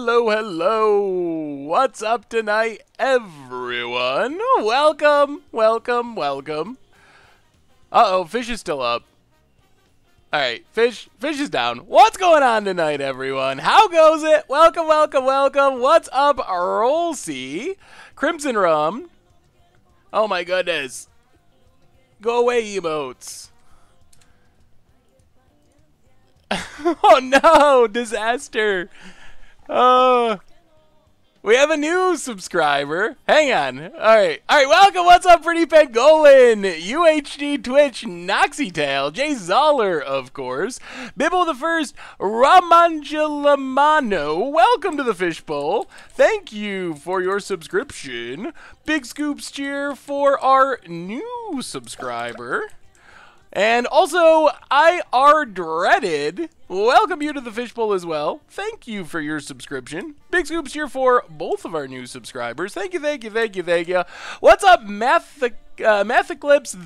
Hello, hello. What's up tonight, everyone? Welcome, welcome, welcome. Uh-oh, Fish is still up. Alright, Fish is down. What's going on tonight, everyone? How goes it? Welcome, welcome, welcome. What's up, Rolsey? Crimson Rum. Oh my goodness. Go away, emotes. Oh no, disaster. We have a new subscriber. Hang on. Alright, welcome. What's up, Pretty Pangolin? UHD Twitch, Noxytail, Jay Zoller, of course. Bibbo the First, Ramanjalamano. Welcome to the Fishbowl. Thank you for your subscription. Big Scoops cheer for our new subscriber. And also, IR Dreaded, welcome you to the Fishbowl as well. Thank you for your subscription. Big scoops here for both of our new subscribers. Thank you, thank you, thank you, thank you. What's up, Matheclips,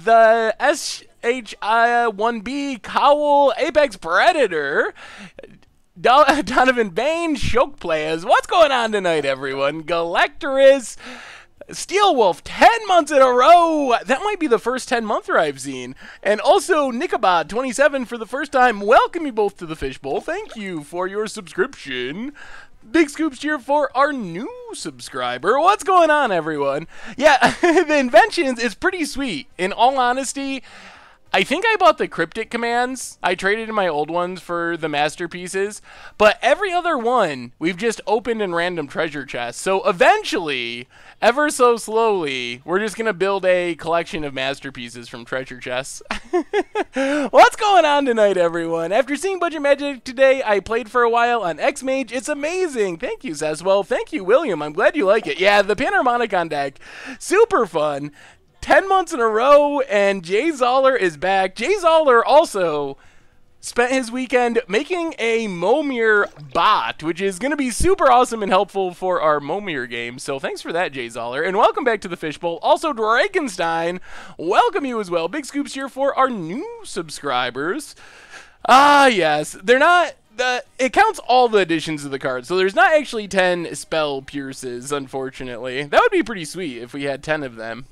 the SHI1B, Cowl, Apex Predator, Donovan Bain, Shoke Players. What's going on tonight, everyone? Galactorus, Steel Wolf, 10 months in a row. That might be the first 10-monther I've seen. And also, Nichabod, 27 for the first time. Welcome you both to the Fishbowl. Thank you for your subscription. Big scoops cheer for our new subscriber. What's going on, everyone? Yeah, the inventions is pretty sweet. In all honesty, I think I bought the cryptic commands. I traded in my old ones for the masterpieces. But every other one, we've just opened in random treasure chests. So eventually, ever so slowly, we're just going to build a collection of masterpieces from treasure chests. What's going on tonight, everyone? After seeing Budget Magic today, I played for a while on X-Mage. It's amazing. Thank you, Seswell. Thank you, William. I'm glad you like it. Yeah, the Panharmonicon deck, super fun. 10 months in a row, and Jay Zoller is back. Jay Zoller also spent his weekend making a Momir bot, which is going to be super awesome and helpful for our Momir game. So thanks for that, Jay Zoller. And welcome back to the Fishbowl. Also, Drakenstein, welcome you as well. Big scoops here for our new subscribers. Ah, yes. They're not... it counts all the additions of the card, so there's not actually 10 spell pierces, unfortunately. That would be pretty sweet if we had 10 of them.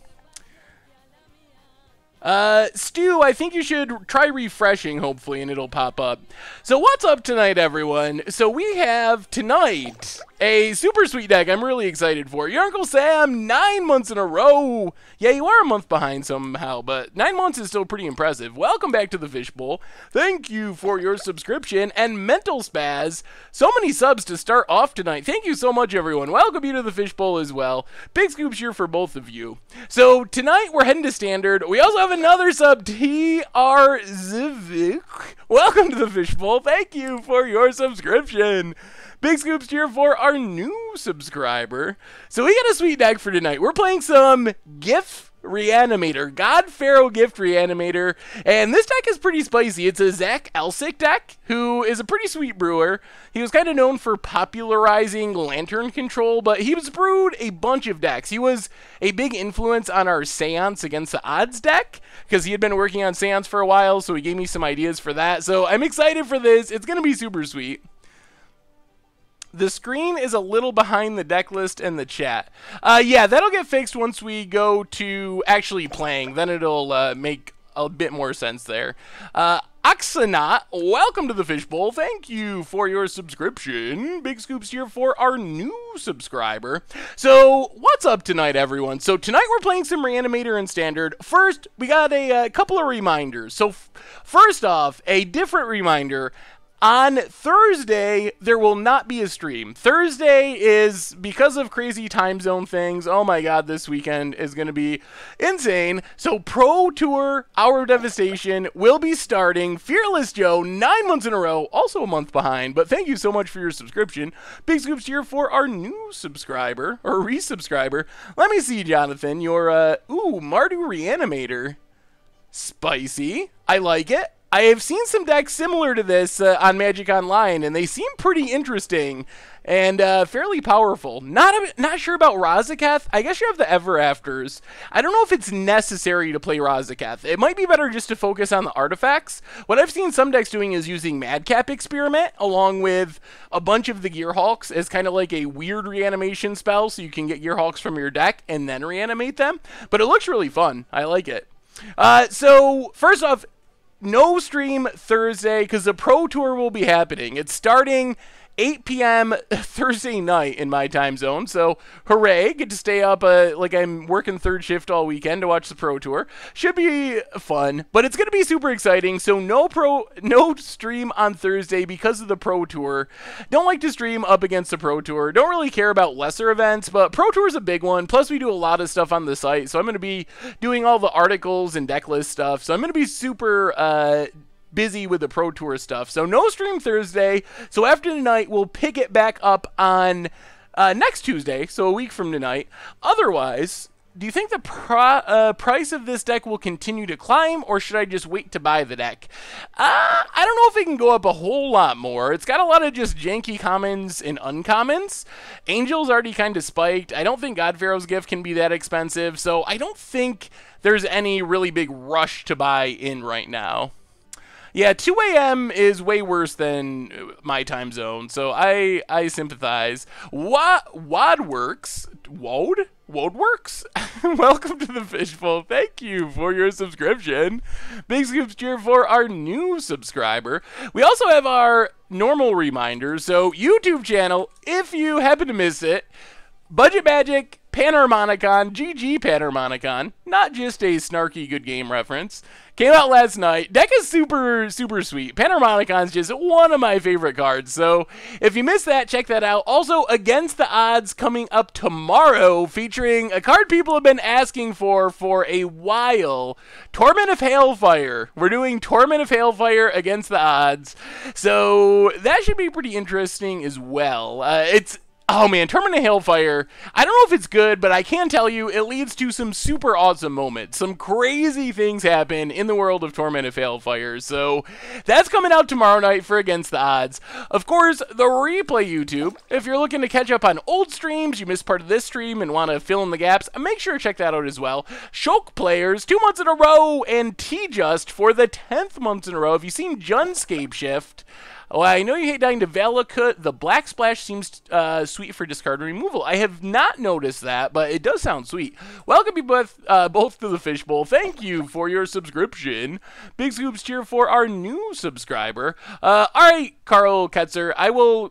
Stu, I think you should try refreshing, hopefully, and it'll pop up. So what's up tonight, everyone? So we have, tonight, a super sweet deck I'm really excited for. Your Uncle Sam, 9 months in a row. Yeah, you are a month behind somehow, but 9 months is still pretty impressive. Welcome back to the Fishbowl. Thank you for your subscription. And Mental Spaz, so many subs to start off tonight. Thank you so much, everyone. Welcome you to the Fishbowl as well. Big scoops here for both of you. So tonight, we're heading to Standard. We also have another sub, TR Zivik. Welcome to the Fishbowl. Thank you for your subscription. Big scoops here for our new subscriber. So we got a sweet deck for tonight. We're playing some GIF Reanimator, God-Pharaoh Gift Reanimator, and this deck is pretty spicy. It's a Zach Elsick deck, who is a pretty sweet brewer. He was kind of known for popularizing Lantern Control, but he was brewed a bunch of decks. He was a big influence on our Seance Against the Odds deck, because he had been working on Seance for a while, so he gave me some ideas for that. So I'm excited for this. It's going to be super sweet. The screen is a little behind the deck list and the chat. Yeah, that'll get fixed once we go to actually playing. Then it'll make a bit more sense there. Oxanaut, welcome to the Fishbowl. Thank you for your subscription. Big scoops here for our new subscriber. So, what's up tonight, everyone? So, tonight we're playing some Reanimator in Standard. First, we got a couple of reminders. So, first off, a different reminder. On Thursday, there will not be a stream. Thursday is, because of crazy time zone things, oh my god, this weekend is going to be insane. So Pro Tour Hour of Devastation will be starting. Fearless Joe, 9 months in a row, also a month behind, but thank you so much for your subscription. Big scoops here for our new subscriber, or resubscriber. Let me see, Jonathan, your, Mardu Reanimator. Spicy. I like it. I have seen some decks similar to this on Magic Online, and they seem pretty interesting and fairly powerful. Not sure about Razaketh. I guess you have the Ever Afters. I don't know if it's necessary to play Razaketh. It might be better just to focus on the artifacts. What I've seen some decks doing is using Madcap Experiment along with a bunch of the Gearhulks as kind of like a weird reanimation spell, so you can get Gearhulks from your deck and then reanimate them. But it looks really fun. I like it. So first off, no stream Thursday because the Pro Tour will be happening. It's starting 8 p.m. Thursday night in my time zone, so hooray, get to stay up like I'm working third shift all weekend to watch the Pro Tour. Should be fun, but it's going to be super exciting, so no stream on Thursday because of the Pro Tour. Don't like to stream up against the Pro Tour. Don't really care about lesser events, but Pro Tour is a big one, plus we do a lot of stuff on the site, so I'm going to be doing all the articles and deck list stuff, so I'm going to be super busy with the Pro Tour stuff. So no stream Thursday. So after tonight, we'll pick it back up on next Tuesday, so a week from tonight. Otherwise, do you think the price of this deck will continue to climb, or should I just wait to buy the deck? I don't know if it can go up a whole lot more. It's got a lot of just janky commons and uncommons. Angel's already kind of spiked. I don't think God-Pharaoh's Gift can be that expensive, so I don't think there's any really big rush to buy in right now. Yeah, 2 a.m. is way worse than my time zone, so I sympathize. Wodworks? Welcome to the Fishbowl. Thank you for your subscription. Big scoops cheer for our new subscriber. We also have our normal reminders, so YouTube channel, if you happen to miss it, Budget Magic, Panharmonicon, GG Panharmonicon, not just a snarky good game reference, came out last night. Deck is super, super sweet. Panharmonicon's just one of my favorite cards, so if you missed that, check that out. Also, Against the Odds coming up tomorrow, featuring a card people have been asking for a while, Torment of Hailfire. We're doing Torment of Hailfire Against the Odds, so that should be pretty interesting as well. Oh man, Torment of Hailfire, I don't know if it's good, but I can tell you it leads to some super awesome moments. Some crazy things happen in the world of Torment of Hailfire, so that's coming out tomorrow night for Against the Odds. Of course, the replay YouTube, if you're looking to catch up on old streams, you missed part of this stream and want to fill in the gaps, make sure to check that out as well. Shulk Players, 2 months in a row, and T-Just for the 10th month in a row. Have you seen Junscape Shift? Oh, I know you hate dying to Valakut. The Black Splash seems sweet for discard removal. I have not noticed that, but it does sound sweet. Welcome you both to the Fishbowl. Thank you for your subscription. Big scoops cheer for our new subscriber. All right, Carl Ketzer, I will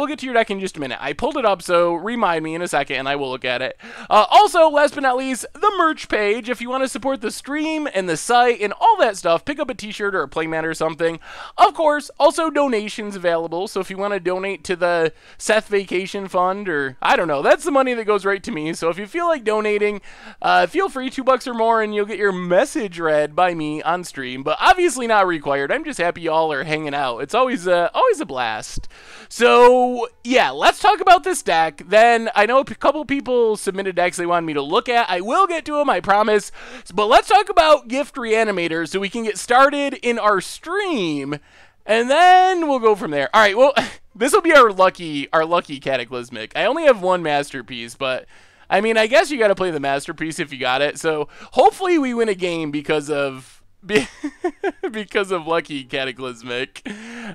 get to your deck in just a minute. I pulled it up, so remind me in a second, and I will look at it. Also, last but not least, the merch page. If you want to support the stream and the site and all that stuff, pick up a t-shirt or a playmat or something. Of course, also donations available, so if you want to donate to the Seth Vacation Fund, or I don't know, that's the money that goes right to me. So if you feel like donating, feel free, $2 or more, and you'll get your message read by me on stream, but obviously not required. I'm just happy y'all are hanging out. It's always a blast. So yeah, let's talk about this deck. Then I know a couple people submitted decks they wanted me to look at. I will get to them, I promise, but let's talk about Gift Reanimator so we can get started in our stream. And then we'll go from there. All right, well, this will be our lucky Cataclysmic. I only have one Masterpiece, but I mean, I guess you got to play the Masterpiece if you got it. So hopefully we win a game because of lucky Cataclysmic.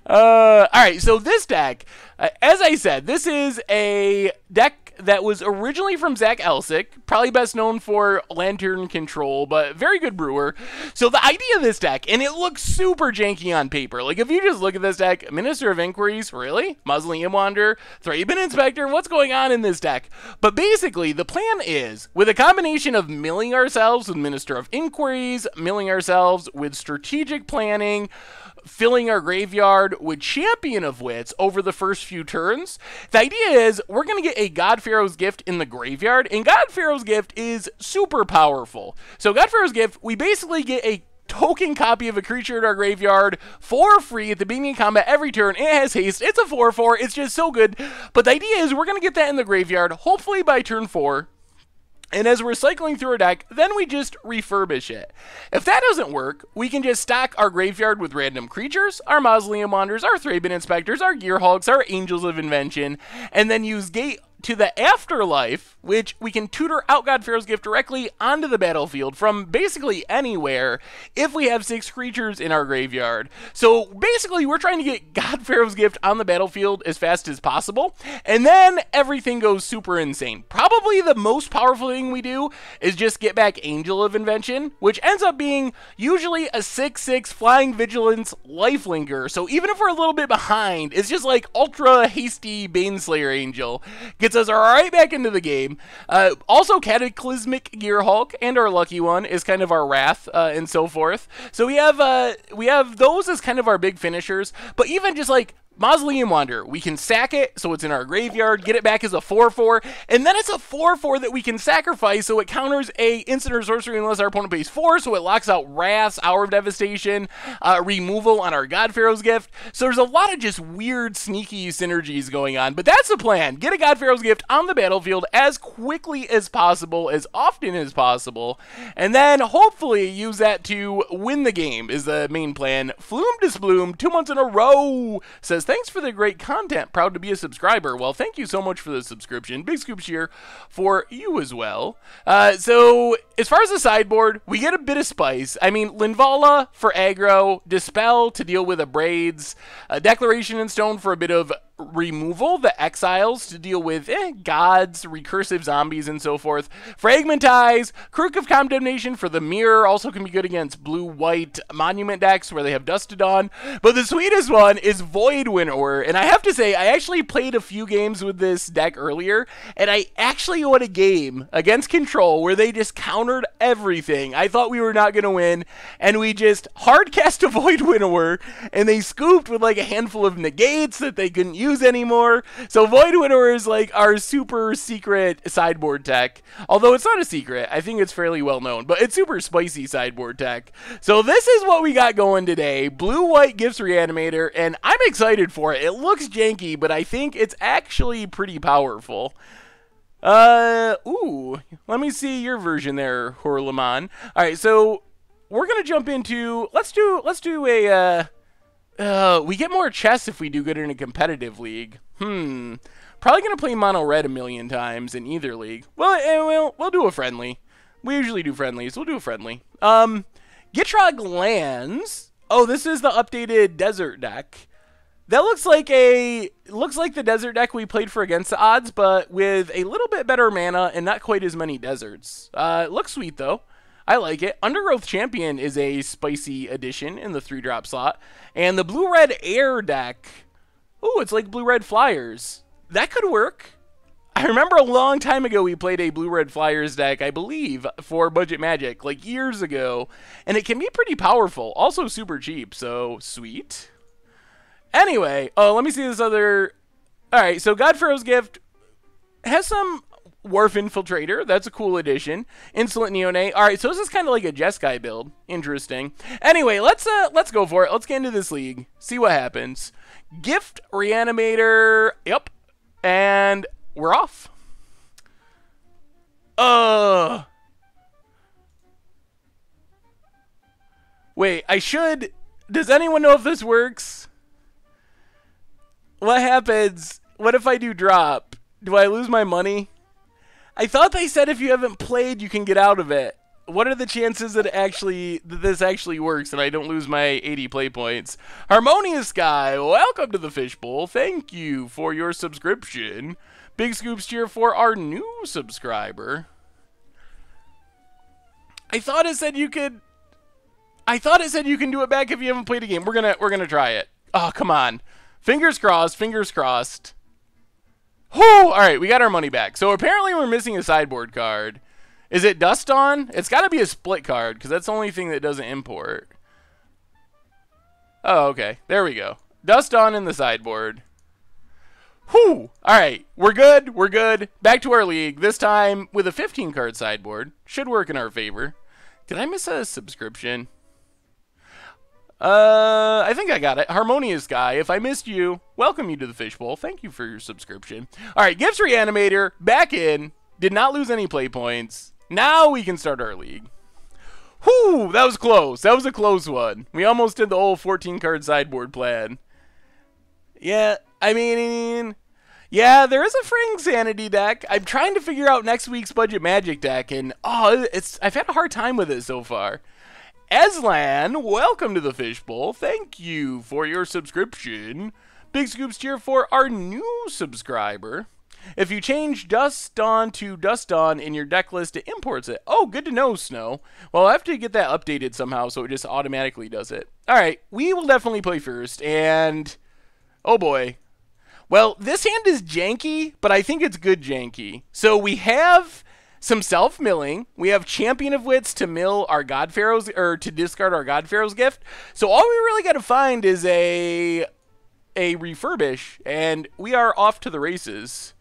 All right, so this deck, as I said, this is a deck that was originally from Zach Elsick, probably best known for Lantern Control, but very good brewer. So the idea of this deck, and it looks super janky on paper. Like, if you just look at this deck, Minister of Inquiries, really? Mausoleum Wanderer, Thraben Inspector, what's going on in this deck? But basically, the plan is, with a combination of milling ourselves with Minister of Inquiries, milling ourselves with Strategic Planning, filling our graveyard with Champion of Wits over the first few turns. The idea is we're going to get a God-Pharaoh's Gift in the graveyard, and God-Pharaoh's Gift is super powerful. So God-Pharaoh's Gift, we basically get a token copy of a creature in our graveyard for free at the beginning of combat every turn. It has haste. It's a 4/4. It's just so good. But the idea is we're going to get that in the graveyard, hopefully by turn 4. And as we're cycling through our deck, then we just refurbish it. If that doesn't work, we can just stack our graveyard with random creatures, our Mausoleum Wanderers, our Thraben Inspectors, our Gearhulks, our Angels of Invention, and then use Gate to the Afterlife, which we can tutor out God-Pharaoh's Gift directly onto the battlefield from basically anywhere if we have 6 creatures in our graveyard. So basically, we're trying to get God-Pharaoh's Gift on the battlefield as fast as possible, and then everything goes super insane. Probably the most powerful thing we do is just get back Angel of Invention, which ends up being usually a 6/6 Flying Vigilance Lifelinker. So even if we're a little bit behind, it's just like ultra hasty Baneslayer Angel. Gets us right back into the game. Also, Cataclysmic Gearhulk and our lucky one is kind of our Wrath and so forth. So we have those as kind of our big finishers. But even just like Mausoleum Wanderer, we can sack it so it's in our graveyard, get it back as a 4/4, and then it's a 4/4 that we can sacrifice so it counters a instant or sorcery unless our opponent pays 4, so it locks out Wrath, Hour of Devastation, removal on our God-Pharaoh's Gift. So there's a lot of just weird, sneaky synergies going on, but that's the plan. Get a God-Pharaoh's Gift on the battlefield as quickly as possible, as often as possible, and then hopefully use that to win the game is the main plan. Flume Disbloom, 2 months in a row, says, thanks for the great content. Proud to be a subscriber. Well, thank you so much for the subscription. Big scoop cheer for you as well. So, as far as the sideboard, we get a bit of spice. I mean, Linvala for aggro, Dispel to deal with Abrades, Declaration in Stone for a bit of removal, the Exiles to deal with gods, recursive zombies, and so forth. Fragmentize, Crook of Condemnation for the mirror, also can be good against blue-white monument decks where they have Dust to Dawn. But the sweetest one is Void Winnower, and I have to say, I actually played a few games with this deck earlier, and I actually won a game against Control where they just countered everything. I thought we were not going to win, and we just hard cast a Void Winnower, and they scooped with like a handful of negates that they couldn't use anymore. So Void Winnower is like our super secret sideboard tech. Although it's not a secret, I think it's fairly well known, but it's super spicy sideboard tech. So this is what we got going today. Blue-White Gifts Reanimator, and I'm excited for it. It looks janky, but I think it's actually pretty powerful. Ooh, let me see your version there, Horlaman. All right, so we're gonna jump into, let's do a, we get more chests if we do good in a competitive league. Probably going to play mono red a million times in either league. Well, we'll do a friendly. We usually do friendlies. We'll do a friendly. Gitrog lands. Oh, this is the updated desert deck. That looks like the desert deck we played for Against the Odds, but with a little bit better mana and not quite as many deserts. It looks sweet though. I like it. Undergrowth Champion is a spicy addition in the 3-drop slot. And the blue-red air deck, ooh, it's like blue-red Flyers. That could work. I remember a long time ago we played a blue-red Flyers deck, I believe, for Budget Magic, like years ago. And it can be pretty powerful. Also super cheap, so sweet. Anyway, oh, let me see this other... Alright, so God-Pharaoh's Gift has some... Wharf Infiltrator, that's a cool addition. Insolent Neonate. All right, so this is kind of like a Jeskai build. Interesting. Anyway, let's go for it. Let's get into this league. See what happens. Gift Reanimator. Yep. And we're off. Wait, I should... Does anyone know if this works? What happens? What if I do drop? Do I lose my money? I thought they said if you haven't played, you can get out of it. What are the chances that this actually works and I don't lose my 80 play points? Harmonious Guy, welcome to the Fishbowl. Thank you for your subscription. Big scoops cheer for our new subscriber. I thought it said you can do it back if you haven't played a game. We're gonna try it. Oh, come on. Fingers crossed, fingers crossed. Whew! Alright, we got our money back. So apparently we're missing a sideboard card. Is it Dust On? It's got to be a split card, because that's the only thing that doesn't import. Oh, okay. There we go. Dust On in the sideboard. Whew! Alright, we're good. We're good. Back to our league. This time with a 15-card sideboard. Should work in our favor. Did I miss a subscription? I think I got it. Harmonious Guy. If I missed you, welcome you to the Fishbowl. Thank you for your subscription. All right, Gifts Reanimator back in. Did not lose any play points. Now we can start our league. Whew, that was close. That was a close one. We almost did the whole 14-card sideboard plan. Yeah, I mean, yeah, there is a Fraying Sanity deck. I'm trying to figure out next week's Budget Magic deck, and I've had a hard time with it so far. Eslan, welcome to the Fishbowl. Thank you for your subscription. Big scoops cheer for our new subscriber. If you change Dust Dawn to Dust Dawn in your deck list, it imports it. Oh, good to know, Snow. Well, I'll have to get that updated somehow so it just automatically does it. All right, we will definitely play first, and oh boy. Well, this hand is janky, but I think it's good janky. So we have some self-milling. We have Champion of Wits to mill our God-Pharaoh's, or to discard our God-Pharaoh's gift. So all we really got to find is a refurbish, and we are off to the races.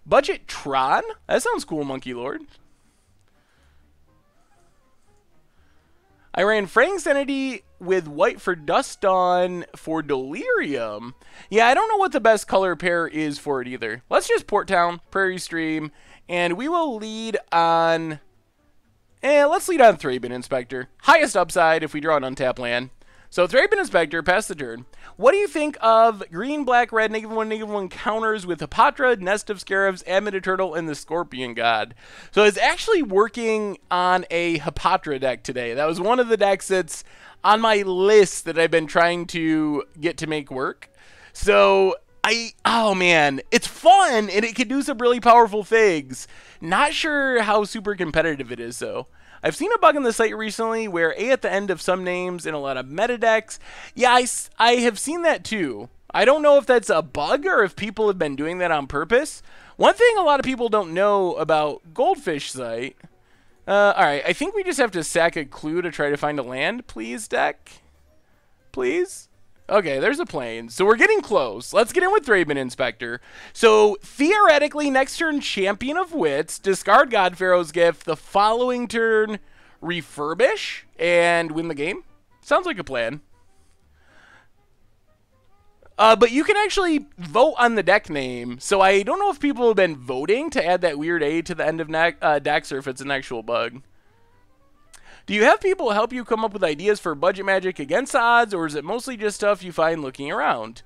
Budget Tron? That sounds cool, Monkey Lord. I ran Fraying Sanity with white for Dust Dawn for Delirium. Yeah, I don't know what the best color pair is for it either. Let's just Port Town, Prairie Stream, and we will lead on... let's lead on Thraben Inspector. Highest upside if we draw an untapped land. So Thraben Inspector, pass the turn. What do you think of green, black, red, -1/-1 counters with Hapatra, Nest of Scarabs, Amethyst Turtle, and the Scorpion God? So it's actually working on a Hapatra deck today. That was one of the decks that's on my list that I've been trying to get to make work. So oh man, it's fun, and it can do some really powerful things. Not sure how super competitive it is, though. I've seen a bug on the site recently where A at the end of some names in a lot of meta decks. Yeah, I have seen that too. I don't know if that's a bug or if people have been doing that on purpose. One thing a lot of people don't know about Goldfish site. Alright, I think we just have to sack a clue to try to find a land. Please, deck? Please? Okay, there's a plane. So we're getting close. Let's get in with Thraben Inspector. So theoretically, next turn, Champion of Wits, discard God-Pharaoh's gift, the following turn, refurbish, and win the game. Sounds like a plan. But you can actually vote on the deck name. So I don't know if people have been voting to add that weird A to the end of decks or if it's an actual bug. Do you have people help you come up with ideas for Budget Magic against the odds, or is it mostly just stuff you find looking around?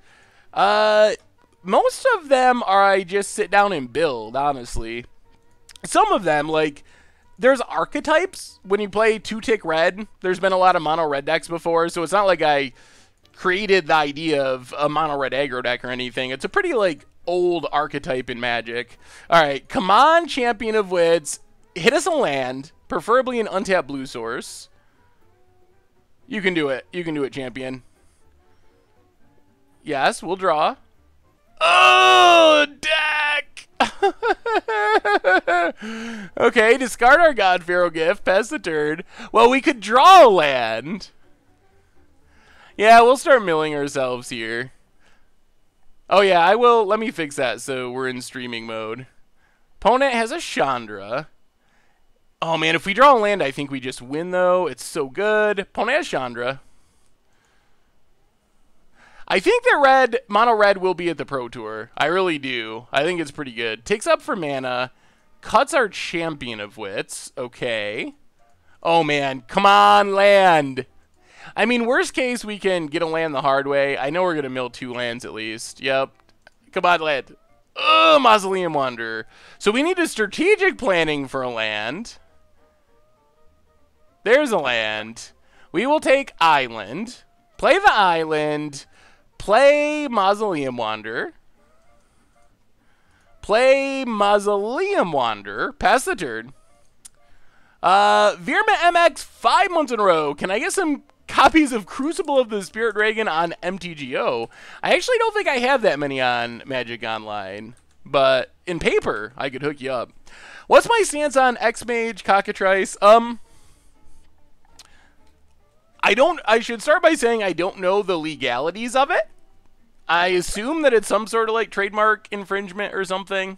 Most of them are I just sit down and build, honestly. Some of them, like, there's archetypes. When you play 2-tick red, there's been a lot of mono red decks before, so it's not like I created the idea of a mono red aggro deck or anything. It's a pretty, like, old archetype in Magic. Alright, come on, Champion of Wits. Hit us a land. Preferably an untapped blue source. You can do it. You can do it, champion. Yes, we'll draw. Oh, deck! Okay, discard our God-Pharaoh gift. Pass the turn. Well, we could draw a land. Yeah, we'll start milling ourselves here. Oh, yeah, I will. Let me fix that so we're in streaming mode. Opponent has a Chandra. Oh, man, if we draw a land, I think we just win, though. It's so good. Opponent has Chandra. I think that mono red will be at the Pro Tour. I really do. I think it's pretty good. Takes up for mana. Cuts our Champion of Wits. Okay. Oh, man. Come on, land. I mean, worst case, we can get a land the hard way. I know we're going to mill 2 lands at least. Yep. Come on, land. Oh, Mausoleum Wanderer. So we need a strategic planning for a land. There's a land. We will take Island. Play the Island. Play Mausoleum Wanderer. Play Mausoleum Wanderer. Pass the turn. Virma MX 5 months in a row. Can I get some copies of Crucible of the Spirit Dragon on MTGO? I actually don't think I have that many on Magic Online. But in paper, I could hook you up. What's my stance on X-Mage Cockatrice? I should start by saying I don't know the legalities of it. I assume that it's some sort of like trademark infringement or something.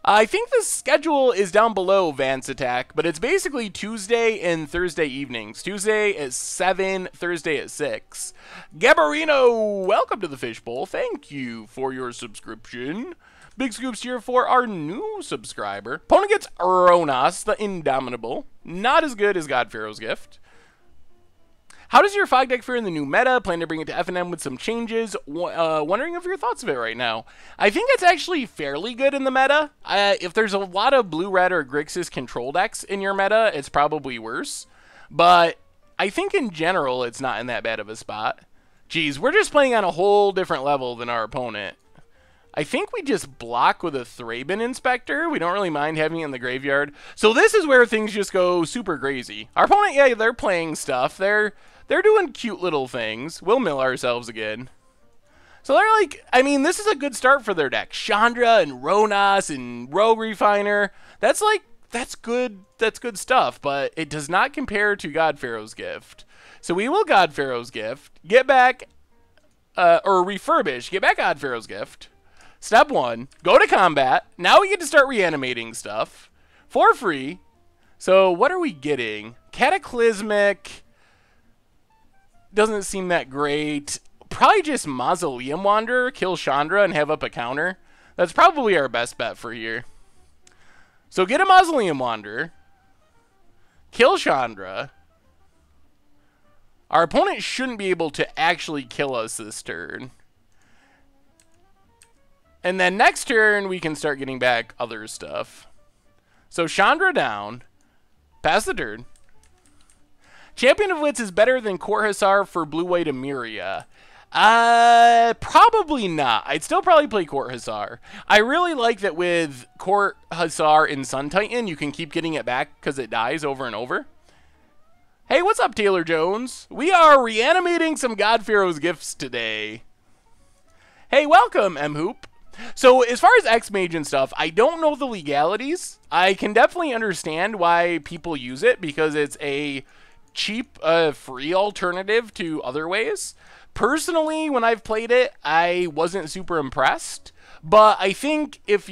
I think the schedule is down below Vance Attack, but it's basically Tuesday and Thursday evenings. Tuesday at 7, Thursday at 6. Gabarino, welcome to the Fishbowl. Thank you for your subscription. Big scoops here for our new subscriber. Opponent gets Ronas, the Indomitable. Not as good as God-Pharaoh's Gift. How does your Fog deck fare in the new meta? Plan to bring it to FNM with some changes. Wondering of your thoughts of it right now. I think it's actually fairly good in the meta. If there's a lot of blue-red or Grixis control decks in your meta, it's probably worse. But I think in general, it's not in that bad of a spot. Geez, we're just playing on a whole different level than our opponent. I think we just block with a Thraben Inspector. We don't really mind having it in the graveyard. So this is where things just go super crazy. Our opponent, yeah, they're playing stuff. They're doing cute little things. We'll mill ourselves again. So they're like, I mean, this is a good start for their deck. Chandra and Ronas and Rogue Refiner. That's good stuff, but it does not compare to God-Pharaoh's Gift. So we will God-Pharaoh's Gift, get back, or refurbish, get back God-Pharaoh's Gift. Step 1, go to combat. Now we get to start reanimating stuff for free. So what are we getting? Cataclysmic doesn't seem that great. Probably just Mausoleum Wanderer, kill Chandra and have up a counter. That's probably our best bet for here. So get a Mausoleum Wanderer, kill Chandra. Our opponent shouldn't be able to actually kill us this turn. And then next turn, we can start getting back other stuff. So Chandra down. Pass the turn. Champion of Wits is better than Court Hussar for blue-white Emiria. Probably not. I'd still probably play Court Hussar. I really like that with Court Hussar in Sun Titan, you can keep getting it back because it dies over and over. Hey, what's up, Taylor Jones? We are reanimating some God-Pharaoh's Gifts today. Hey, welcome, M-Hoop. So as far as X-Mage and stuff, I don't know the legalities. I can definitely understand why people use it because it's a cheap, free alternative to other ways. Personally, when I've played it, I wasn't super impressed. But I think it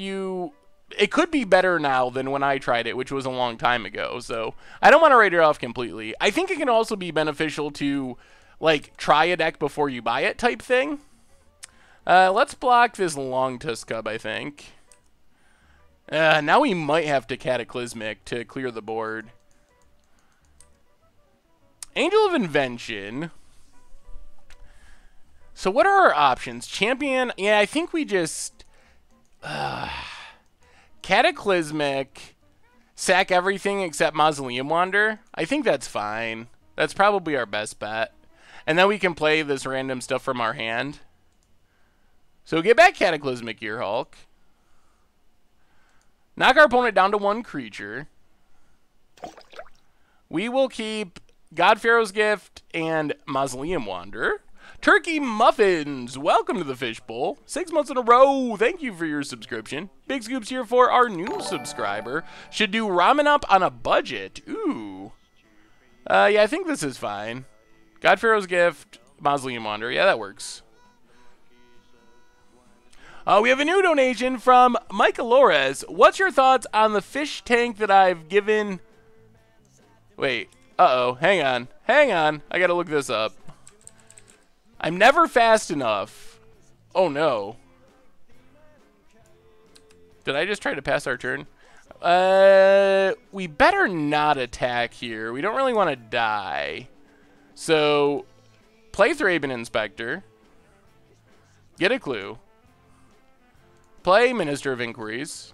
could be better now than when I tried it, which was a long time ago. So I don't want to write it off completely. I think it can also be beneficial to, like, try a deck before you buy it type thing. Let's block this Long Tusk Cub, I think. Now we might have to Cataclysmic to clear the board. Angel of Invention. So what are our options? Champion, yeah, I think we just... Cataclysmic, sack everything except Mausoleum Wander. I think that's fine. That's probably our best bet. And then we can play this random stuff from our hand. So get back Cataclysmic Earhulk. Knock our opponent down to 1 creature. We will keep God-Pharaoh's Gift and Mausoleum Wanderer. Turkey Muffins, welcome to the Fishbowl. 6 months in a row. Thank you for your subscription. Big scoops here for our new subscriber. Should do ramen up on a budget. Ooh. Yeah, I think this is fine. God-Pharaoh's Gift, Mausoleum Wanderer. Yeah, that works. We have a new donation from Mike Alores. What's your thoughts on the fish tank that I've given... Wait. Uh-oh. Hang on. Hang on. I gotta look this up. I'm never fast enough. Oh, no. Did I just try to pass our turn? We better not attack here. We don't really want to die. So, play Thraben Inspector. Get a clue. Play Minister of Inquiries.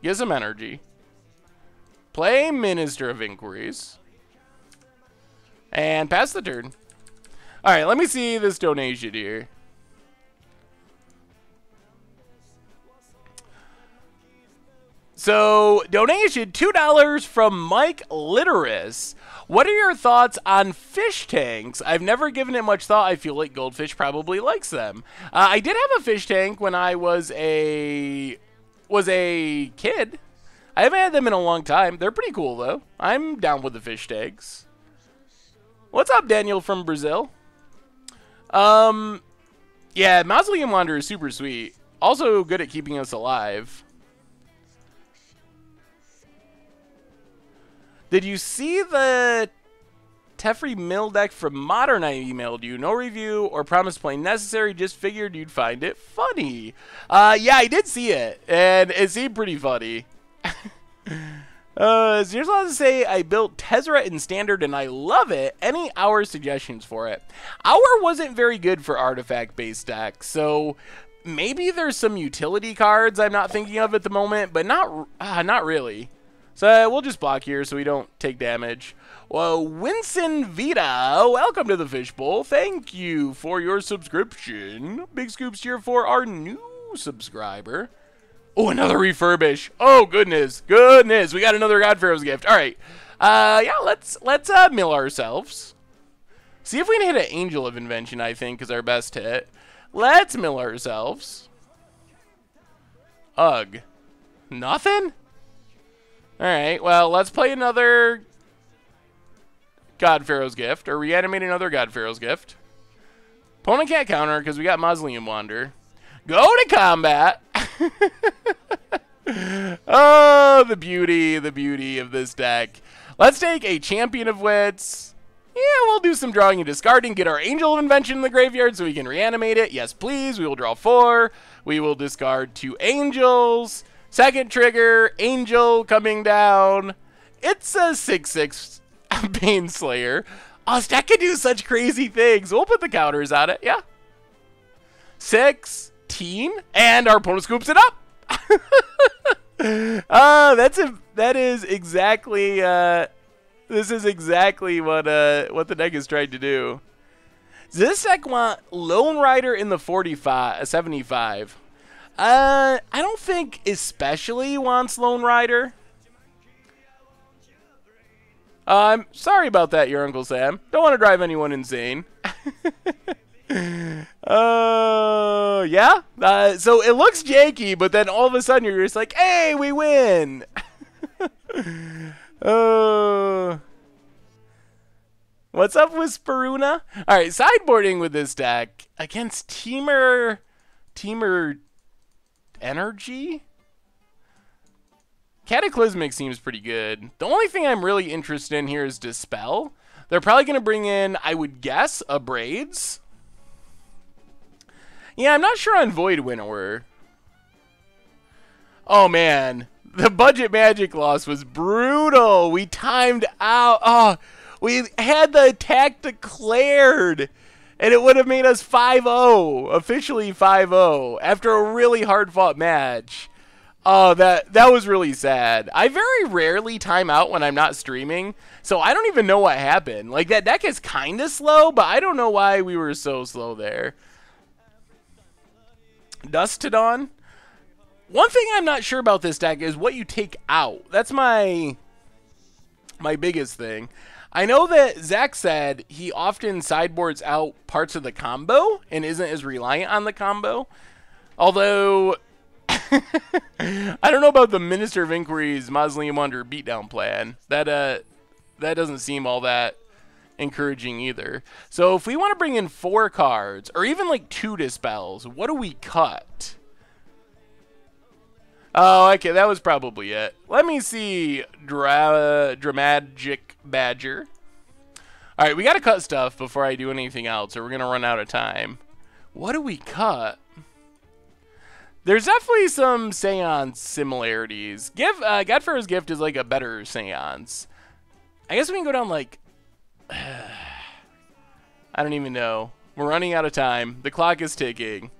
Get some energy. Play Minister of Inquiries. And pass the turn. Alright, let me see this donation here. So, donation $2 from Mike Litteris. What are your thoughts on fish tanks? I've never given it much thought. I feel like Goldfish probably likes them. I did have a fish tank when I was a kid. I haven't had them in a long time. They're pretty cool, though. I'm down with the fish tanks. What's up, Daniel from Brazil? Yeah, Mausoleum Wanderer is super sweet. Also good at keeping us alive. Did you see the Teferi Mill deck from Modern I emailed you. No review or promise play necessary. Just figured you'd find it funny. Yeah, I did see it, and it seemed pretty funny. So here's a lot to say. I built Tezzeret in Standard, and I love it. Any Hour suggestions for it? Hour wasn't very good for artifact-based decks, so maybe there's some utility cards I'm not thinking of at the moment, but not really. So we'll just block here so we don't take damage. Well, Winston Vita, welcome to the Fishbowl. Thank you for your subscription. Big scoops here for our new subscriber. Oh, another refurbish. Oh, goodness. Goodness. We got another God-Pharaoh's gift. All right. Yeah, let's mill ourselves. See if we can hit an Angel of Invention, I think, is our best hit. Let's mill ourselves. Ugh. Nothing? All right. Well, let's play another God-Pharaoh's gift, or reanimate another God-Pharaoh's gift. Opponent can't counter because we got Mausoleum Wander. Go to combat. Oh, the beauty of this deck. Let's take a Champion of Wits. Yeah, we'll do some drawing and discarding. Get our Angel of Invention in the graveyard so we can reanimate it. Yes, please. We will draw 4. We will discard 2 Angels. Second trigger, Angel coming down. It's a 6/6 Baneslayer. Oh, this deck can do such crazy things. We'll put the counters on it. Yeah. 16, and our opponent scoops it up. That is exactly this is exactly what the deck is trying to do. Does this deck want Lone Rider in the 75? I don't think especially wants Lone Rider. I'm sorry about that, your Uncle Sam. Don't want to drive anyone insane. Yeah. So it looks janky, but then all of a sudden you're just like, hey, we win. What's up with Sparuna? All right, sideboarding with this deck against Teamer Energy. Cataclysmic seems pretty good. The only thing I'm really interested in here is Dispel. They're probably going to bring in, I would guess, a Braids. Yeah, I'm not sure on Void Winnower. Oh, man. The budget Magic loss was brutal. We timed out. Oh, we had the attack declared. And it would have made us 5-0. Officially 5-0. After a really hard-fought match. Oh, that was really sad. I very rarely time out when I'm not streaming. So I don't even know what happened. Like, that deck is kind of slow, but I don't know why we were so slow there. Dustodon. One thing I'm not sure about this deck is what you take out. That's my biggest thing. I know that Zach said he often sideboards out parts of the combo and isn't as reliant on the combo. Although, I don't know about the Minister of Inquiry's Mausoleum Wander beatdown plan. That doesn't seem all that encouraging either. So if we want to bring in 4 cards, or even like 2 Dispels, what do we cut? Oh, okay, that was probably it. Let me see. Dramatic Badger. Alright, we gotta cut stuff before I do anything else, or we're gonna run out of time. What do we cut? There's definitely some Seance similarities. God-Pharaoh's Gift is like a better Seance. I guess we can go down like... I don't even know. We're running out of time. The clock is ticking.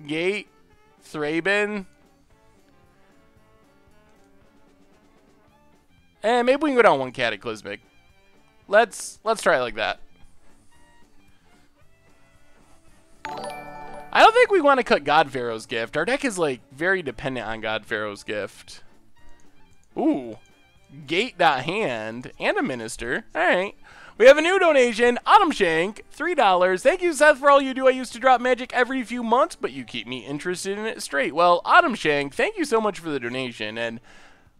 Gate, Thraben. And maybe we can go down 1 Cataclysmic. Let's try it like that. I don't think we want to cut God-Pharaoh's Gift. Our deck is like very dependent on God-Pharaoh's Gift. Ooh. Gate.hand and a Minister. Alright. We have a new donation. Autumn Shank, $3. Thank you, Seth, for all you do. I used to drop Magic every few months, but you keep me interested in it straight. Well, Autumn Shank, thank you so much for the donation, and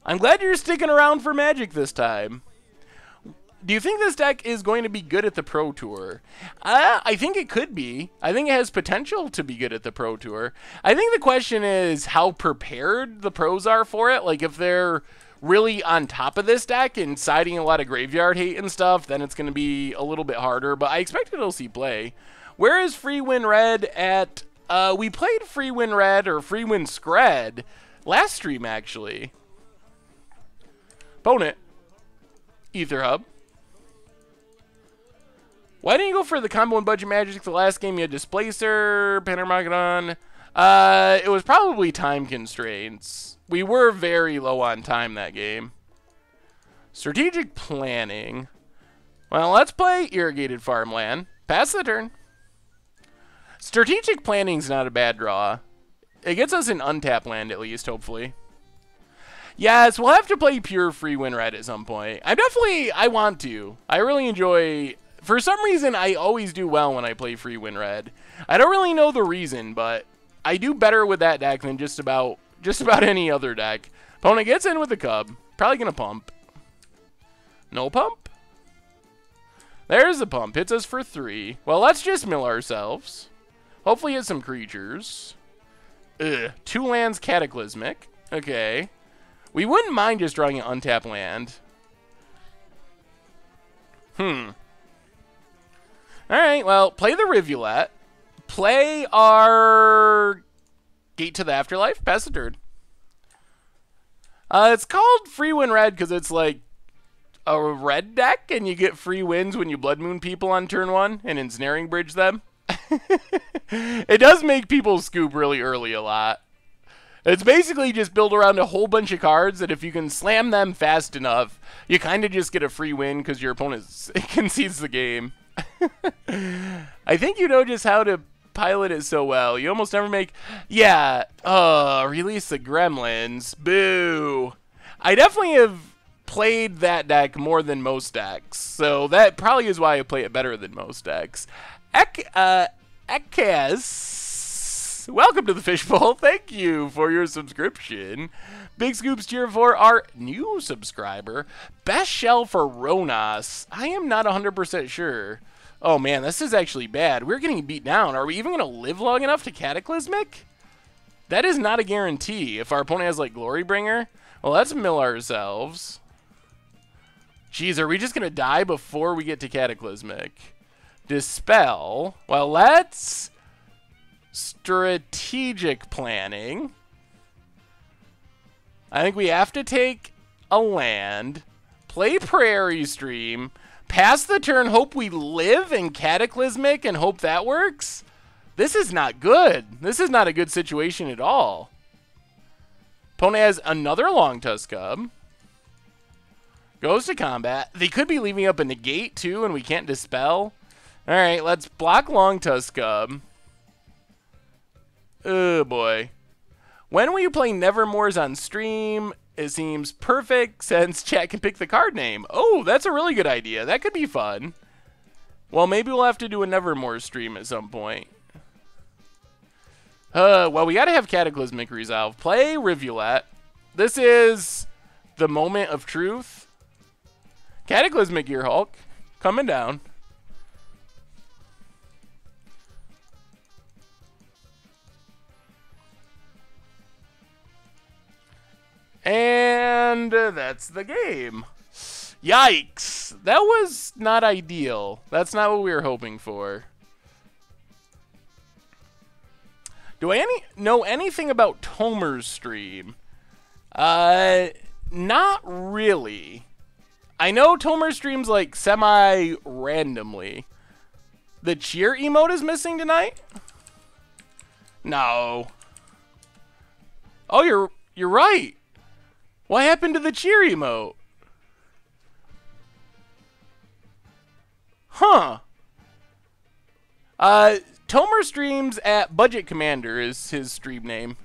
I'm glad you're sticking around for Magic this time. Do you think this deck is going to be good at the Pro Tour? I think it could be. I think it has potential to be good at the Pro Tour. I think the question is how prepared the pros are for it. Like, if they're really on top of this deck and siding a lot of graveyard hate and stuff, then it's going to be a little bit harder. But I expect it'll see play. Where is Free Win Red at? We played Free Win Red or Free Win Scred last stream, actually. Opponent. Ether Hub. Why didn't you go for the combo and budget magic the last game? You had Displacer, Panarmageddon. It was probably time constraints. We were very low on time that game. Strategic planning. Well, let's play Irrigated Farmland. Pass the turn. Strategic planning's not a bad draw. It gets us an untapped land at least, hopefully. Yes, we'll have to play pure Free Win Red at some point. I want to. I really enjoy... For some reason, I always do well when I play Free Win Red. I don't really know the reason, but I do better with that deck than just about any other deck. Opponent gets in with the Cub. Probably going to pump. No pump? There's the pump. Hits us for 3. Well, let's just mill ourselves. Hopefully hit some creatures. 2 lands Cataclysmic. Okay. We wouldn't mind just drawing an untapped land. Alright, well, play the Rivulet. Play our Gate to the Afterlife. Pass the turn. It's called Free Win Red because it's like a red deck, and you get free wins when you Blood Moon people on turn 1 and Ensnaring Bridge them. It does make people scoop really early a lot. It's basically just build around a whole bunch of cards that if you can slam them fast enough, you kind of just get a free win because your opponent concedes the game. I think you know just how to pilot it so well. You almost never make... Yeah. Release the Gremlins. Boo. I definitely have played that deck more than most decks. So that probably is why I play it better than most decks. Ekaz, welcome to the Fishbowl. Thank you for your subscription. Big scoops cheer for our new subscriber. Best shell for Ronas. I am not 100% sure. Oh man, this is actually bad. We're getting beat down. Are we even going to live long enough to Cataclysmic? That is not a guarantee. If our opponent has like Glorybringer, well, let's mill ourselves. Jeez, are we just going to die before we get to Cataclysmic? Dispel. Well, let's strategic planning. I think we have to take a land, play Prairie Stream, pass the turn, hope we live in Cataclysmic, and hope that works. This is not good. This is not a good situation at all. Opponent has another Long Tusk Cub. Goes to combat. They could be leaving up a negate too, and we can't dispel. Alright, let's block Long Tusk Cub. Oh boy. When will you play Nevermore's on stream? It seems perfect since chat can pick the card name. Oh, that's a really good idea. That could be fun. Well, maybe we'll have to do a Nevermore stream at some point. Well, we gotta have Cataclysmic Resolve. Play Rivulet. This is the moment of truth. Cataclysmic Gearhulk. Coming down. And that's the game. Yikes. That was not ideal. That's not what we were hoping for. Do I know anything about Tomer's stream? Not really. I know Tomer streams like semi-randomly. The cheer emote is missing tonight? No. Oh, you're right. What happened to the cheer emote? Huh. Tomer streams at Budget Commander is his stream name.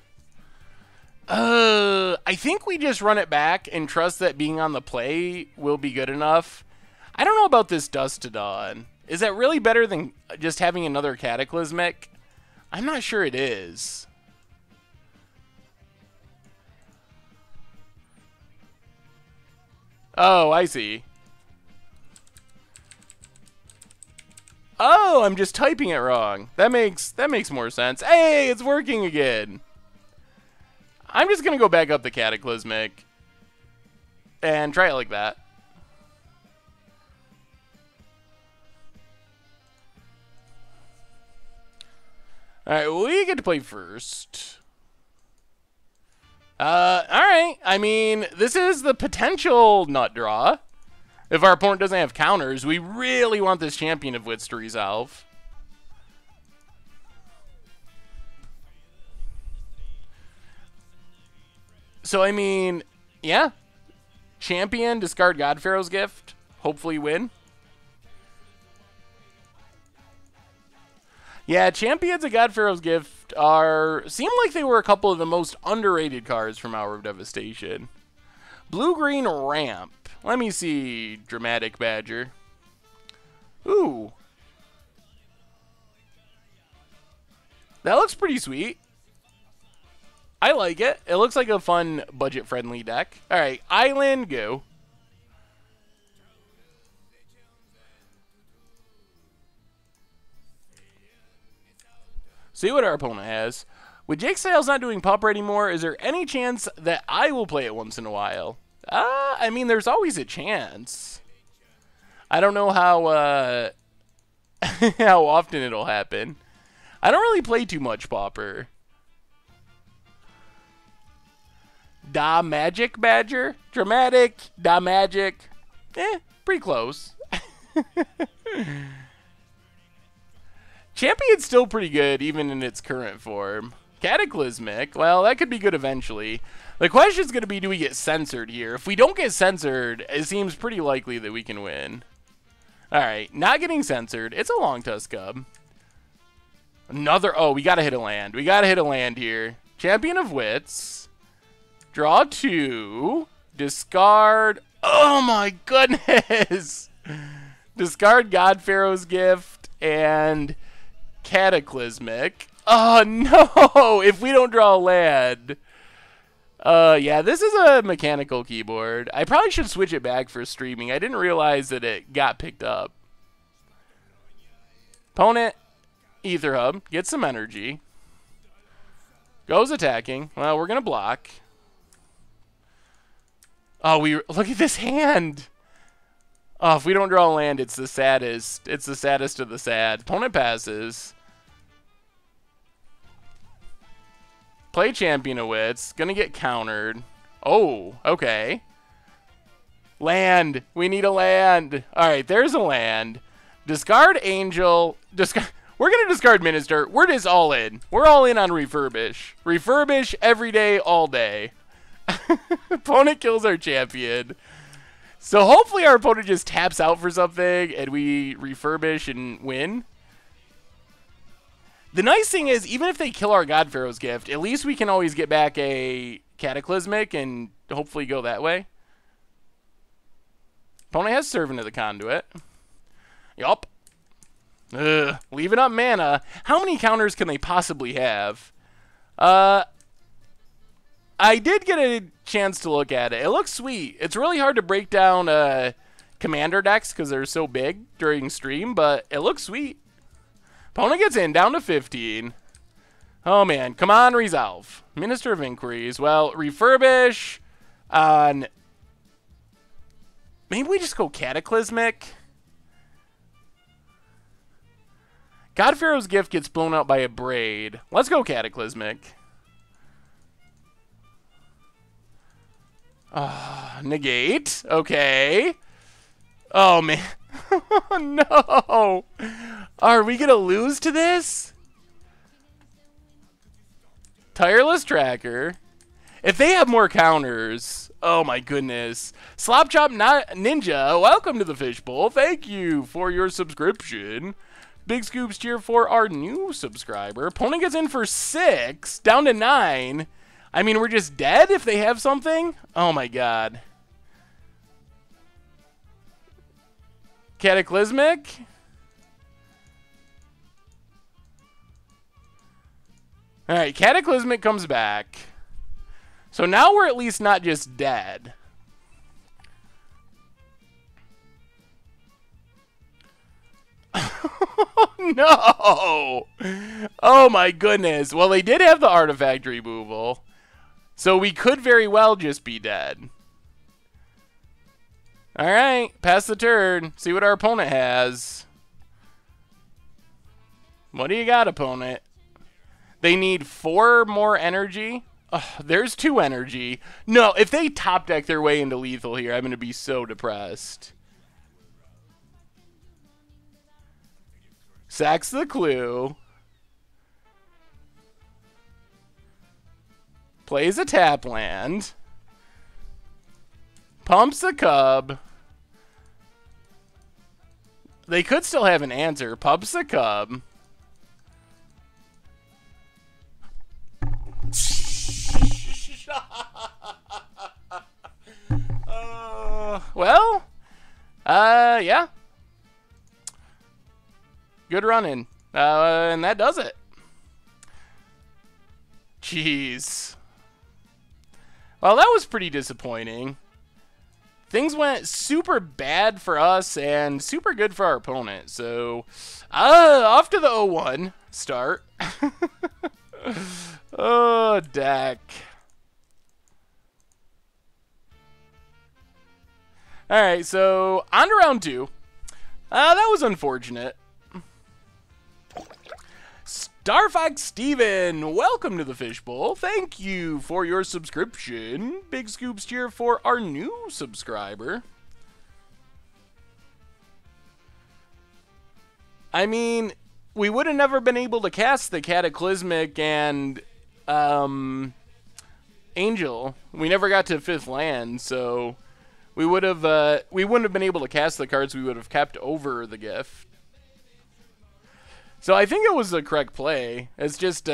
I think we just run it back and trust that being on the play will be good enough. I don't know about this Dust to Dawn. Is that really better than just having another Cataclysmic? I'm not sure it is. Oh, I see. Oh, I'm just typing it wrong. That makes more sense. Hey, it's working again. I'm just gonna go back up the Cataclysmic. and try it like that. Alright, we get to play first. Alright. I mean, this is the potential nut draw. If our opponent doesn't have counters, we really want this Champion of Wits to resolve. So, I mean, yeah. Champion, discard God-Pharaoh's Gift. Hopefully win. Yeah, Champions of God-Pharaoh's Gift seem like they were a couple of the most underrated cards from Hour of Devastation. Blue-green ramp. Let me see. Dramatic Badger. Ooh. That looks pretty sweet. I like it. It looks like a fun, budget-friendly deck. Alright, Island, go. See what our opponent has. With Jake Styles not doing Pauper anymore, is there any chance that I will play it once in a while? I mean, there's always a chance. I don't know how, how often it'll happen. I don't really play too much Pauper. Da Magic Badger? Dramatic, Da Magic. Pretty close. Champion's still pretty good, even in its current form. Cataclysmic, well, that could be good eventually. The question's going to be, do we get censored here? If we don't get censored, it seems pretty likely that we can win. Alright, not getting censored. It's a Long Tusk Cub. Another, oh, we got to hit a land. We got to hit a land here. Champion of Wits. Draw 2. Discard, oh my goodness! Discard God-Pharaoh's Gift and Cataclysmic. Oh no! If we don't draw a land. Yeah, this is a mechanical keyboard. I probably should switch it back for streaming. I didn't realize that it got picked up. Opponent, Ether Hub, gets some energy. Goes attacking. Well, we're gonna block. Oh, look at this hand! Oh, if we don't draw a land, it's the saddest. It's the saddest of the sad. Opponent passes. Play Champion of Wits. Gonna get countered. Oh, okay. Land. We need a land. Alright, there's a land. Discard Angel. We're gonna discard Minister. We're just all in. We're all in on Refurbish. Refurbish every day, all day. Opponent kills our champion. So hopefully our opponent just taps out for something and we refurbish and win. The nice thing is, even if they kill our God-Pharaoh's Gift, at least we can always get back a Cataclysmic and hopefully go that way. Opponent has Servant of the Conduit. Yup. Leaving up mana. How many counters can they possibly have? I did get a chance to look at it. It looks sweet. It's really hard to break down commander decks because they're so big during stream, but it looks sweet. Opponent gets in, down to 15. Oh, man. Come on, resolve. Minister of Inquiries. Well, refurbish on... Maybe we just go Cataclysmic. God-Pharaoh's Gift gets blown out by a Braid. Let's go Cataclysmic. Negate. Okay. Oh, man. No. Are we going to lose to this? Tireless Tracker. If they have more counters. Oh, my goodness. Slop Chop Ninja. Welcome to the Fishbowl. Thank you for your subscription. Big Scoops cheer for our new subscriber. Opponent gets in for 6. Down to 9. I mean, we're just dead if they have something? Oh my god. Cataclysmic? Alright, Cataclysmic comes back. So now we're at least not just dead. No! Oh my goodness. Well, they did have the artifact removal. So we could very well just be dead. Alright, pass the turn. See what our opponent has. What do you got, opponent? They need 4 more energy. Oh, there's 2 energy. No, if they top deck their way into lethal here, I'm going to be so depressed. Sacks the clue. Plays a tap land. Pumps a cub. They could still have an answer. Pumps a cub. Yeah. Good running. And that does it. Jeez. Well, that was pretty disappointing. Things went super bad for us and super good for our opponent. So, off to the 0-1 start. Oh, deck. Alright, so on to round 2. That was unfortunate. Starfox Steven, welcome to the Fishbowl. Thank you for your subscription. Big scoops cheer for our new subscriber. I mean, we would have never been able to cast the Cataclysmic and Angel. We never got to 5th land, so we wouldn't have been able to cast the cards we would have kept over the gift. So I think it was the correct play. It's just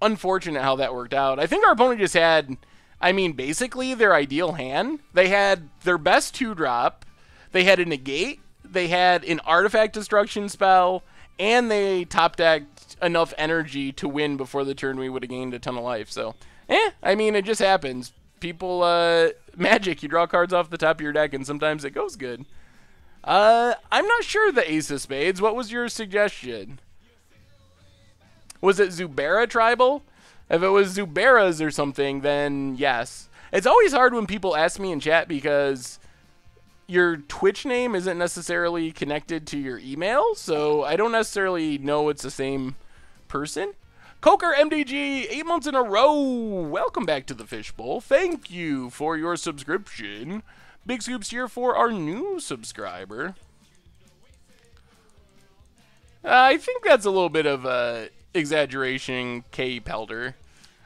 unfortunate how that worked out. I think our opponent just had, I mean, basically their ideal hand. They had their best 2-drop. They had a negate. They had an artifact destruction spell. And they top-decked enough energy to win before the turn we would have gained a ton of life. So, I mean, it just happens. People, Magic, you draw cards off the top of your deck, and sometimes it goes good. I'm not sure the Ace of Spades. What was your suggestion? Was it Zubera Tribal? If it was Zubera's or something, then yes. It's always hard when people ask me in chat because your Twitch name isn't necessarily connected to your email, so I don't necessarily know it's the same person. Coker MDG, 8 months in a row. Welcome back to the Fishbowl. Thank you for your subscription. Big scoops here for our new subscriber. I think that's a little bit of exaggeration, K. Pelder.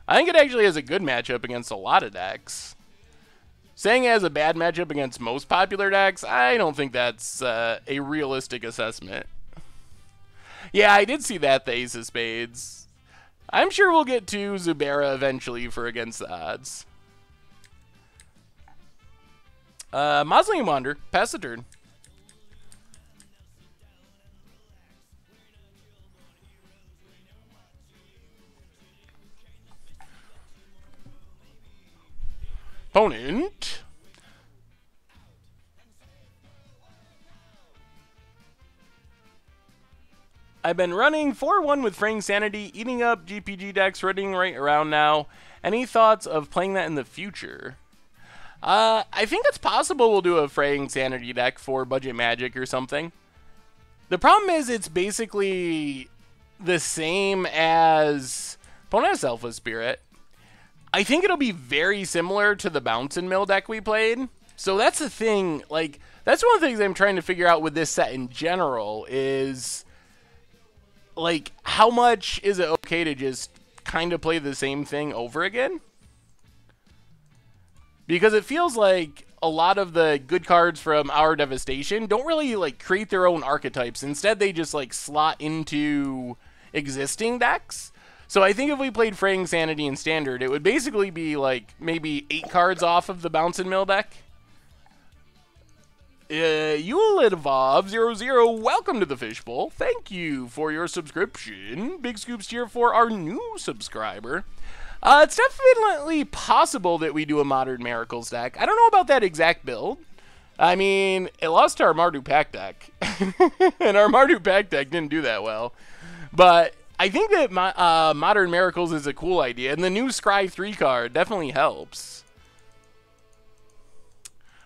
I think it actually has a good matchup against a lot of decks. Saying it has a bad matchup against most popular decks, I don't think that's a realistic assessment. Yeah, I did see that, the Ace of Spades. I'm sure we'll get to Zubera eventually for Against the Odds. Mausoleum Wander, pass the turn. Opponent. I've been running 4-1 with Fraying Sanity, eating up GPG decks, running right around now. Any thoughts of playing that in the future? I think it's possible we'll do a Fraying Sanity deck for Budget Magic or something. The problem is it's basically the same as opponent has Alpha Spirit. I think it'll be very similar to the Bounce and Mill deck we played. So that's the thing, like, that's one of the things I'm trying to figure out with this set in general is, like, how much is it okay to just kind of play the same thing over again? Because it feels like a lot of the good cards from Our Devastation don't really, like, create their own archetypes. Instead, they just, like, slot into existing decks. So I think if we played Fraying Sanity in Standard, it would basically be, like, maybe 8 cards off of the Bounce and Mill deck. Ulidvov00, welcome to the Fishbowl. Thank you for your subscription. Big scoops here for our new subscriber. It's definitely possible that we do a Modern Miracles deck. I don't know about that exact build. I mean, it lost to our Mardu Pack deck. And our Mardu Pack deck didn't do that well. But I think that Modern Miracles is a cool idea. And the new Scry 3 card definitely helps.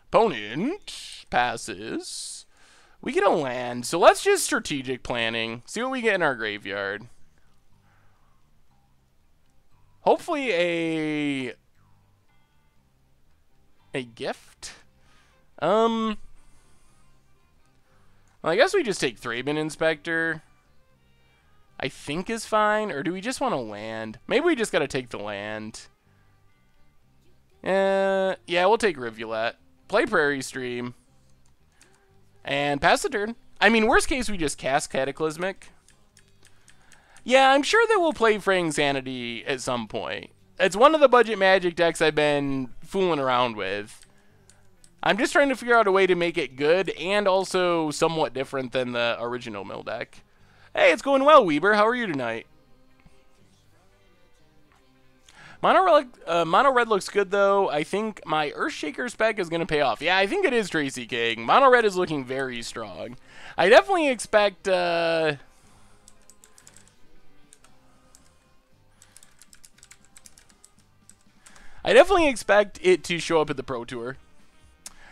Opponent. Passes. We get a land, so let's just strategic planning. See what we get in our graveyard. Hopefully a gift. Well, I guess we just take Thraben Inspector. I think is fine, or do we just want to land? Maybe we just gotta take the land. Yeah, we'll take Rivulet. Play Prairie Stream. And pass the turn. I mean, worst case, we just cast Cataclysmic. Yeah, I'm sure that we'll play Fraying Sanity at some point. It's one of the budget Magic decks I've been fooling around with. I'm just trying to figure out a way to make it good and also somewhat different than the original mill deck. Hey, it's going well, Weber. How are you tonight? Mono Red looks good, though. I think my Earthshaker spec is going to pay off. Yeah, I think it is Tracy King. Mono Red is looking very strong. I definitely expect... I definitely expect it to show up at the Pro Tour.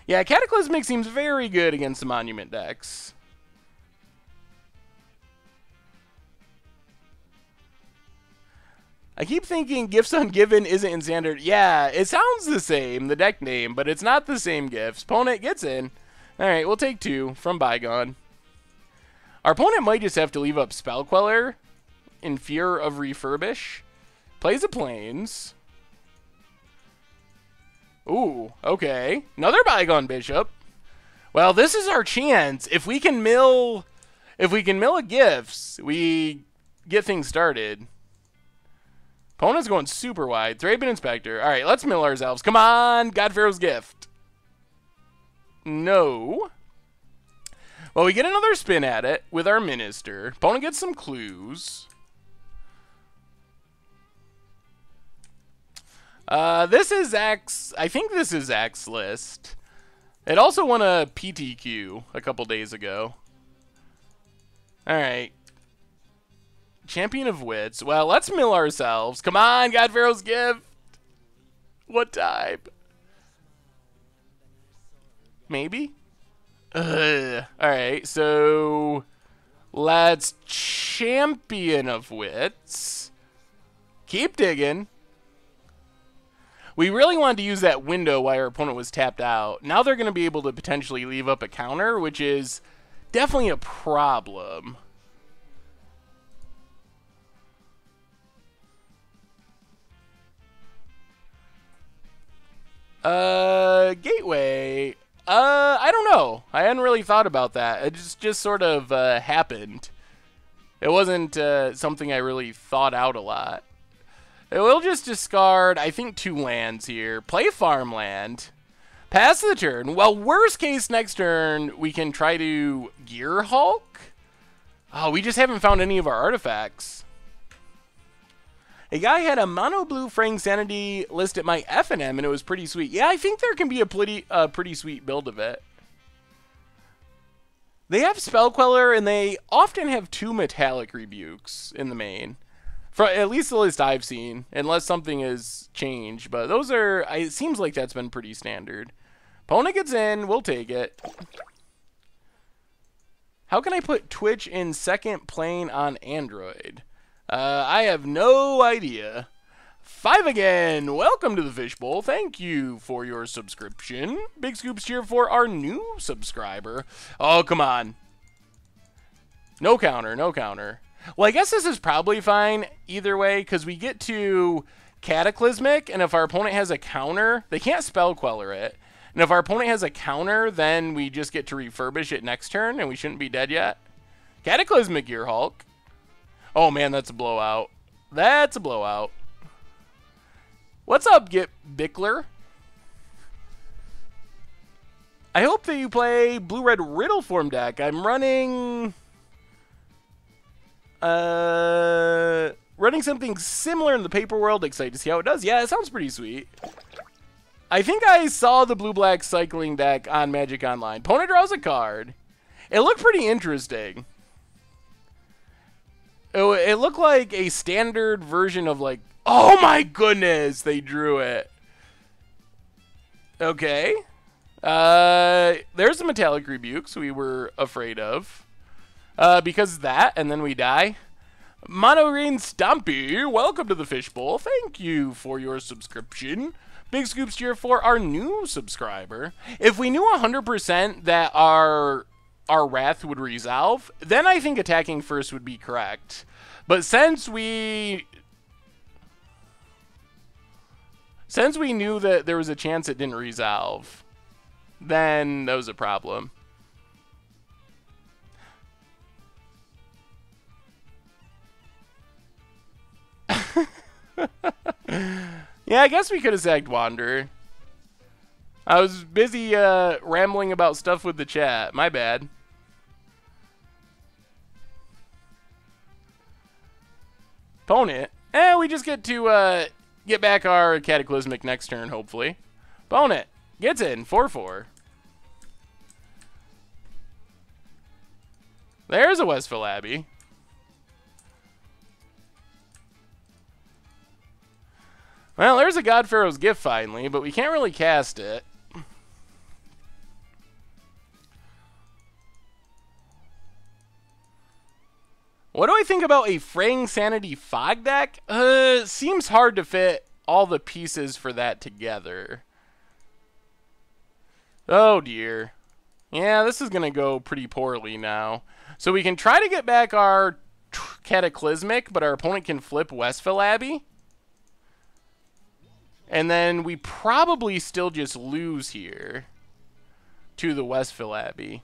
Yeah, Cataclysmic seems very good against the Monument decks. I keep thinking Gifts Ungiven isn't in Standard. Yeah, it sounds the same, the deck name, but it's not the same gifts. Opponent gets in. Alright, we'll take 2 from Bygone. Our opponent might just have to leave up Spell Queller in fear of Refurbish. Plays a Plains. Ooh, okay. Another Bygone Bishop. Well, this is our chance. If we can mill a gifts, we get things started. Opponent's going super wide. Thraben Inspector. All right, let's mill ourselves. Come on, God-Pharaoh's Gift. No. Well, we get another spin at it with our Minister. Opponent gets some clues. This is Zach's... I think this is Zach's list. It also won a PTQ a couple days ago. Alright. Champion of Wits. Well, let's mill ourselves. Come on, God-Pharaoh's Gift. What type? Maybe? Alright, so... let's Champion of Wits. Keep digging. We really wanted to use that window while our opponent was tapped out. Now they're going to be able to potentially leave up a counter, which is definitely a problem. Gateway. I don't know. I hadn't really thought about that. It just sort of happened. It wasn't something I really thought out a lot. We'll just discard, I think, 2 lands here. Play farmland. Pass the turn. Well, worst case next turn, we can try to Gear Hulk. Oh, we just haven't found any of our artifacts. A guy had a mono blue Fraying Sanity list at my FNM, and it was pretty sweet. Yeah, I think there can be a pretty sweet build of it. They have Spell Queller, and they often have 2 Metallic Rebukes in the main. For at least the list I've seen, unless something has changed. But those are, it seems like that's been pretty standard. Opponent gets in, we'll take it. How can I put Twitch in second plane on Android? I have no idea. 5 again, welcome to the Fishbowl. Thank you for your subscription. Big scoops here for our new subscriber. Oh, come on. No counter, no counter. Well, I guess this is probably fine either way, because we get to Cataclysmic, and if our opponent has a counter, they can't Spell Queller it. And if our opponent has a counter, then we just get to refurbish it next turn, and we shouldn't be dead yet. Cataclysmic Gear Hulk. Oh, man, that's a blowout. That's a blowout. What's up, Get Bickler? I hope that you play Blue-Red Riddle Form deck. I'm running... running something similar in the paper world. Excited to see how it does. Yeah, it sounds pretty sweet. I think I saw the blue-black cycling deck on Magic Online. Opponent draws a card. It looked pretty interesting. It looked like a standard version of like, oh my goodness, they drew it. Okay. There's the Metallic Rebukes we were afraid of. Because of that, and then we die. Monorain Stompy, welcome to the Fishbowl. Thank you for your subscription. Big scoops cheer for our new subscriber. If we knew 100% that our Wrath would resolve, then I think attacking first would be correct. But since we knew that there was a chance it didn't resolve, then that was a problem. Yeah, I guess we could have sacked Wanderer. I was busy rambling about stuff with the chat. My bad. Opponent. We just get to get back our Cataclysmic next turn, hopefully. Opponent gets in 4/4. There's a Westville Abbey. Well, there's a God-Pharaoh's Gift finally, but we can't really cast it. What do I think about a Fraying Sanity Fog deck? Seems hard to fit all the pieces for that together. Oh dear. Yeah, this is going to go pretty poorly now. So we can try to get back our Cataclysmic, but our opponent can flip Westville Abbey. And then we probably still just lose here to the Westville Abbey.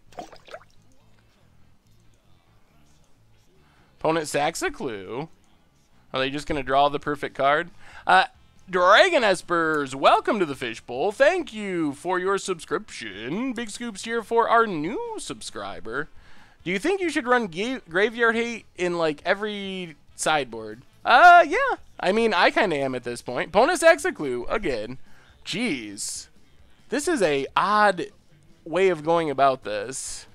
Opponent sacks a clue. Are they just going to draw the perfect card? Dragon Espers, welcome to the Fishbowl. Thank you for your subscription. Big scoops here for our new subscriber. Do you think you should run Graveyard Hate in like every sideboard? Yeah. I mean, I kind of am at this point. Opponent sacks a clue again. Jeez. This is a odd way of going about this.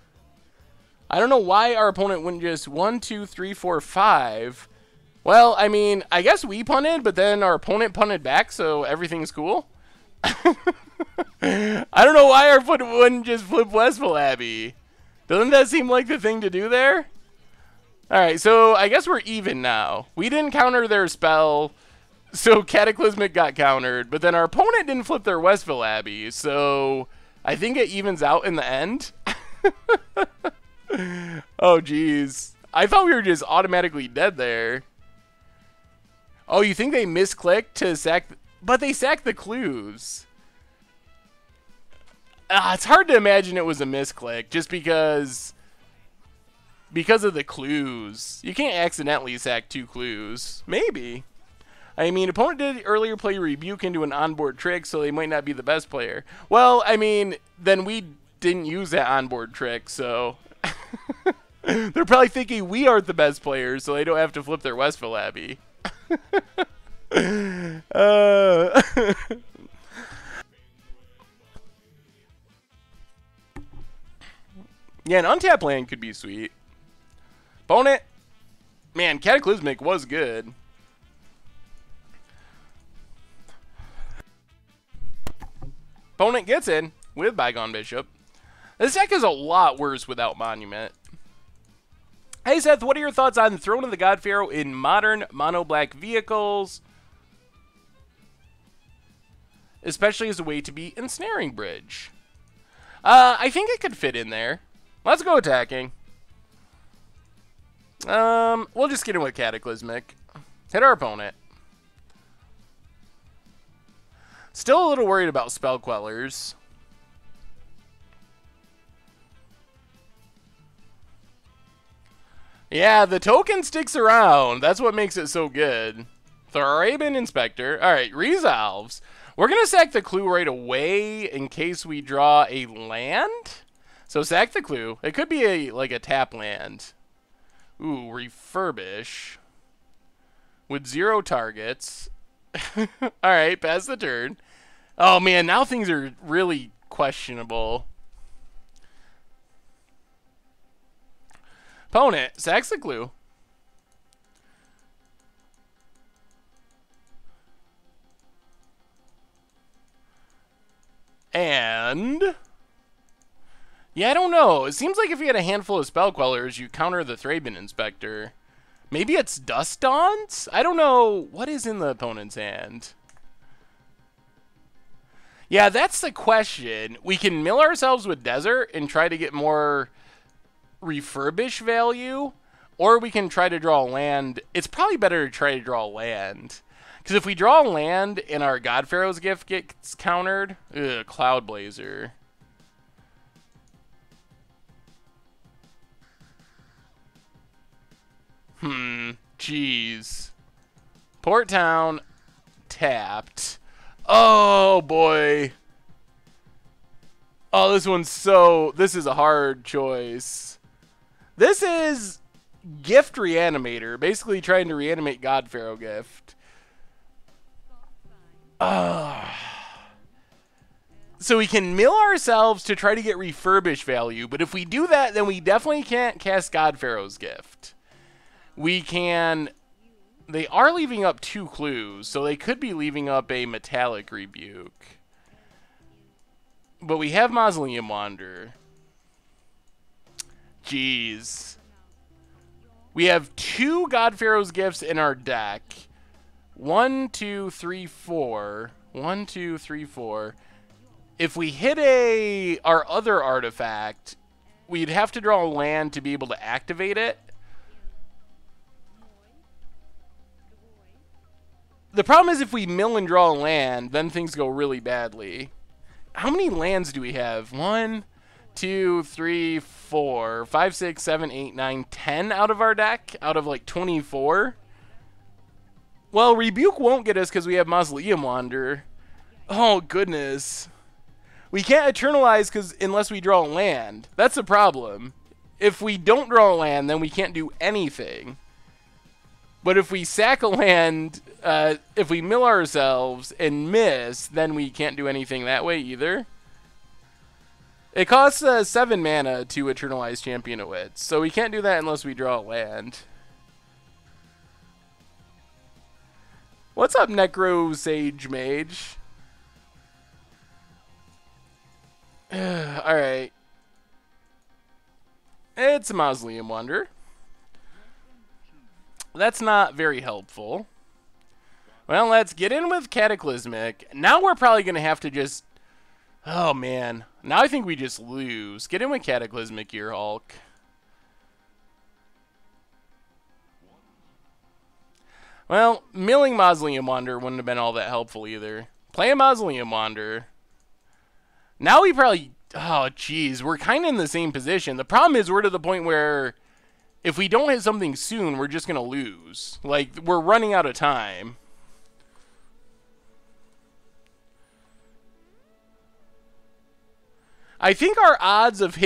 I don't know why our opponent wouldn't just 1, 2, 3, 4, 5. Well, I mean, I guess we punted, but then our opponent punted back, so everything's cool. I don't know why our opponent wouldn't just flip Westville Abbey. Doesn't that seem like the thing to do there? Alright, so I guess we're even now. We didn't counter their spell, so Cataclysmic got countered, but then our opponent didn't flip their Westville Abbey, so I think it evens out in the end. Oh, jeez. I thought we were just automatically dead there. Oh, you think they misclicked to sack... But they sacked the clues. It's hard to imagine it was a misclick, just because of the clues. You can't accidentally sack 2 clues. Maybe. I mean, opponent did earlier play Rebuke into an onboard trick, so they might not be the best player. Well, I mean, then we didn't use that onboard trick, so... They're probably thinking we aren't the best players, so they don't have to flip their Westville Abbey. Yeah, an untapped land could be sweet. Opponent. Man, Cataclysmic was good. Opponent gets in with Bygone Bishop. This deck is a lot worse without Monument. Hey Seth, what are your thoughts on Throne of the God-Pharaoh in modern mono-black vehicles? Especially as a way to be Ensnaring Bridge. I think it could fit in there. Let's go attacking. We'll just get in with Cataclysmic. Hit our opponent. Still a little worried about Spell Quellers. Yeah, the token sticks around. That's what makes it so good. Thraben Inspector. Alright, resolves. We're going to sack the clue right away in case we draw a land. So sack the clue. It could be like a tap land. Ooh, refurbish. With 0 targets. Alright, pass the turn. Oh man, now things are really questionable. Opponent sacks the clue. And Yeah, I don't know. It seems like if you had a handful of spell quellers, you counter the Thraben Inspector. Maybe it's Dust Dawns? I don't know. What is in the opponent's hand? Yeah, that's the question. We can mill ourselves with Desert and try to get more refurbish value, or we can try to draw land. It's probably better to try to draw land. Because if we draw land and our God-Pharaoh's gift gets countered, Cloud Blazer. Jeez. Port Town, tapped. Oh, boy. Oh, this is a hard choice. This is Gift Reanimator, basically trying to reanimate God-Pharaoh gift. So we can mill ourselves to try to get refurbish value, but if we do that, then we definitely can't cast God-Pharaoh's gift. We can... They are leaving up 2 clues, so they could be leaving up a Metallic Rebuke. But we have Mausoleum Wanderer. Jeez. We have 2 God-Pharaoh's gifts in our deck. 1, 2, 3, 4. 1, 2, 3, 4. If we hit our other artifact, we'd have to draw a land to be able to activate it. The problem is if we mill and draw a land, then things go really badly. How many lands do we have? 1, 2, 3, 4, 5, 6, 7, 8, 9, 10 out of our deck? Out of like 24? Well, Rebuke won't get us because we have Mausoleum Wanderer. Oh, goodness. We can't Eternalize unless we draw a land. That's the problem. If we don't draw a land, then we can't do anything. But if we sack a land, if we mill ourselves and miss, then we can't do anything that way either. It costs 7 mana to Eternalize Champion of Wits, so we can't do that unless we draw a land. What's up, Necro Sage Mage? Alright. It's a Mausoleum Wanderer. That's not very helpful. Well, let's get in with Cataclysmic. Now we're probably going to have to just... Oh, man. Now I think we just lose. Get in with Cataclysmic here, Hulk. Well, milling Mausoleum Wanderer wouldn't have been all that helpful either. Play a Mausoleum Wanderer. Now we probably... Oh, jeez. We're kind of in the same position. The problem is we're to the point where... If we don't hit something soon, we're just going to lose. Like, we're running out of time. I think our odds of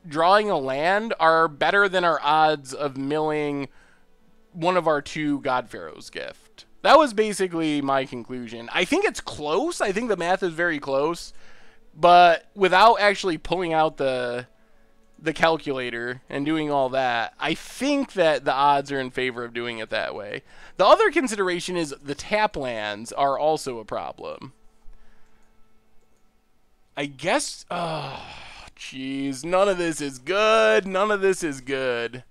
drawing a land are better than our odds of milling one of our 2 God-Pharaoh's gift. That was basically my conclusion. I think it's close. I think the math is very close. But without actually pulling out the calculator and doing all that, I think that the odds are in favor of doing it that way. The other consideration is the tap lands are also a problem. I guess... Oh, jeez. None of this is good. None of this is good.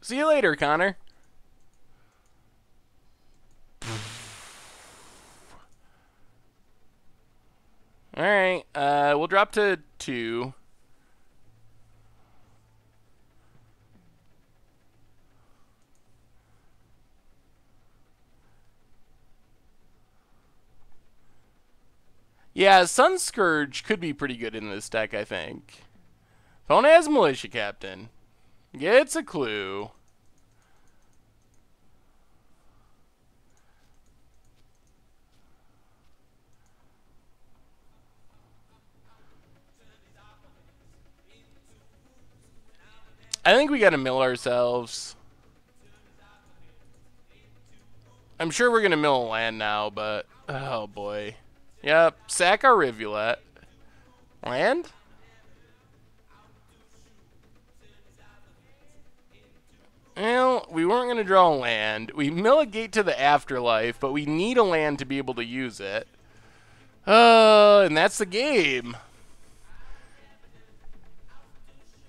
See you later, Connor. Alright, we'll drop to 2. Yeah, Sun Scourge could be pretty good in this deck, I think. Phone has Militia Captain. Gets a clue. I think we gotta mill ourselves. I'm sure we're gonna mill a land now, but... Oh, boy. Yep, sack our Rivulet. Land? Well, we weren't going to draw a land. We mill a Gate to the Afterlife, but we need a land to be able to use it. And that's the game.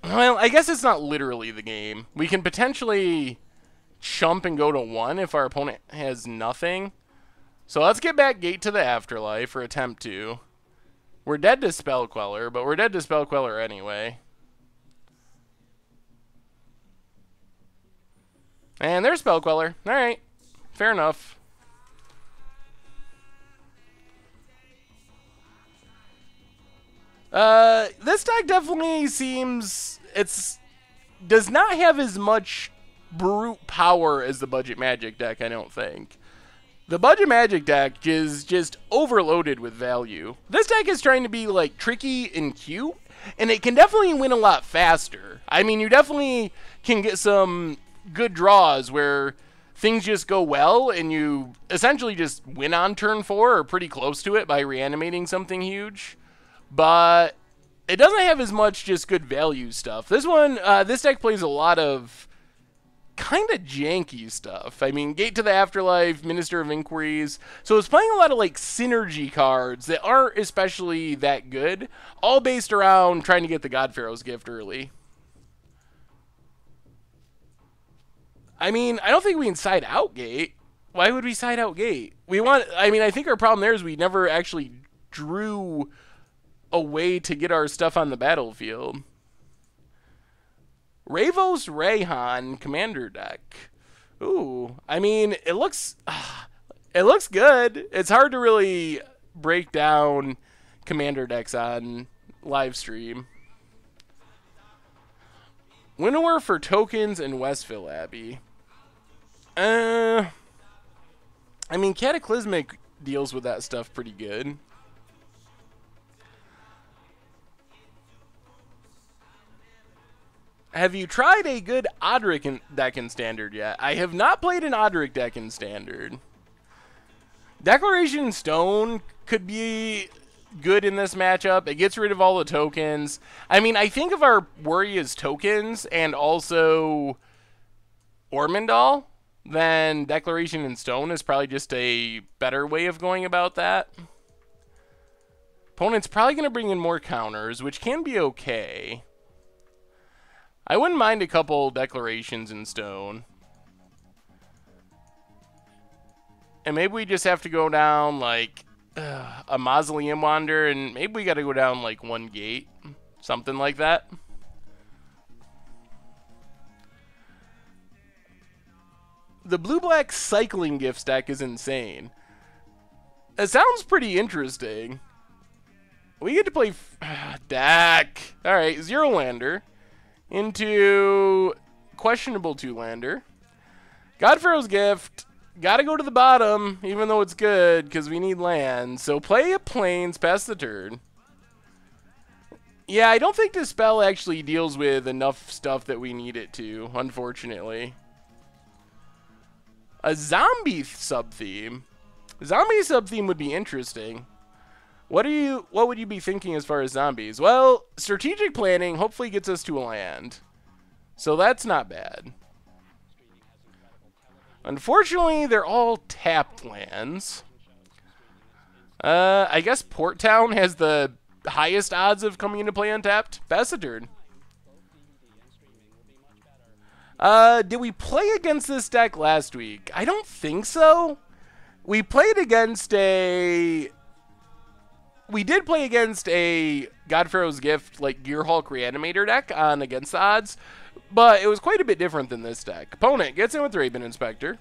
Well, I guess it's not literally the game. We can potentially chump and go to 1 if our opponent has nothing. So let's get back Gate to the Afterlife, or attempt to. We're dead to Spell Queller, but we're dead to Spell Queller anyway. And there's Spell Queller. Alright. Fair enough. This deck definitely seems... does not have as much brute power as the Budget Magic deck, I don't think. The Budget Magic deck is just overloaded with value. This deck is trying to be, like, tricky and cute, and it can definitely win a lot faster. I mean, you definitely can get some good draws where things just go well, and you essentially just win on turn 4, or pretty close to it, by reanimating something huge. But it doesn't have as much just good value stuff. This one, this deck plays a lot of kind of janky stuff. I mean, Gate to the Afterlife, Minister of Inquiries. So it's playing a lot of like synergy cards that aren't especially that good, all based around trying to get the God-Pharaoh's Gift early. I mean, I don't think we can side out Gate. Why would we side out Gate? I mean, I think our problem there is we never actually drew a way to get our stuff on the battlefield. Ravos Rayhan Commander deck. Ooh, I mean, it looks good. It's hard to really break down Commander decks on live stream. Winnower for tokens in Westville Abbey. I mean, Cataclysmic deals with that stuff pretty good. Have you tried a good Odric deck in Standard yet? I have not played an Odric deck in Standard. Declaration Stone could be good in this matchup. It gets rid of all the tokens. I mean, I think if our worry is tokens and also Ormondal, then Declaration in Stone is probably just a better way of going about that. Opponent's probably going to bring in more counters, which can be okay. I wouldn't mind a couple Declarations in Stone. And maybe we just have to go down, like, a Mausoleum Wander, and maybe we got to go down, like, 1 Gate. Something like that. The blue-black Cycling Gifts deck is insane. It sounds pretty interesting. We get to play... deck! Alright, 0-lander. Into questionable 2-lander. God-Pharaoh's Gift. Gotta go to the bottom, even though it's good, because we need land. So play a Plains, pass the turn. Yeah, I don't think this spell actually deals with enough stuff that we need it to, unfortunately. A zombie sub-theme. Zombie sub-theme would be interesting. What would you be thinking as far as zombies? Well, strategic planning hopefully gets us to a land. So that's not bad. Unfortunately, they're all tapped lands. I guess Port Town has the highest odds of coming into play untapped. Pass the turn. Did we play against this deck last week? I don't think so. We played against a... We did play against a God-Pharaoh's Gift, like Gearhulk Reanimator deck on Against the Odds, but it was quite a bit different than this deck. Opponent gets in with Raven Inspector.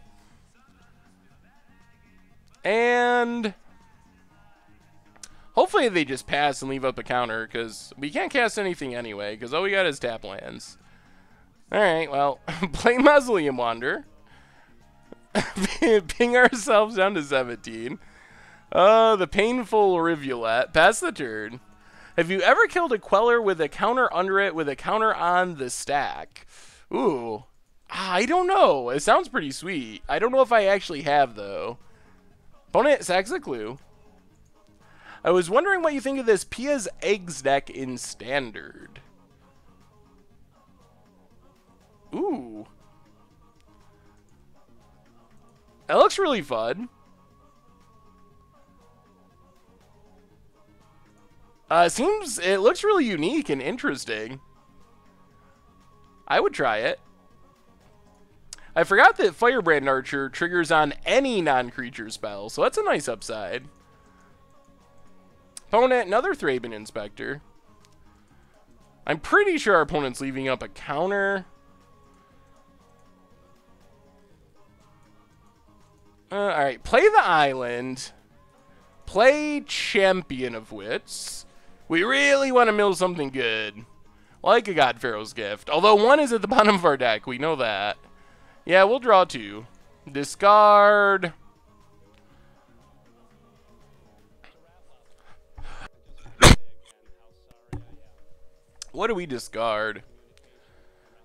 And hopefully they just pass and leave up a counter, because we can't cast anything anyway, because all we got is tap lands. Alright, well, play Mausoleum Wander. Ping ourselves down to 17. The painful Rivulet. Pass the turn. Have you ever killed a Queller with a counter under it with a counter on the stack? Ooh. I don't know. It sounds pretty sweet. I don't know if I actually have, though. Opponent sacks a clue. I was wondering what you think of this Pia's Eggs deck in Standard. Ooh. looks really fun. It looks really unique and interesting. I would try it. I forgot that Firebrand Archer triggers on any non-creature spell, so that's a nice upside. Opponent, another Thraben Inspector. I'm pretty sure our opponent's leaving up a counter. Alright, play the island. Play Champion of Wits. We really want to mill something good. Like a God-Pharaoh's Gift. Although one is at the bottom of our deck, we know that. Yeah, we'll draw 2. Discard. What do we discard?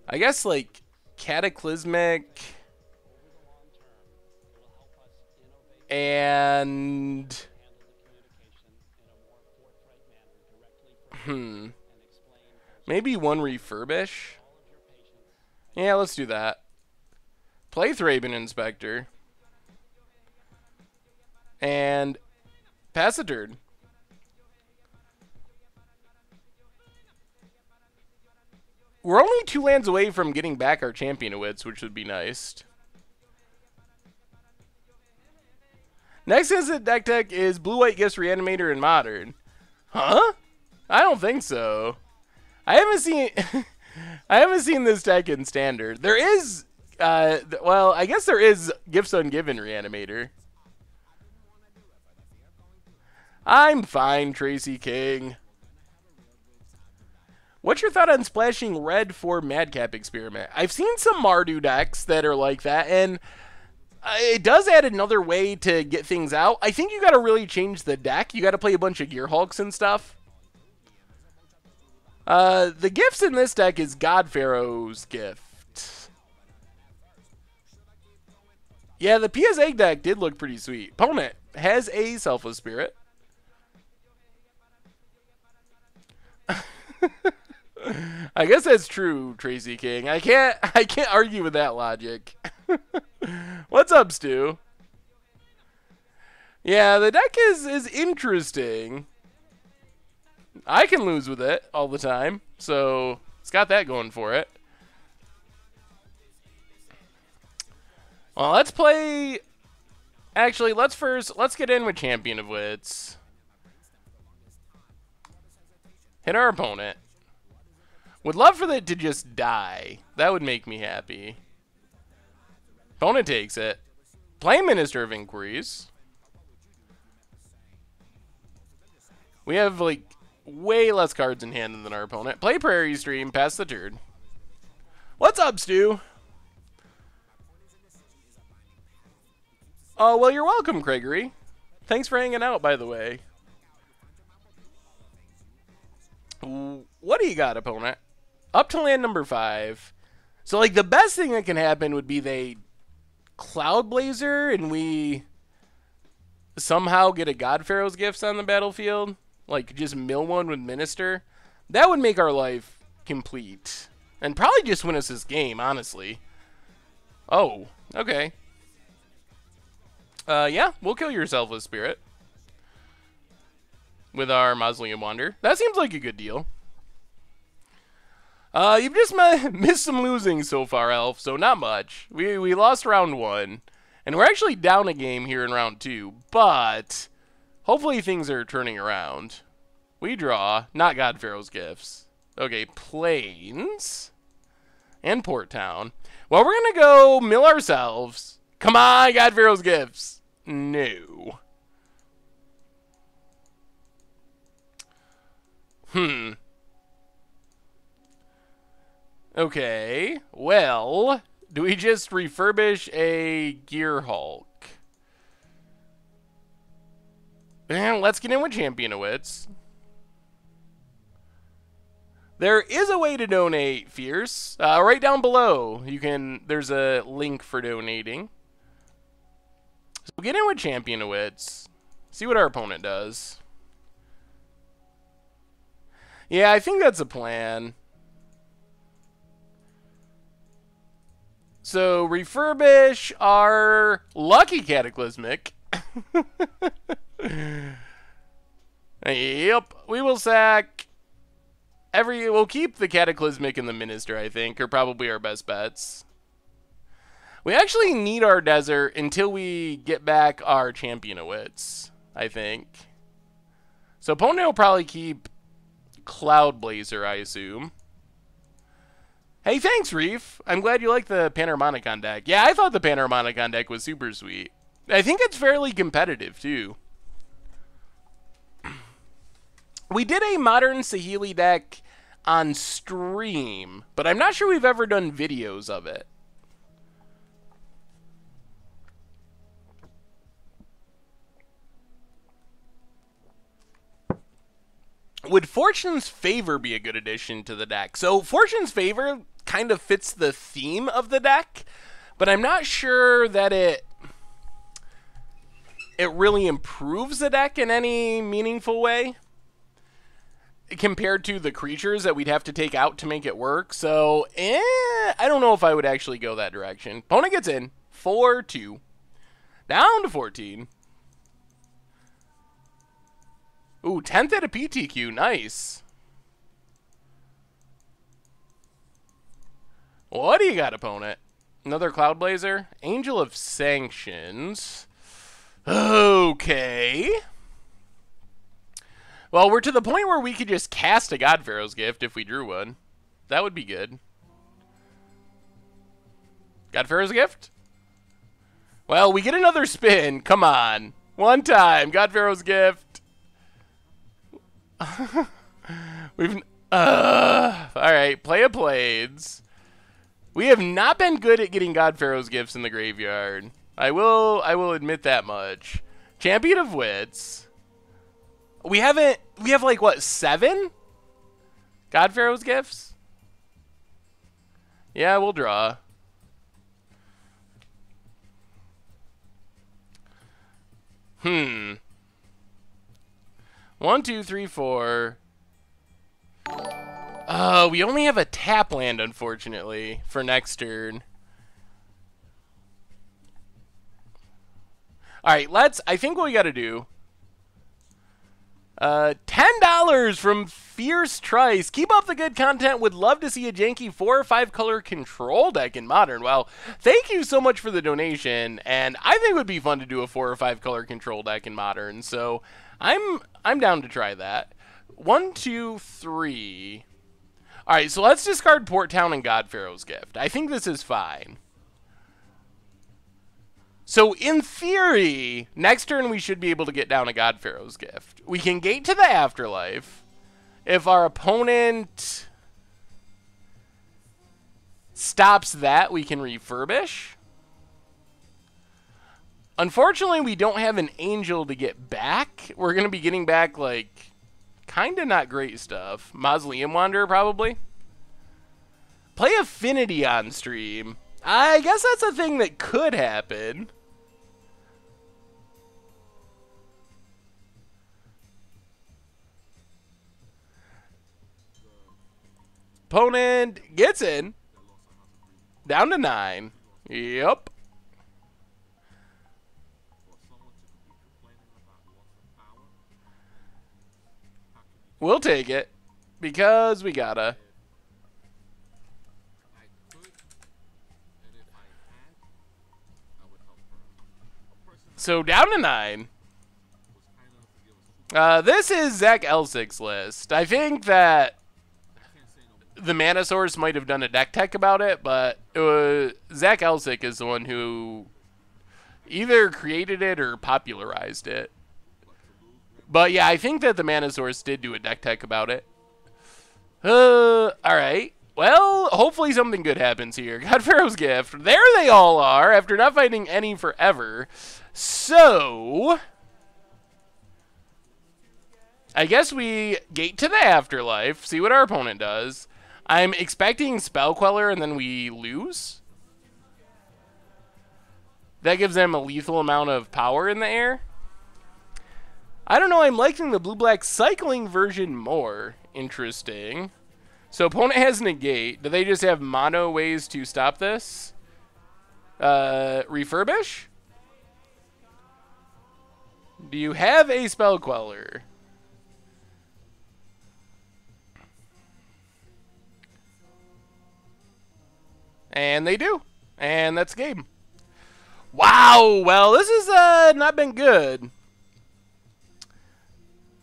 I guess, like, Cataclysmic. And... maybe one Refurbish? Yeah, let's do that. Play Thraben Inspector. And pass a turn. We're only 2 lands away from getting back our Champion of Wits, which would be nice. Next instant deck tech is Blue-White Gifts, Reanimator, and Modern. Huh? I don't think so. I haven't seen I haven't seen this deck in Standard. There is well, I guess there is Gifts Ungiven Reanimator. I'm fine, Tracy King. What's your thought on splashing red for Madcap Experiment? I've seen some Mardu decks that are like that, and it does add another way to get things out. I think you got to really change the deck. You got to play a bunch of Gear Hulks and stuff. The gifts in this deck is God-Pharaoh's Gift. Yeah, the PSA deck did look pretty sweet. Opponent has a Selfless Spirit. I guess that's true, Tracy King. I can't argue with that logic. What's up, Stu? Yeah, the deck is interesting. I can lose with it all the time, so it's got that going for it. Well, let's play... Actually, let's get in with Champion of Wits. Hit our opponent. Would love for it to just die. That would make me happy. Opponent takes it. Play Minister of Inquiries. We have, like, way less cards in hand than our opponent. Play Prairie Stream. Pass the turn. What's up, Stu? Oh, well, you're welcome, Gregory. Thanks for hanging out, by the way. What do you got, opponent? Up to land number 5. So, like, the best thing that can happen would be they Cloud Blazer and we somehow get a God-Pharaoh's Gifts on the battlefield. Like, just mill one with Minister. That would make our life complete. And probably just win us this game, honestly. Oh, okay. Yeah, we'll kill your Selfless Spirit with our Mausoleum Wander. That seems like a good deal. You've just missed some losing so far, Elf, so not much. We lost round 1, and we're actually down a game here in round 2, but hopefully things are turning around. We draw, not God-Pharaoh's Gifts. Okay, Plains and Port Town. Well, we're going to go mill ourselves. Come on, God-Pharaoh's Gifts. No. Okay, well, do we just refurbish a Gear Hulk? And let's get in with Champion of Wits. There is a way to donate, Fierce. Right down below, there's a link for donating. So we'll get in with Champion of Wits. See what our opponent does. Yeah, I think that's a plan. So refurbish our lucky Cataclysmic. Yep, we will sack we'll keep the Cataclysmic and the Minister, I think, are probably our best bets. We actually need our desert until we get back our Champion of Wits, I think. So opponent will probably keep Cloud Blazer, I assume. Hey, thanks, Reef. I'm glad you like the Panharmonicon deck. Yeah, I thought the Panharmonicon deck was super sweet. I think it's fairly competitive, too. We did a Modern Saheeli deck on stream, but I'm not sure we've ever done videos of it. Would Fortune's Favor be a good addition to the deck? So Fortune's Favor kind of fits the theme of the deck, but I'm not sure that it really improves the deck in any meaningful way compared to the creatures that we'd have to take out to make it work. So, I don't know if I would actually go that direction. Opponent gets in. 4-2. Down to 14. Ooh, 10th at a PTQ. Nice. What do you got, opponent? Another Cloud Blazer? Angel of Sanctions. Okay. Well, we're to the point where we could just cast a God-Pharaoh's Gift if we drew one. That would be good. God-Pharaoh's Gift? Well, we get another spin. Come on. One time. God-Pharaoh's Gift. Alright, Play of Blades. We have not been good at getting God-Pharaoh's Gifts in the graveyard. I will admit that much. Champion of Wits. We have like, what, 7? God-Pharaoh's Gifts? Yeah, we'll draw. Hmm. 1, 2, 3, 4. We only have a tap land, unfortunately, for next turn. Alright, I think what we gotta do. $10 from Fierce Trice. Keep up the good content. Would love to see a janky 4 or 5 color control deck in Modern. Well, thank you so much for the donation, and I think it would be fun to do a 4 or 5 color control deck in Modern, so I'm down to try that. 1, 2, 3. Alright, so let's discard Port Town and God-Pharaoh's Gift. I think this is fine. So, in theory, next turn we should be able to get down a God-Pharaoh's Gift. We can gate to the Afterlife. If our opponent stops that, we can refurbish. Unfortunately, we don't have an Angel to get back. We're going to be getting back, like, kind of not great stuff. Mausoleum Wanderer, probably. Play Affinity on stream. I guess that's a thing that could happen. Opponent gets in. Down to 9. Yep. We'll take it. Because we gotta. So down to 9. This is Zach Elsick's list. I think that the Mana Source might have done a deck tech about it, but Zach Elsick is the one who either created it or popularized it. But yeah, I think that the Mana Source did do a deck tech about it. Alright. Well, hopefully something good happens here. God-Pharaoh's Gift. There they all are, after not fighting any forever. So I guess we gate to the Afterlife, see what our opponent does. I'm expecting Spell Queller and then we lose. That gives them a lethal amount of power in the air. I don't know, I'm liking the blue-black cycling version more. Interesting. So opponent has negate. Do they just have mono ways to stop this? Refurbish? Do you have a spell queller? And they do. And that's game. Wow, well, this has not been good.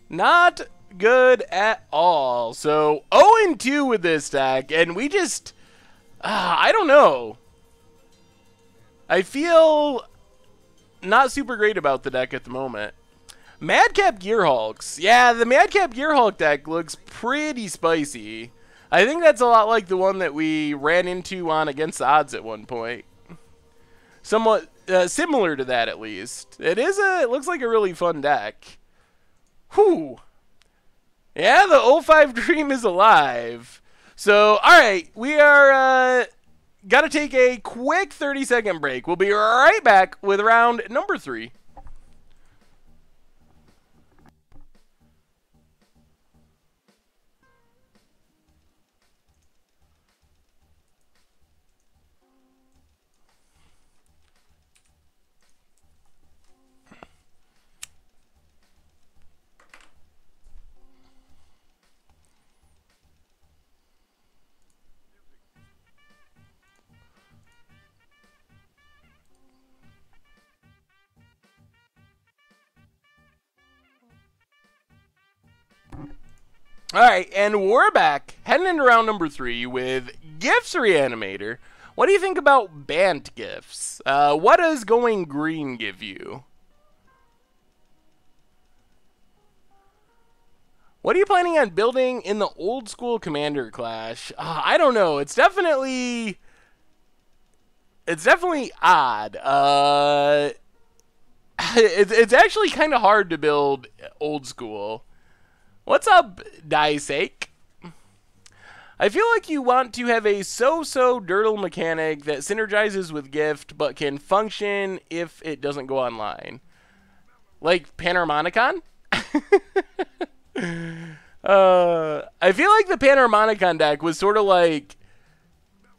Not good at all. So, 0-2 with this deck, and we just... I don't know. I feel not super great about the deck at the moment. Madcap Gearhulks. Yeah, the Madcap Gearhulk deck looks pretty spicy. I think that's a lot like the one that we ran into on Against the Odds at one point. Somewhat similar to that, at least. It looks like a really fun deck. Whew. Yeah, the 05 Dream is alive. So, alright, we are gotta take a quick 30-second break. We'll be right back with round number 3. Alright, and we're back, heading into round number 3 with Gifts Reanimator. What do you think about Bant Gifts? What does going green give you? What are you planning on building in the old school Commander Clash? I don't know. It's definitely odd. It's actually kind of hard to build old school. What's up, Diceake? I feel like you want to have a so-so dirtle mechanic that synergizes with Gift, but can function if it doesn't go online. Like Panharmonicon? I feel like the Panharmonicon deck was sort of like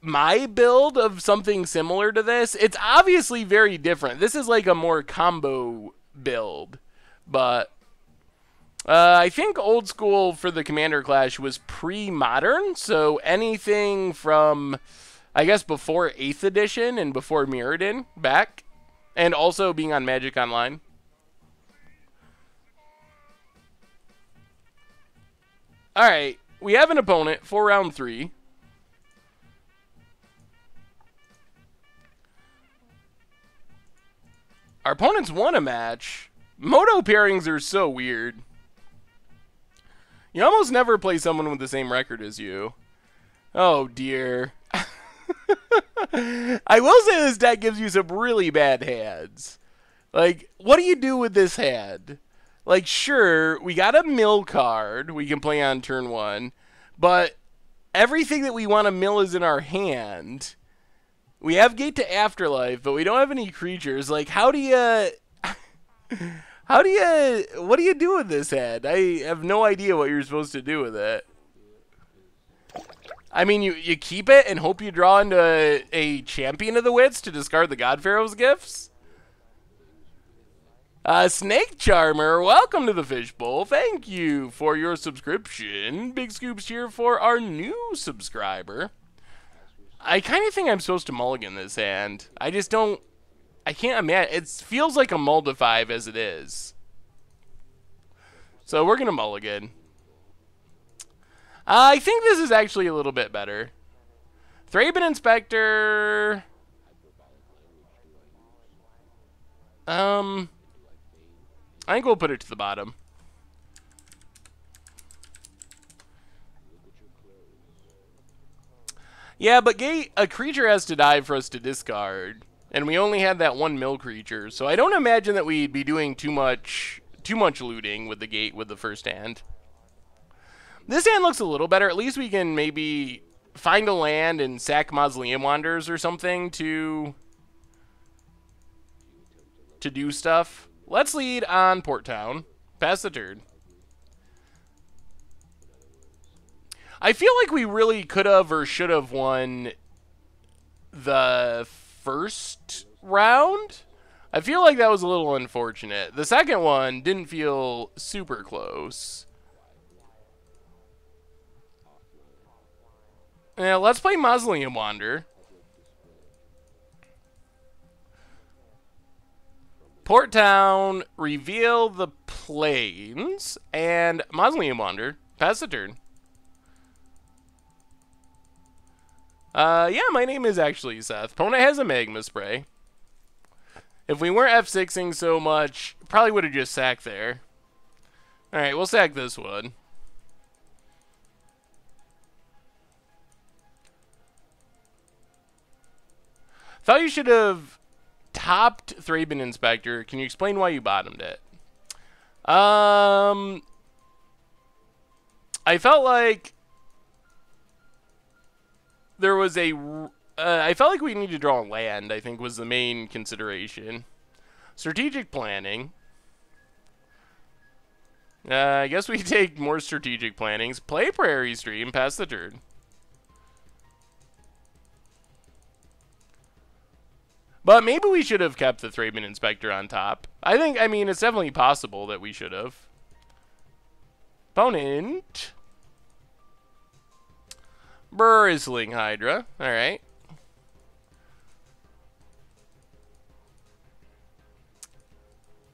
my build of something similar to this. It's obviously very different. This is like a more combo build, but... I think old school for the Commander Clash was pre-modern, so anything from, I guess, before 8th edition and before Mirrodin back, and also being on Magic Online. Alright, we have an opponent for round 3. Our opponents won a match. Moto pairings are so weird. You almost never play someone with the same record as you. Oh, dear. I will say this deck gives you some really bad hands. Like, what do you do with this hand? Like, sure, we got a mill card we can play on turn 1, but everything that we want to mill is in our hand. We have Gate to Afterlife, but we don't have any creatures. Like, how do you... what do you do with this hand? I have no idea what you're supposed to do with it. I mean, you keep it and hope you draw into a Champion of the Wits to discard the God-Pharaoh's gifts? Snake Charmer, welcome to the Fishbowl. Thank you for your subscription. Big scoops here for our new subscriber. I kind of think I'm supposed to mulligan this hand. I just don't... I can't imagine. It feels like a mull to 5 as it is. So we're going to mulligan. I think this is actually a little bit better. Thraben Inspector. I think we'll put it to the bottom. Yeah, but a creature has to die for us to discard. And we only had that one mill creature, so I don't imagine that we'd be doing too much looting with the gate with the first hand. This hand looks a little better. At least we can maybe find a land and sack Mausoleum Wanderers or something to do stuff. Let's lead on Port Town. Pass the turn. I feel like we really could have or should have won the first round. I feel like that was a little unfortunate. The second one didn't feel super close. Yeah, let's play Mausoleum Wander. Port Town, reveal the plains, and Mausoleum Wander. Pass the turn. Yeah, my name is actually Seth. Opponent has a Magma Spray. If we weren't F6ing so much, probably would have just sacked there. Alright, we'll sack this one. Thought you should have topped Thraben Inspector. Can you explain why you bottomed it? I felt like there was a... I felt like we needed to draw land, I think, was the main consideration. Strategic planning. I guess we take more strategic plannings. Play Prairie Stream, pass the turn. But maybe we should have kept the Thraben Inspector on top. I mean, it's definitely possible that we should have. Opponent. Bristling Hydra. Alright.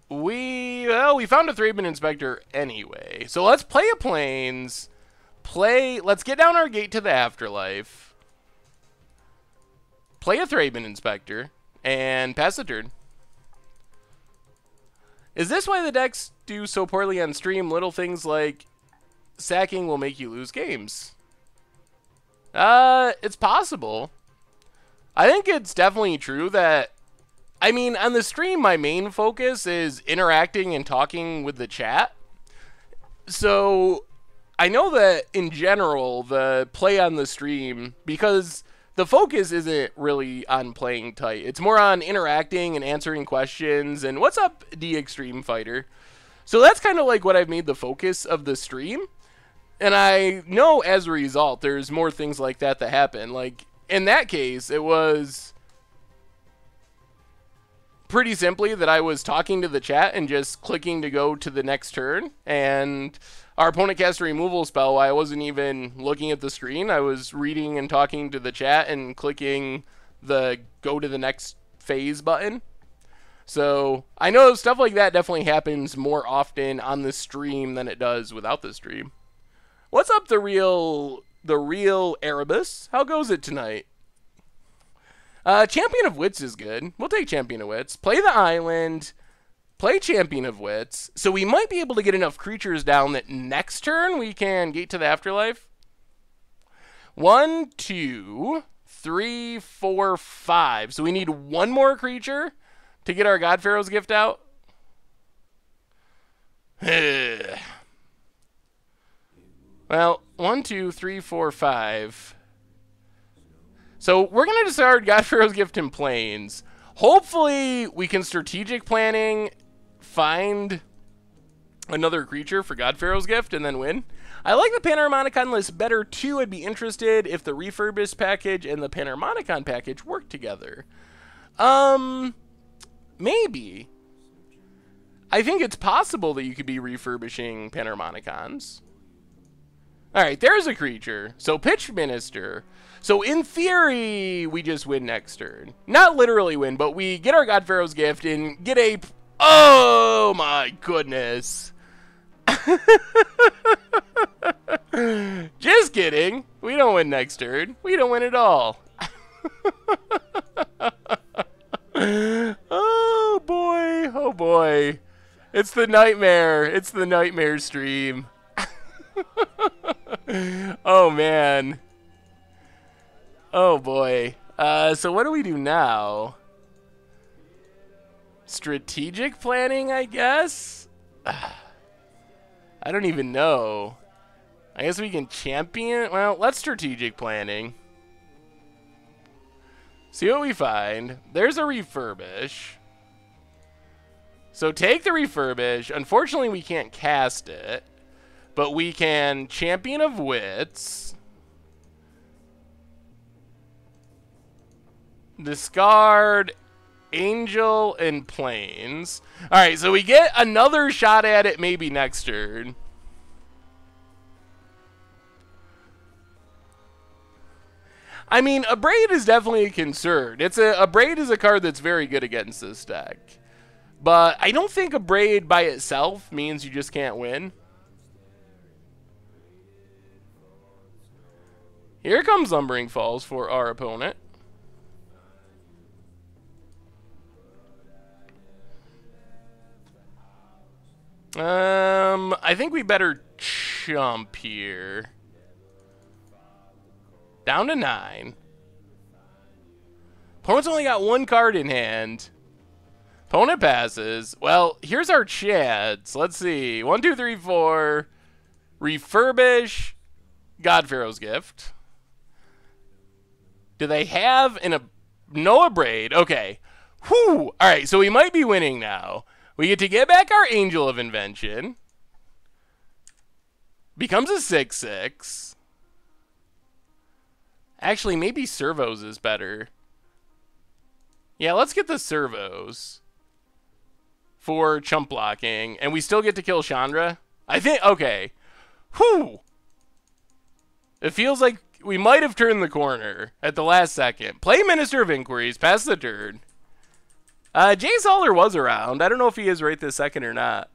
We found a Thraben Inspector anyway. So let's play a Plains. Let's get down our gate to the Afterlife. Play a Thraben Inspector. And pass the turn. Is this why the decks do so poorly on stream? Little things like sacking will make you lose games. It's possible. I think it's definitely true that, I mean, on the stream, my main focus is interacting and talking with the chat. So I know that in general, the play on the stream, because the focus isn't really on playing tight. It's more on interacting and answering questions. And what's up, D Extreme Fighter? So that's kind of like what I've made the focus of the stream. And I know as a result, there's more things like that that happen. Like, in that case, it was pretty simply that I was talking to the chat and just clicking to go to the next turn. And our opponent cast a removal spell while I wasn't even looking at the screen. I was reading and talking to the chat and clicking the go to the next phase button. So I know stuff like that definitely happens more often on the stream than it does without the stream. What's up, the real Erebus? How goes it tonight? Champion of Wits is good. We'll take Champion of Wits. Play the island. Play Champion of Wits. So we might be able to get enough creatures down that next turn we can gate to the Afterlife. 1, 2, 3, 4, 5. So we need one more creature to get our God-Pharaoh's gift out. Well, 1, 2, 3, 4, 5. So we're going to discard God-Pharaoh's gift in Plains. Hopefully we can strategic planning find another creature for God-Pharaoh's gift and then win. I like the Panharmonicon list better too. I'd be interested if the refurbished package and the Panharmonicon package work together. Maybe. I think it's possible that you could be refurbishing Panharmonicons. Alright, there's a creature. So Pitch Minister. So in theory, we just win next turn. Not literally win, but we get our God-Pharaoh's gift and get a... Oh my goodness. Just kidding. We don't win next turn. We don't win at all. Oh boy. Oh boy. It's the nightmare. It's the nightmare stream. Oh man. Oh boy. So what do we do now? Strategic planning, I guess? I don't even know. I guess we can champion. Well, let's strategic planning. See what we find. There's a refurbish. So take the refurbish. Unfortunately, we can't cast it. But we can Champion of Wits. Discard Angel and Plains. Alright, so we get another shot at it maybe next turn. I mean, Abrade is definitely a concern. Abrade is a card that's very good against this deck. But I don't think Abrade by itself means you just can't win. Here comes Lumbering Falls for our opponent. I think we better chump here. Down to 9. Opponent's only got 1 card in hand. Opponent passes. Well, here's our chance. Let's see. 1, 2, 3, 4. Refurbish. God-Pharaoh's Gift. Do they have no Abrade? Okay. Whew. Alright, so we might be winning now. We get to get back our Angel of Invention. Becomes a 6/6. Actually, maybe Servos is better. Yeah, let's get the Servos for chump blocking. And we still get to kill Chandra? I think, okay. Whew. It feels like we might have turned the corner at the last second. Play Minister of Inquiries, pass the turn. Jay Zoller was around. I don't know if he is right this second or not.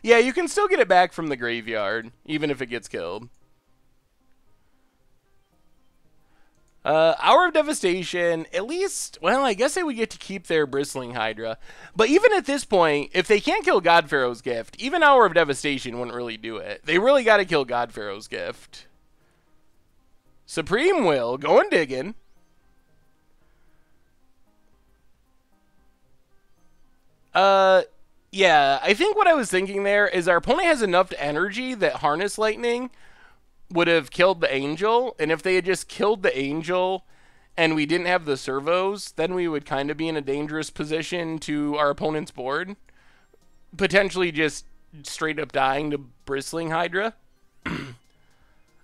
Yeah, you can still get it back from the graveyard, even if it gets killed. Hour of Devastation, at least, well, I guess they would get to keep their Bristling Hydra. But even at this point, if they can't kill God-Pharaoh's Gift, even Hour of Devastation wouldn't really do it. They really got to kill God-Pharaoh's Gift. Supreme Will, going digging. Yeah, I think what I was thinking there is our opponent has enough energy that Harness Lightning would have killed the Angel, and if they had just killed the Angel and we didn't have the Servos, then we would kind of be in a dangerous position to our opponent's board. Potentially just straight up dying to Bristling Hydra.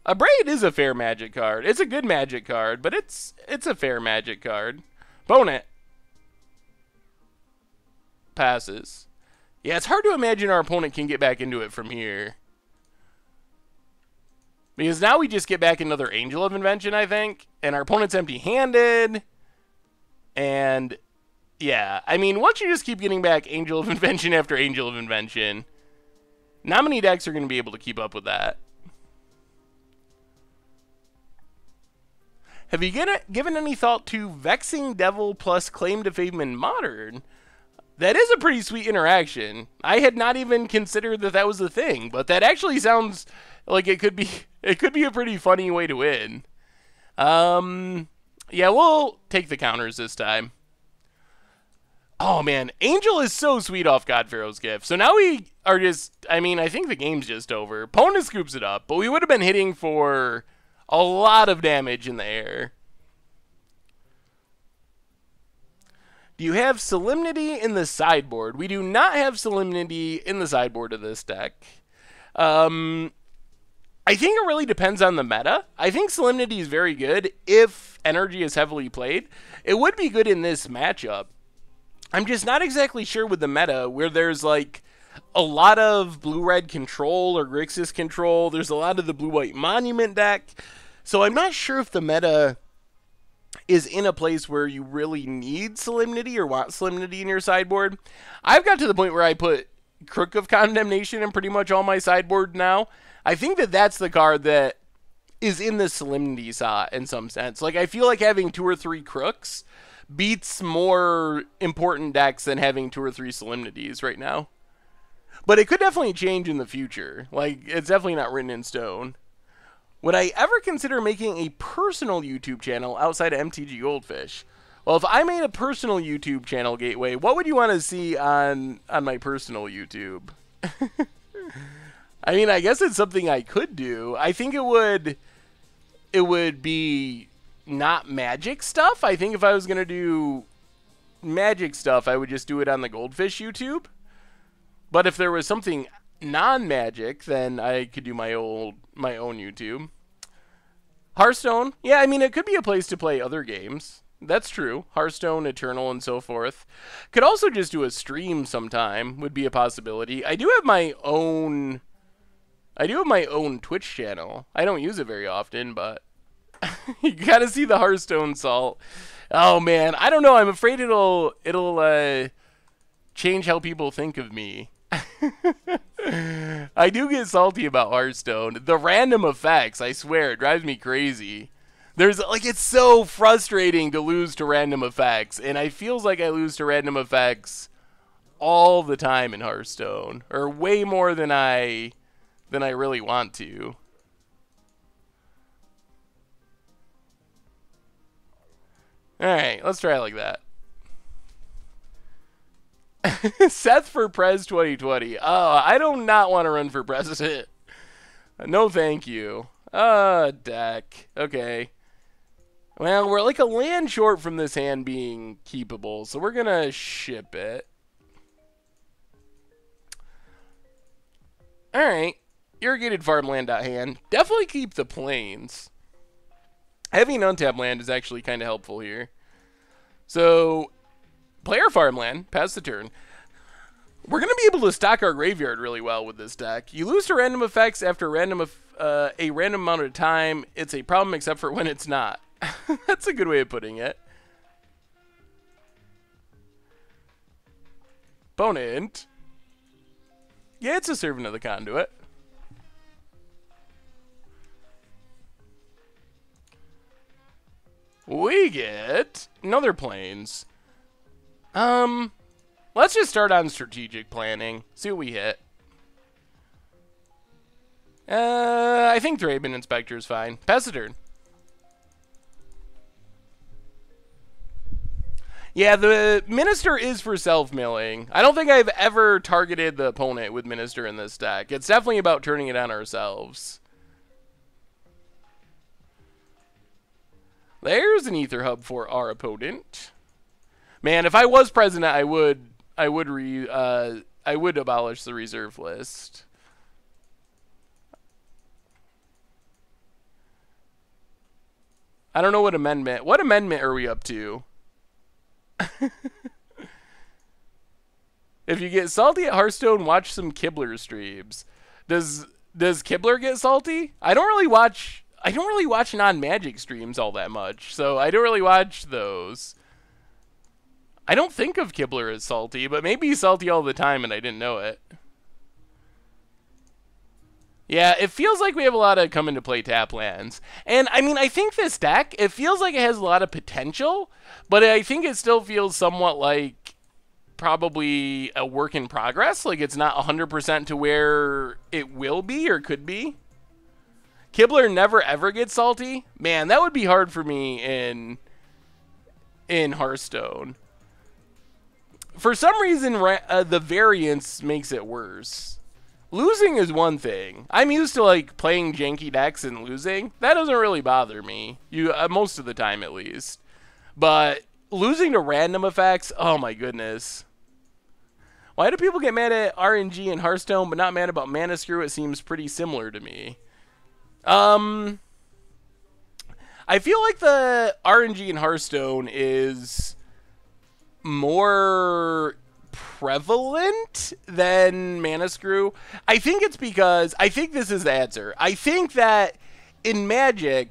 Abrade is a fair Magic card. It's a good Magic card, but it's a fair Magic card. Opponent passes. Yeah, it's hard to imagine our opponent can get back into it from here. Because now we just get back another Angel of Invention, I think. And our opponent's empty-handed. And, yeah. I mean, once you just keep getting back Angel of Invention after Angel of Invention, not many decks are going to be able to keep up with that. Have you given any thought to Vexing Devil plus Claim to Fame in Modern? That is a pretty sweet interaction. I had not even considered that that was a thing, but that actually sounds like it could be a pretty funny way to win. Yeah, we'll take the counters this time. Oh man, Angel is so sweet off God-Pharaoh's Gift. So now we are just, I mean, I think the game's just over. Opponent scoops it up, but we would have been hitting for a lot of damage in the air. Do you have Solemnity in the sideboard? We do not have Solemnity in the sideboard of this deck. I think it really depends on the meta. I think Solemnity is very good if energy is heavily played. It would be good in this matchup. I'm just not exactly sure with the meta where there's like a lot of blue-red control or Grixis control. There's a lot of the blue-white monument deck. So I'm not sure if the meta is in a place where you really need Solemnity or want Solemnity in your sideboard. I've got to the point where I put Crook of Condemnation in pretty much all my sideboard now. I think that that's the card that is in the Solemnity slot in some sense. Like, I feel like having 2 or 3 Crooks beats more important decks than having 2 or 3 Solemnities right now. But it could definitely change in the future. Like, it's definitely not written in stone. Would I ever consider making a personal YouTube channel outside of MTG Goldfish? Well, if I made a personal YouTube channel, Gateway, what would you want to see on my personal YouTube? I mean, I guess it's something I could do. I think it would be not Magic stuff. I think if I was going to do Magic stuff, I would just do it on the Goldfish YouTube. But if there was something non-Magic, then I could do my own YouTube. Hearthstone, yeah, I mean, it could be a place to play other games. That's true. Hearthstone, Eternal, and so forth. Could also just do a stream sometime, would be a possibility. I do have my own Twitch channel. I don't use it very often, but you gotta see the Hearthstone salt. Oh man, I don't know. I'm afraid it'll change how people think of me. I do get salty about Hearthstone. The random effects, I swear, it drives me crazy. There's like, it's so frustrating to lose to random effects, and I feels like I lose to random effects all the time in Hearthstone, or way more than I really want to. Alright, let's try it like that. Seth for Prez 2020. Oh, I do not want to run for president. No thank you. Deck. Okay. Well, we're like a land short from this hand being keepable, so we're gonna ship it. Alright. Irrigated farmland.hand. Definitely keep the plains. Having untapped land is actually kind of helpful here. So, player farmland, pass the turn. We're going to be able to stock our graveyard really well with this deck. You lose to random effects after a random amount of time. It's a problem except for when it's not. That's a good way of putting it. Opponent. Yeah, it's a servant of the conduit. We get another plains. Let's just start on strategic planning. See what we hit. I think Thraben Inspector is fine. Pass the turn. Yeah, the Minister is for self-milling. I don't think I've ever targeted the opponent with Minister in this deck. It's definitely about turning it on ourselves. There's an Ether Hub for our opponent. Man, if I was president, I would abolish the reserve list. I don't know what amendment. What amendment are we up to? If you get salty at Hearthstone, watch some Kibler streams. Does Kibler get salty? I don't really watch non-Magic streams all that much, so I don't really watch those. I don't think of Kibler as salty, but maybe he's salty all the time and I didn't know it. Yeah, it feels like we have a lot of come into play tap lands. And, I mean, I think this deck, it feels like it has a lot of potential, but I think it still feels somewhat like probably a work in progress. Like, it's not 100% to where it will be or could be. Kibler never ever gets salty. Man, that would be hard for me in Hearthstone. For some reason, the variance makes it worse. Losing is one thing. I'm used to like playing janky decks and losing. That doesn't really bother me. Most of the time at least. But losing to random effects, oh my goodness. Why do people get mad at RNG in Hearthstone but not mad about Mana Screw? It seems pretty similar to me. I feel like the RNG in Hearthstone is more prevalent than Mana Screw. I think it's because, I think this is the answer. I think that in Magic,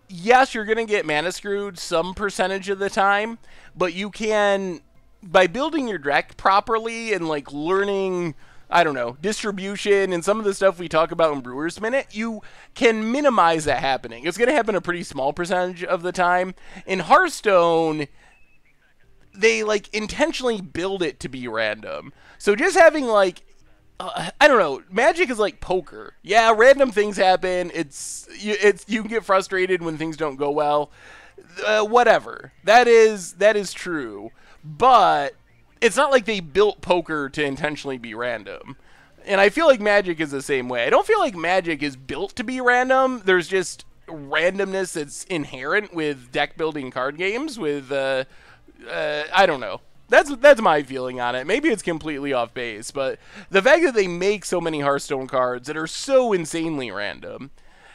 yes, you're going to get Mana Screwed some percentage of the time, but you can, by building your deck properly and like learning, I don't know, distribution and some of the stuff we talk about in Brewer's Minute, you can minimize that happening. It's going to happen a pretty small percentage of the time. In Hearthstone, they like intentionally build it to be random. So just having like, I don't know, Magic is like poker. Yeah, random things happen. You can get frustrated when things don't go well. Whatever. That is true. But it's not like they built poker to intentionally be random. And I feel like Magic is the same way. I don't feel like Magic is built to be random. There's just randomness that's inherent with deck building card games with I don't know. That's my feeling on it. Maybe it's completely off base, but the fact that they make so many Hearthstone cards that are so insanely random.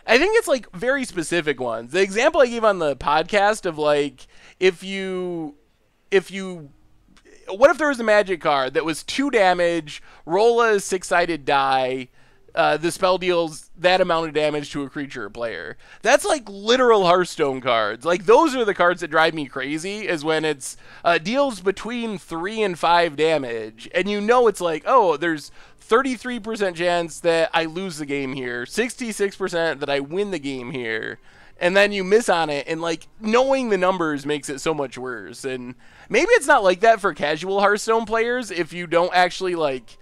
I think it's like very specific ones. The example I gave on the podcast of like if you what if there was a magic card that was 2 damage, roll a 6-sided die, the spell deals that amount of damage to a creature or player. That's like literal Hearthstone cards. Like those are the cards that drive me crazy, is when it's deals between 3 and 5 damage, and you know it's like, oh, there's 33% chance that I lose the game here, 66% that I win the game here, and then you miss on it, and like knowing the numbers makes it so much worse. And maybe it's not like that for casual Hearthstone players if you don't actually like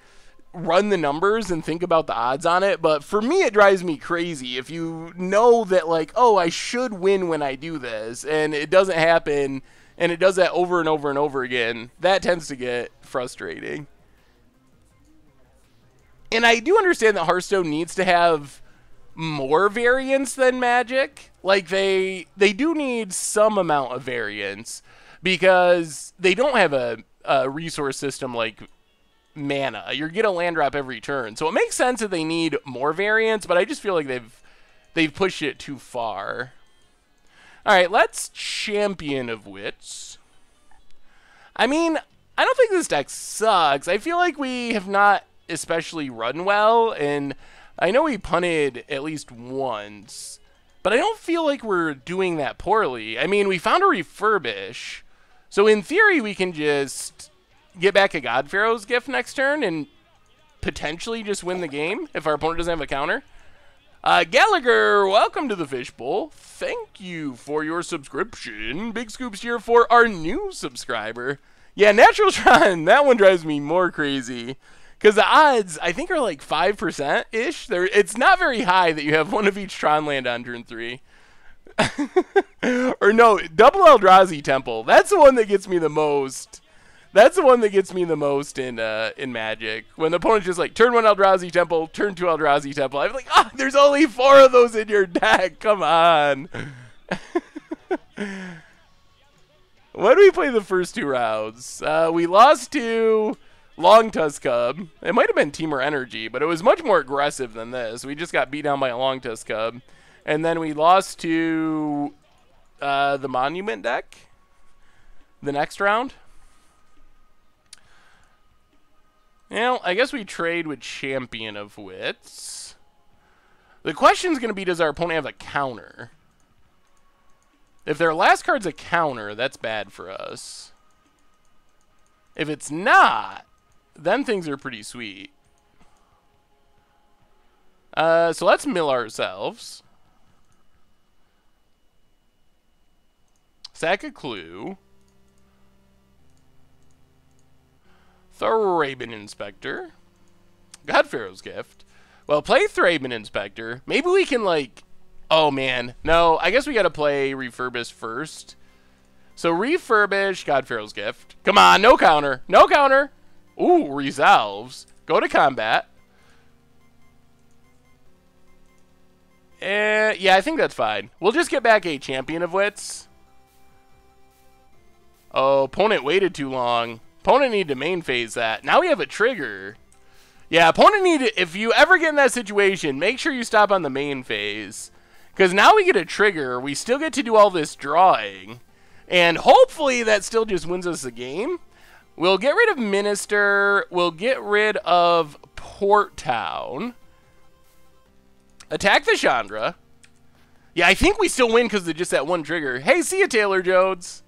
run the numbers and think about the odds on it, but for me it drives me crazy if you know that like, oh, I should win when I do this, and it doesn't happen, and it does that over and over and over again. That tends to get frustrating. And I do understand that Hearthstone needs to have more variance than Magic. Like they do need some amount of variance because they don't have a resource system like mana. You get a land drop every turn, so it makes sense that they need more variance, but I just feel like they've pushed it too far. All right, let's Champion of Wits. I mean, I don't think this deck sucks. I feel like we have not especially run well, and I know we punted at least once, but I don't feel like we're doing that poorly. I mean, we found a refurbish, so in theory we can just get back a God-Pharaoh's gift next turn and potentially just win the game if our opponent doesn't have a counter. Gallagher, welcome to the Fishbowl. Thank you for your subscription. Big scoops here for our new subscriber. Yeah, Natural Tron, that one drives me more crazy. Because the odds, I think, are like 5%-ish. It's not very high that you have one of each Tron land on turn 3. Or no, double Eldrazi Temple. That's the one that gets me the most. That's the one that gets me the most in Magic. When the opponent's just like, turn 1 Eldrazi Temple, turn 2 Eldrazi Temple. I'm like, ah, there's only 4 of those in your deck. Come on. When did we play the first 2 rounds? We lost to Long Tusk Cub. It might have been Teamer Energy, but it was much more aggressive than this. We just got beat down by a Long Tusk Cub. And then we lost to the Monument deck the next round. Well, I guess we trade with Champion of Wits. The question's going to be, does our opponent have a counter? If their last card's a counter, that's bad for us. If it's not, then things are pretty sweet. So let's mill ourselves. Sack a clue. Thraben Inspector. God-Pharaoh's Gift. Well, play Thraben Inspector. Maybe we can, like... Oh, man. No, I guess we gotta play Refurbish first. So, refurbish God-Pharaoh's Gift. Come on, no counter. No counter. Ooh, resolves. Go to combat. Yeah, I think that's fine. We'll just get back a Champion of Wits. Oh, opponent waited too long. Opponent needed to main phase that. Now we have a trigger. Yeah, opponent needed... If you ever get in that situation, make sure you stop on the main phase. Because now we get a trigger. We still get to do all this drawing. And hopefully that still just wins us the game. We'll get rid of Minister. We'll get rid of Port Town. Attack the Chandra. Yeah, I think we still win because of just that one trigger. Hey, see ya, Taylor Jodes.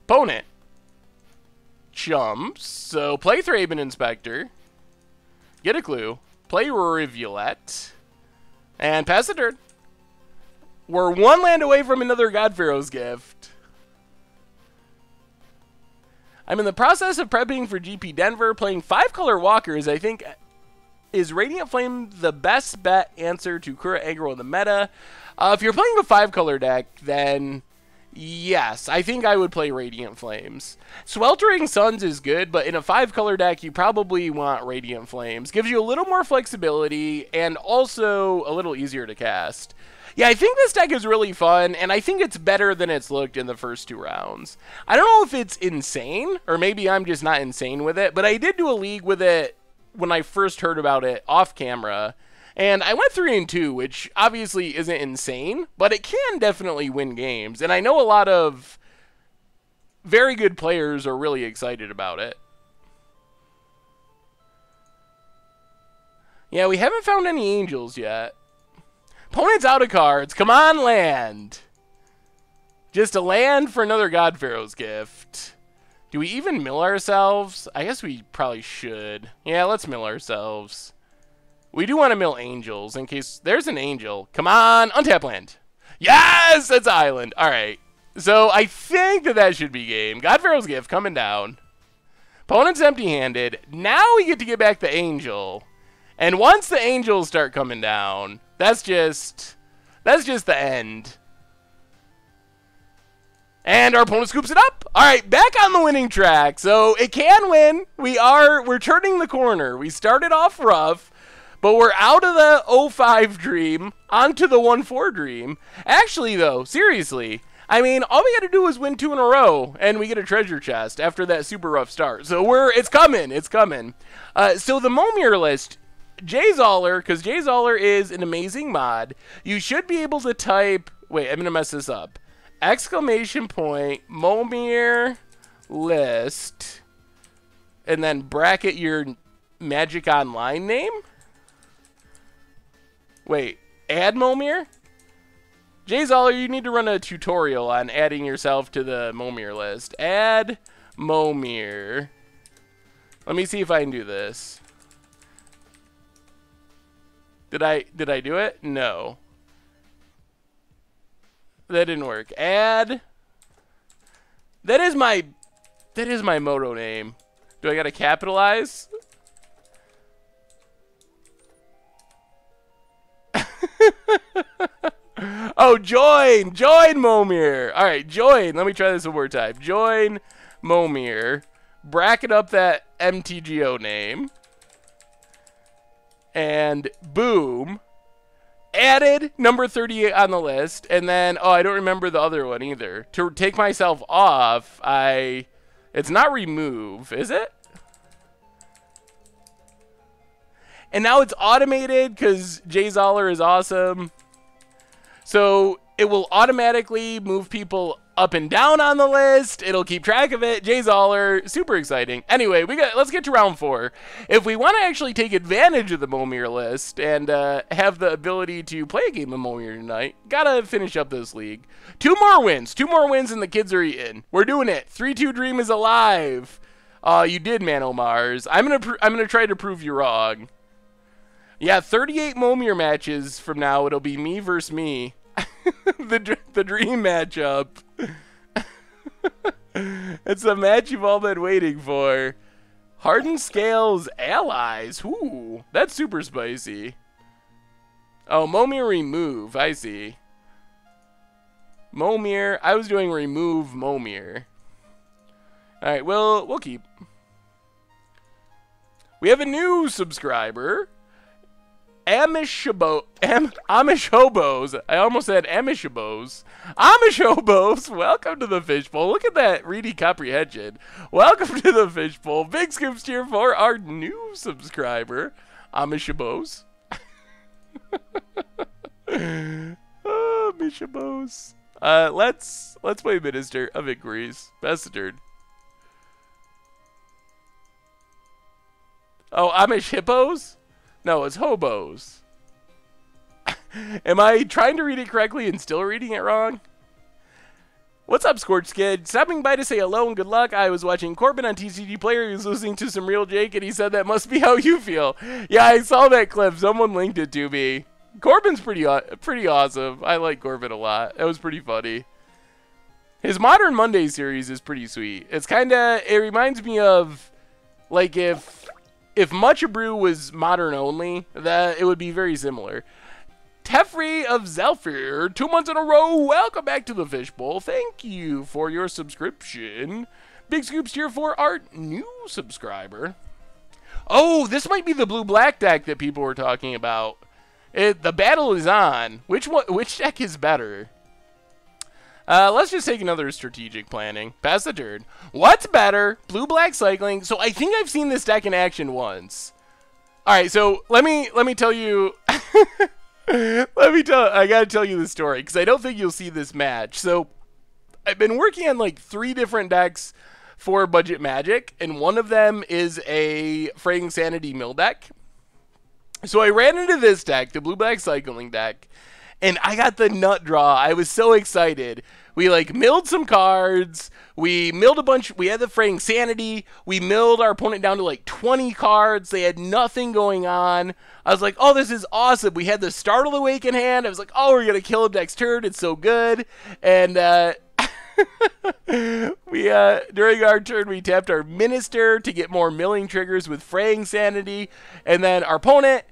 Opponent chumps. So play Thraben Inspector. Get a clue. Play Rivulet. And pass the turn. We're 1 land away from another God-Pharaoh's Gift. I'm in the process of prepping for GP Denver. Playing 5-color walkers, I think... Is Radiant Flame the best bet answer to Kura aggro in the meta? If you're playing a 5-color deck, then... Yes, I think I would play Radiant Flames. Sweltering Suns is good, but in a 5-color deck, you probably want Radiant Flames. Gives you a little more flexibility, and also a little easier to cast. Yeah, I think this deck is really fun, and I think it's better than it's looked in the first 2 rounds. I don't know if it's insane, or maybe I'm just not insane with it, but I did do a league with it when I first heard about it off camera, And I went 3-2, which obviously isn't insane, but it can definitely win games. And I know a lot of very good players are really excited about it. Yeah, we haven't found any angels yet. Opponent's out of cards. Come on, land. Just a land for another God-Pharaoh's gift. Do we even mill ourselves? I guess we probably should. Yeah, let's mill ourselves. We do want to mill angels in case there's an angel. Come on, untap land. Yes, that's island. All right. So I think that should be game. God-Pharaoh's gift coming down. Opponent's empty-handed. Now we get to get back the angel. And once the angels start coming down, that's just the end. And our opponent scoops it up. All right, back on the winning track. So it can win. We're turning the corner. We started off rough, but we're out of the 0-5 dream onto the 1-4 dream. Actually, though, seriously, I mean, all we got to do is win 2 in a row, and we get a treasure chest after that super rough start. So it's coming. It's coming. So the Momir list, Jayzoller, because Jayzoller is an amazing mod. You should be able to type. Wait, I'm gonna mess this up. Exclamation point, Momir list, and then bracket your Magic Online name? Wait, add Momir? Jayzoller, you need to run a tutorial on adding yourself to the Momir list. Add Momir. Let me see if I can do this. Did I do it? No. That didn't work. Add. That is my moto name. Do I gotta capitalize? Oh, join Momir. All right, join. Let me try this one more time. Join Momir. Bracket up that MTGO name. And boom. Added number 38 on the list, and then I don't remember the other one either. To take myself off, it's not remove, is it? And now it's automated because Jayzoller is awesome. So it will automatically move people up and down on the list. It'll keep track of it. Jayzoller, super exciting. Anyway, let's get to round 4. If we want to actually take advantage of the Momir list and have the ability to play a game of Momir tonight, gotta finish up this league. 2 more wins. 2 more wins and the kids are eating. We're doing it. 3-2 dream is alive. You did, Mano Mars. I'm gonna try to prove you wrong. Yeah, 38 Momir matches from now. It'll be me versus me. the dream matchup. It's the match you've all been waiting for. Hardened Scales allies. Ooh, that's super spicy. Oh, Momir remove. I see. Momir. I was doing remove Momir. All right, we'll keep. We have a new subscriber. Amish Hobos. I almost said Amish Hobos. Amish Hobos, welcome to the fishbowl. Look at that ready comprehension. Welcome to the fishbowl. Big scoops here for our new subscriber, Amish Hobos. Oh, Amish Hobos. Let's play Minister of Inquiries. Bastard. Oh, Amish Hippos? No, it's hobos. Am I trying to read it correctly and still reading it wrong? What's up, Scorch Kid? Stopping by to say hello and good luck. I was watching Corbin on TCG Player. He was listening to some real Jake, and he said that must be how you feel. Yeah, I saw that clip. Someone linked it to me. Corbin's pretty awesome. I like Corbin a lot. That was pretty funny. His Modern Monday series is pretty sweet. It reminds me of, like, if Mucha Brew was modern only, that it would be very similar. Tefri of Zelfir, 2 months in a row. Welcome back to the Fishbowl. Thank you for your subscription. Big scoops here for our new subscriber. Oh, this might be the blue-black deck that people were talking about. The battle is on. Which deck is better? Let's just take another strategic planning. Pass the turn. What's better? Blue-black cycling. So I think I've seen this deck in action once. All right, so let me tell you. I gotta tell you the story because I don't think you'll see this match. So I've been working on like 3 different decks for Budget Magic, and one of them is a Fraying Sanity mill deck. So I ran into this deck, the blue-black cycling deck, and I got the nut draw. I was so excited. We like milled some cards. We milled a bunch. We had the Fraying Sanity. We milled our opponent down to like 20 cards. They had nothing going on. I was like, oh, this is awesome. We had the Startle Awake in hand. I was like, oh, we're going to kill him next turn. It's so good. And during our turn, we tapped our Minister to get more milling triggers with Fraying Sanity. And then our opponent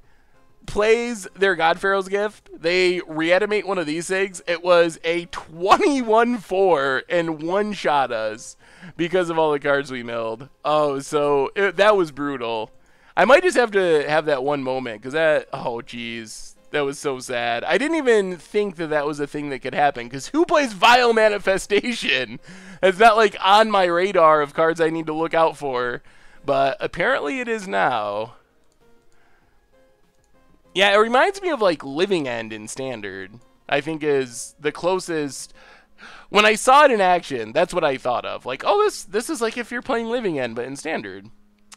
plays their God-Pharaoh's Gift. They reanimate one of these things. It was a 21-4 and one-shot us because of all the cards we milled. Oh, so that was brutal. I might just have to have that one moment because that, oh, geez, that was so sad. I didn't even think that that was a thing that could happen because who plays Vile Manifestation? It's not like on my radar of cards I need to look out for, but apparently it is now. Yeah, it reminds me of like Living End in Standard. I think is the closest. When I saw it in action, that's what I thought of. Like, oh, this is like if you're playing Living End, but in Standard.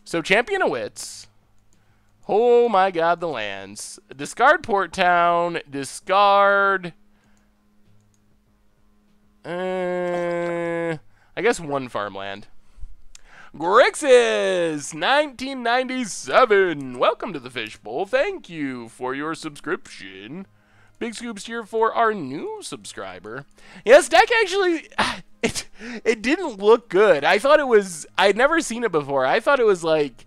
So Champion of Wits. Oh my God, the lands. Discard Port Town. Discard. I guess 1 farmland. Grixis 1997. Welcome to the Fishbowl. Thank you for your subscription. Big scoops here for our new subscriber. Yes, deck actually, it didn't look good. I thought it was, I'd never seen it before. I thought it was like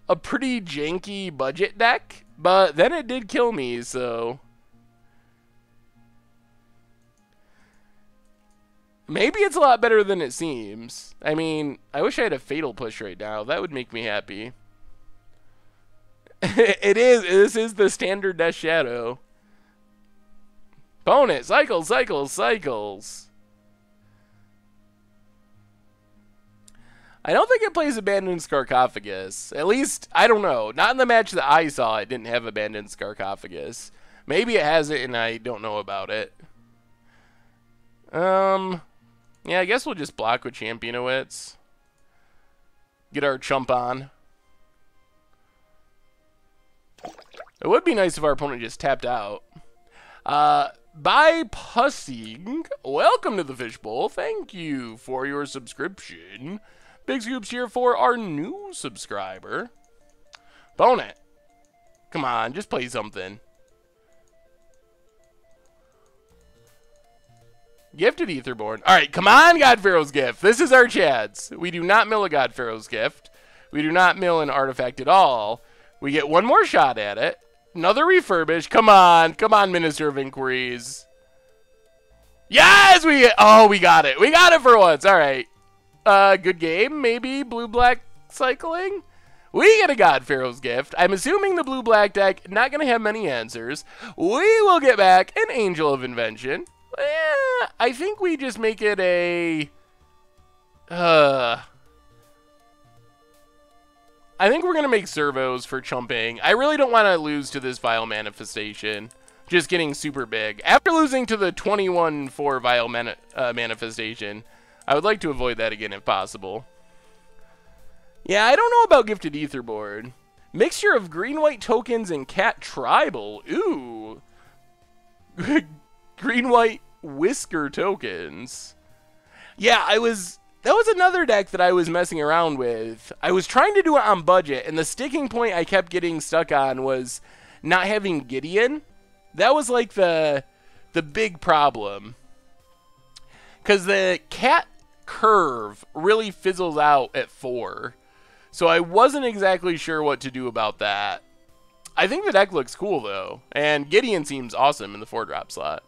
a pretty janky budget deck, but then it did kill me, so. Maybe it's a lot better than it seems. I mean, I wish I had a Fatal Push right now. That would make me happy. It is. This is the standard Death Shadow. Opponent. Cycles, cycles, cycles. I don't think it plays Abandoned Sarcophagus. At least, I don't know. Not in the match that I saw, it didn't have Abandoned Sarcophagus. Maybe it has it and I don't know about it. Yeah, I guess we'll just block with Champion of Wits. Get our chump on. It would be nice if our opponent just tapped out. By Pussing, welcome to the Fishbowl. Thank you for your subscription. Big scoops here for our new subscriber. Opponent. Come on, just play something. Gifted Etherborn. All right, come on, God-Pharaoh's Gift. This is our chance. We do not mill a God-Pharaoh's Gift. We do not mill an artifact at all. We get one more shot at it. Another refurbish. Come on, Minister of Inquiries. Yes, we got it. We got it for once. All right. Good game. Maybe blue-black cycling. We get a God-Pharaoh's Gift. I'm assuming the blue-black deck not going to have many answers. We will get back an Angel of Invention. Yeah, I think we just make it a... I think we're going to make servos for chumping. I really don't want to lose to this Vile Manifestation. Just getting super big. After losing to the 21-4 Vile Manifestation, I would like to avoid that again if possible. Yeah, I don't know about Gifted Etherboard. Mixture of green-white tokens and cat tribal. Ooh. Green-white whisker tokens. Yeah, that was another deck that I was messing around with. I was trying to do it on budget, and the sticking point I kept getting stuck on was not having Gideon. That was like the big problem. Because the cat curve really fizzles out at 4. So I wasn't exactly sure what to do about that. I think the deck looks cool, though. And Gideon seems awesome in the 4-drop slot.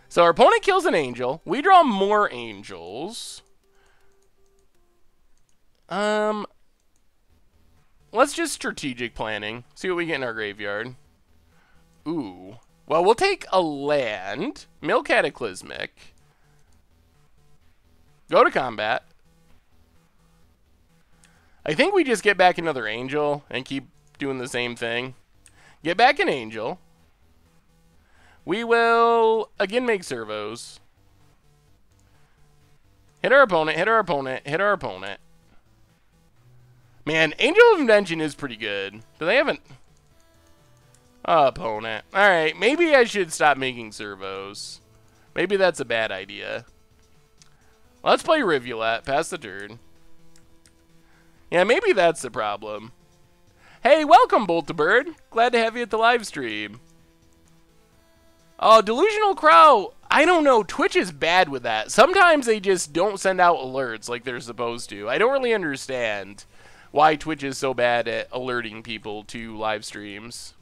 So our opponent kills an angel. We draw more angels. Let's just strategic planning. See what we get in our graveyard. Ooh. Well, we'll take a land. Mill Cataclysmic. Go to combat. I think we just get back another angel and keep doing the same thing. Get back an angel. We will, again, make servos. Hit our opponent, hit our opponent, hit our opponent. Man, Angel of Invention is pretty good. Do they have an opponent? Alright, maybe I should stop making servos. Maybe that's a bad idea. Let's play Rivulet. Pass the turn. Yeah, maybe that's the problem. Hey, welcome, Bolt-a-Bird. Glad to have you at the live stream. Oh, Delusional Crow. I don't know. Twitch is bad with that. Sometimes they just don't send out alerts like they're supposed to. I don't really understand why Twitch is so bad at alerting people to live streams.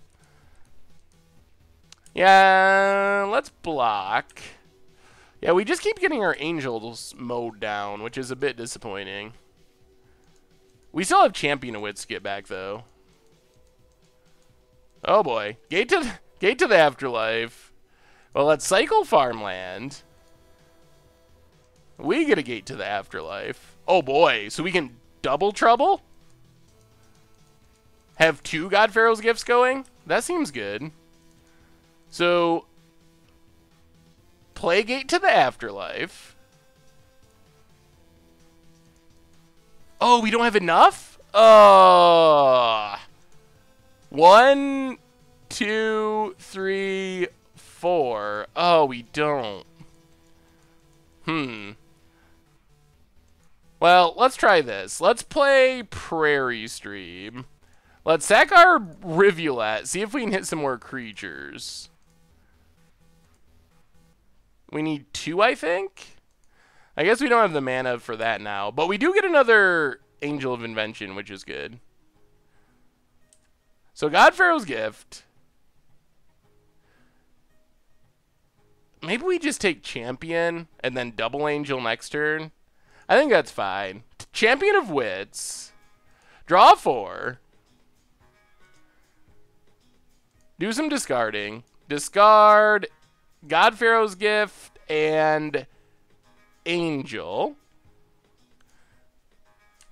Yeah, let's block. Yeah, we just keep getting our angels mowed down, which is a bit disappointing. We still have Champion of Wits to get back, though. Oh, boy. Gate to the Afterlife. Well, let's cycle Farmland. We get a Gate to the Afterlife. Oh, boy. So we can double trouble? Have 2 God-Pharaoh's gifts going? That seems good. So, play Gate to the Afterlife. Oh, we don't have enough? Oh. 1, 2, 3, 4. Oh, we don't. Well, let's try this. Let's play Prairie Stream. Let's sack our Rivulet. See if we can hit some more creatures. We need 2, I think? I guess we don't have the mana for that now. But we do get another Angel of Invention, which is good. So God-Pharaoh's Gift. Maybe we just take Champion and then double Angel next turn. I think that's fine. Champion of Wits. Draw 4. Do some discarding. Discard God-Pharaoh's Gift and Angel.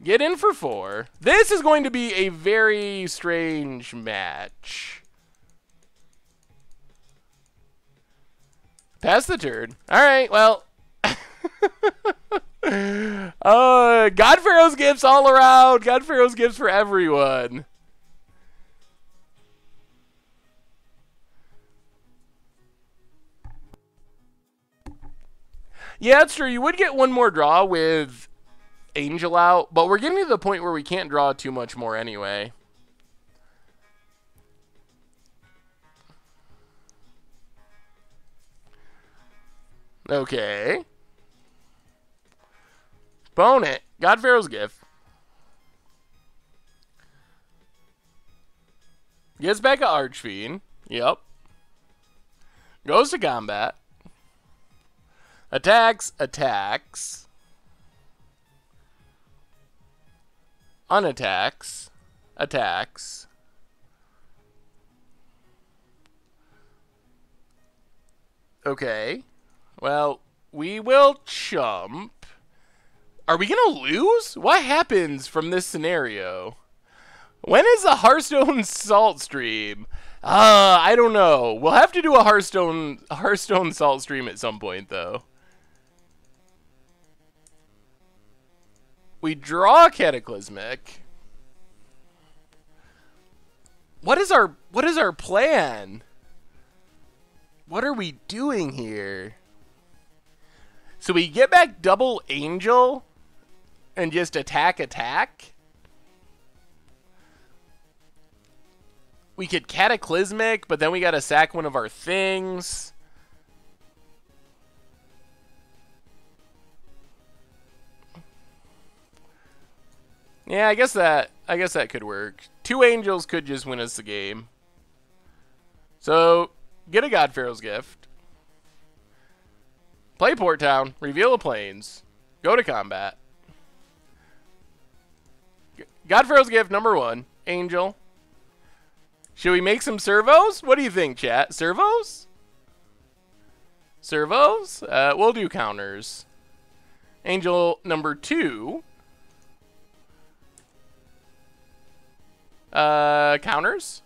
Get in for 4. This is going to be a very strange match. Pass the turn. Alright, well. God-Pharaoh's Gifts all around. God-Pharaoh's Gifts for everyone. Yeah, that's true. You would get one more draw with Angel out, but we're getting to the point where we can't draw too much more anyway. Okay. Opponent. God-Pharaoh's Gift. Gets back an Archfiend. Yep. Goes to combat. Attacks, attacks. Unattacks, attacks. Okay. Well, we will chump. Are we gonna lose? What happens from this scenario? When is the Hearthstone Salt Stream? I don't know. We'll have to do a Hearthstone Salt Stream at some point, though. We draw Cataclysmic. What is our plan? What are we doing here? So we get back double Angel and just attack? We could Cataclysmic, but then we gotta sack one of our things. Yeah, I guess that could work. 2 Angels could just win us the game. So, get a God-Pharaoh's Gift. Play Port Town. Reveal the Plains. Go to combat. God-Pharaoh's Gift number 1. Angel. Should we make some servos? What do you think, chat? Servos? Servos? We'll do counters. Angel number 2. Counters?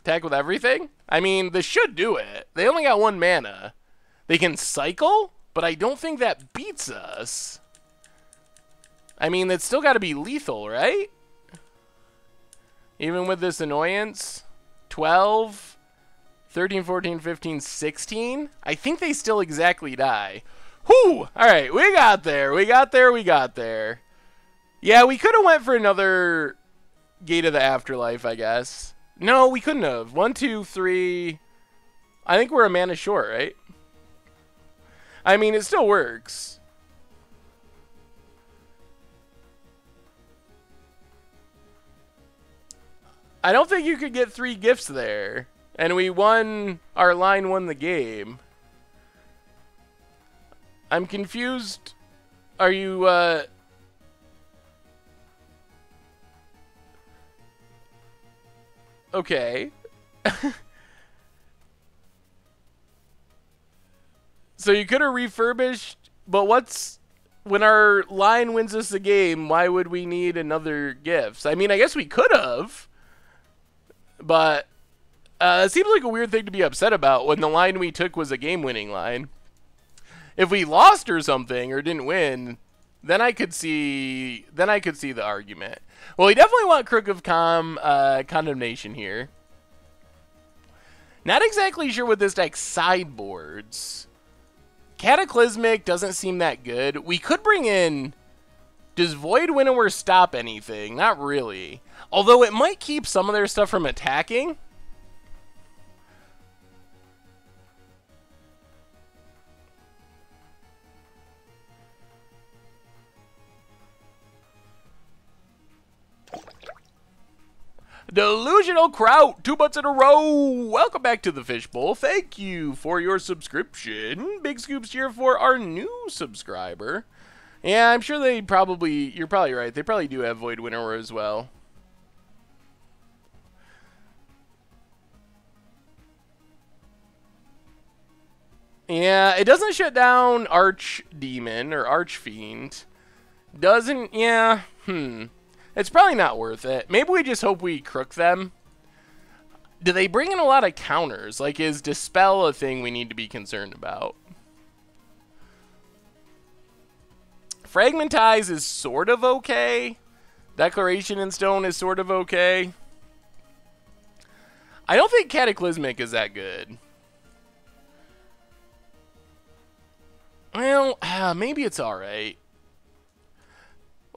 Attack with everything? I mean, this should do it. They only got 1 mana. They can cycle, but I don't think that beats us. I mean, it's still got to be lethal, right? Even with this annoyance. 12, 13, 14, 15, 16. I think they still exactly die. Whew! Alright, we got there. We got there. We got there. Yeah, we could have went for another Gate of the Afterlife, I guess. No, we couldn't have. 1, 2, 3. I think we're a mana short, right? I mean, it still works. I don't think you could get 3 gifts there. And we won, our line won the game. I'm confused. Are you, okay. So you could have refurbished, but what's, when our line wins us the game, why would we need another gifts? I mean, I guess we could have, but it seems like a weird thing to be upset about when the line we took was a game-winning line. If we lost or something or didn't win, then I could see the argument. Well, we definitely want Crook of Condemnation here. Not exactly sure what this deck sideboards. Cataclysmic doesn't seem that good. We could bring in... Does Void Winnower stop anything? Not really. Although it might keep some of their stuff from attacking. Delusional Kraut, 2 months in a row. Welcome back to the Fishbowl. Thank you for your subscription. Big scoops here for our new subscriber. Yeah, I'm sure they probably, you're probably right. They probably do have Void Winnower as well. Yeah, it doesn't shut down Archdemon or Archfiend. Doesn't, yeah, It's probably not worth it. Maybe we just hope we crook them. Do they bring in a lot of counters? Like, is Dispel a thing we need to be concerned about? Fragmentize is sort of okay. Declaration in Stone is sort of okay. I don't think Cataclysmic is that good. Well, maybe it's alright.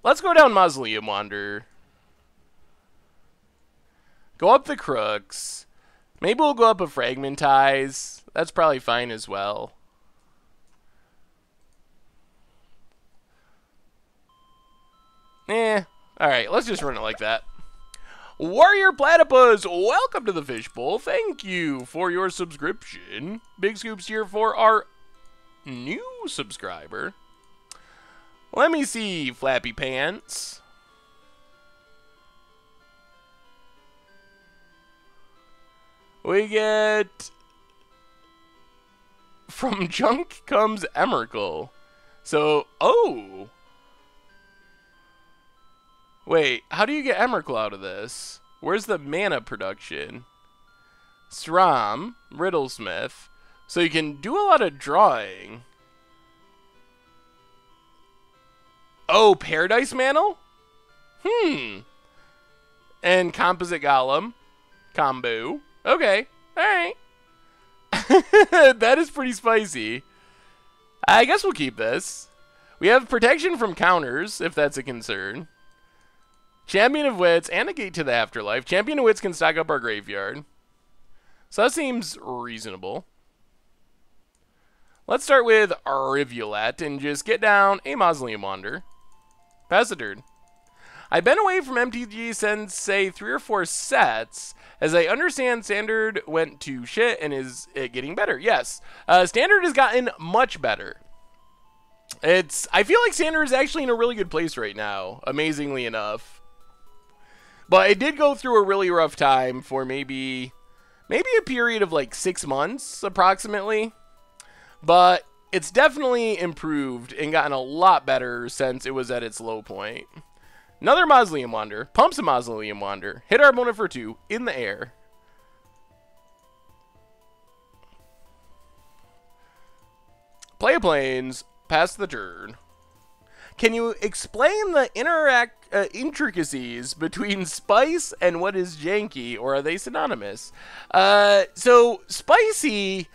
Let's go down Mausoleum Wanderer. Go up the Crooks. Maybe we'll go up a Fragmentize. That's probably fine as well. Alright, let's just run it like that. Warrior Platypus, welcome to the Fishbowl. Thank you for your subscription. Big scoops here for our new subscriber. Let me see, Flappy Pants. We get... From Junk comes Emrakul. So, oh! Wait, how do you get Emrakul out of this? Where's the mana production? Sram, Riddlesmith. So you can do a lot of drawing. Oh, Paradise Mantle? And Composite Golem. Combo. Okay. Alright. That is pretty spicy. I guess we'll keep this. We have protection from counters, if that's a concern. Champion of Wits and a Gate to the Afterlife. Champion of Wits can stock up our graveyard. So that seems reasonable. Let's start with Rivulet and just get down a Mausoleum Wanderer. Pass the turn. I've been away from MTG since, say, 3 or 4 sets. As I understand, Standard went to shit, and is it getting better? Yes. Standard has gotten much better. I feel like Standard is actually in a really good place right now, amazingly enough. But it did go through a really rough time for maybe a period of like 6 months, approximately. But it's definitely improved and gotten a lot better since it was at its low point. Another Mausoleum Wander. Pumps a Mausoleum Wander. Hit our opponent for 2 in the air. Play a planes. Pass the turn. Can you explain the intricacies between spice and what is janky, or are they synonymous? So, spicy,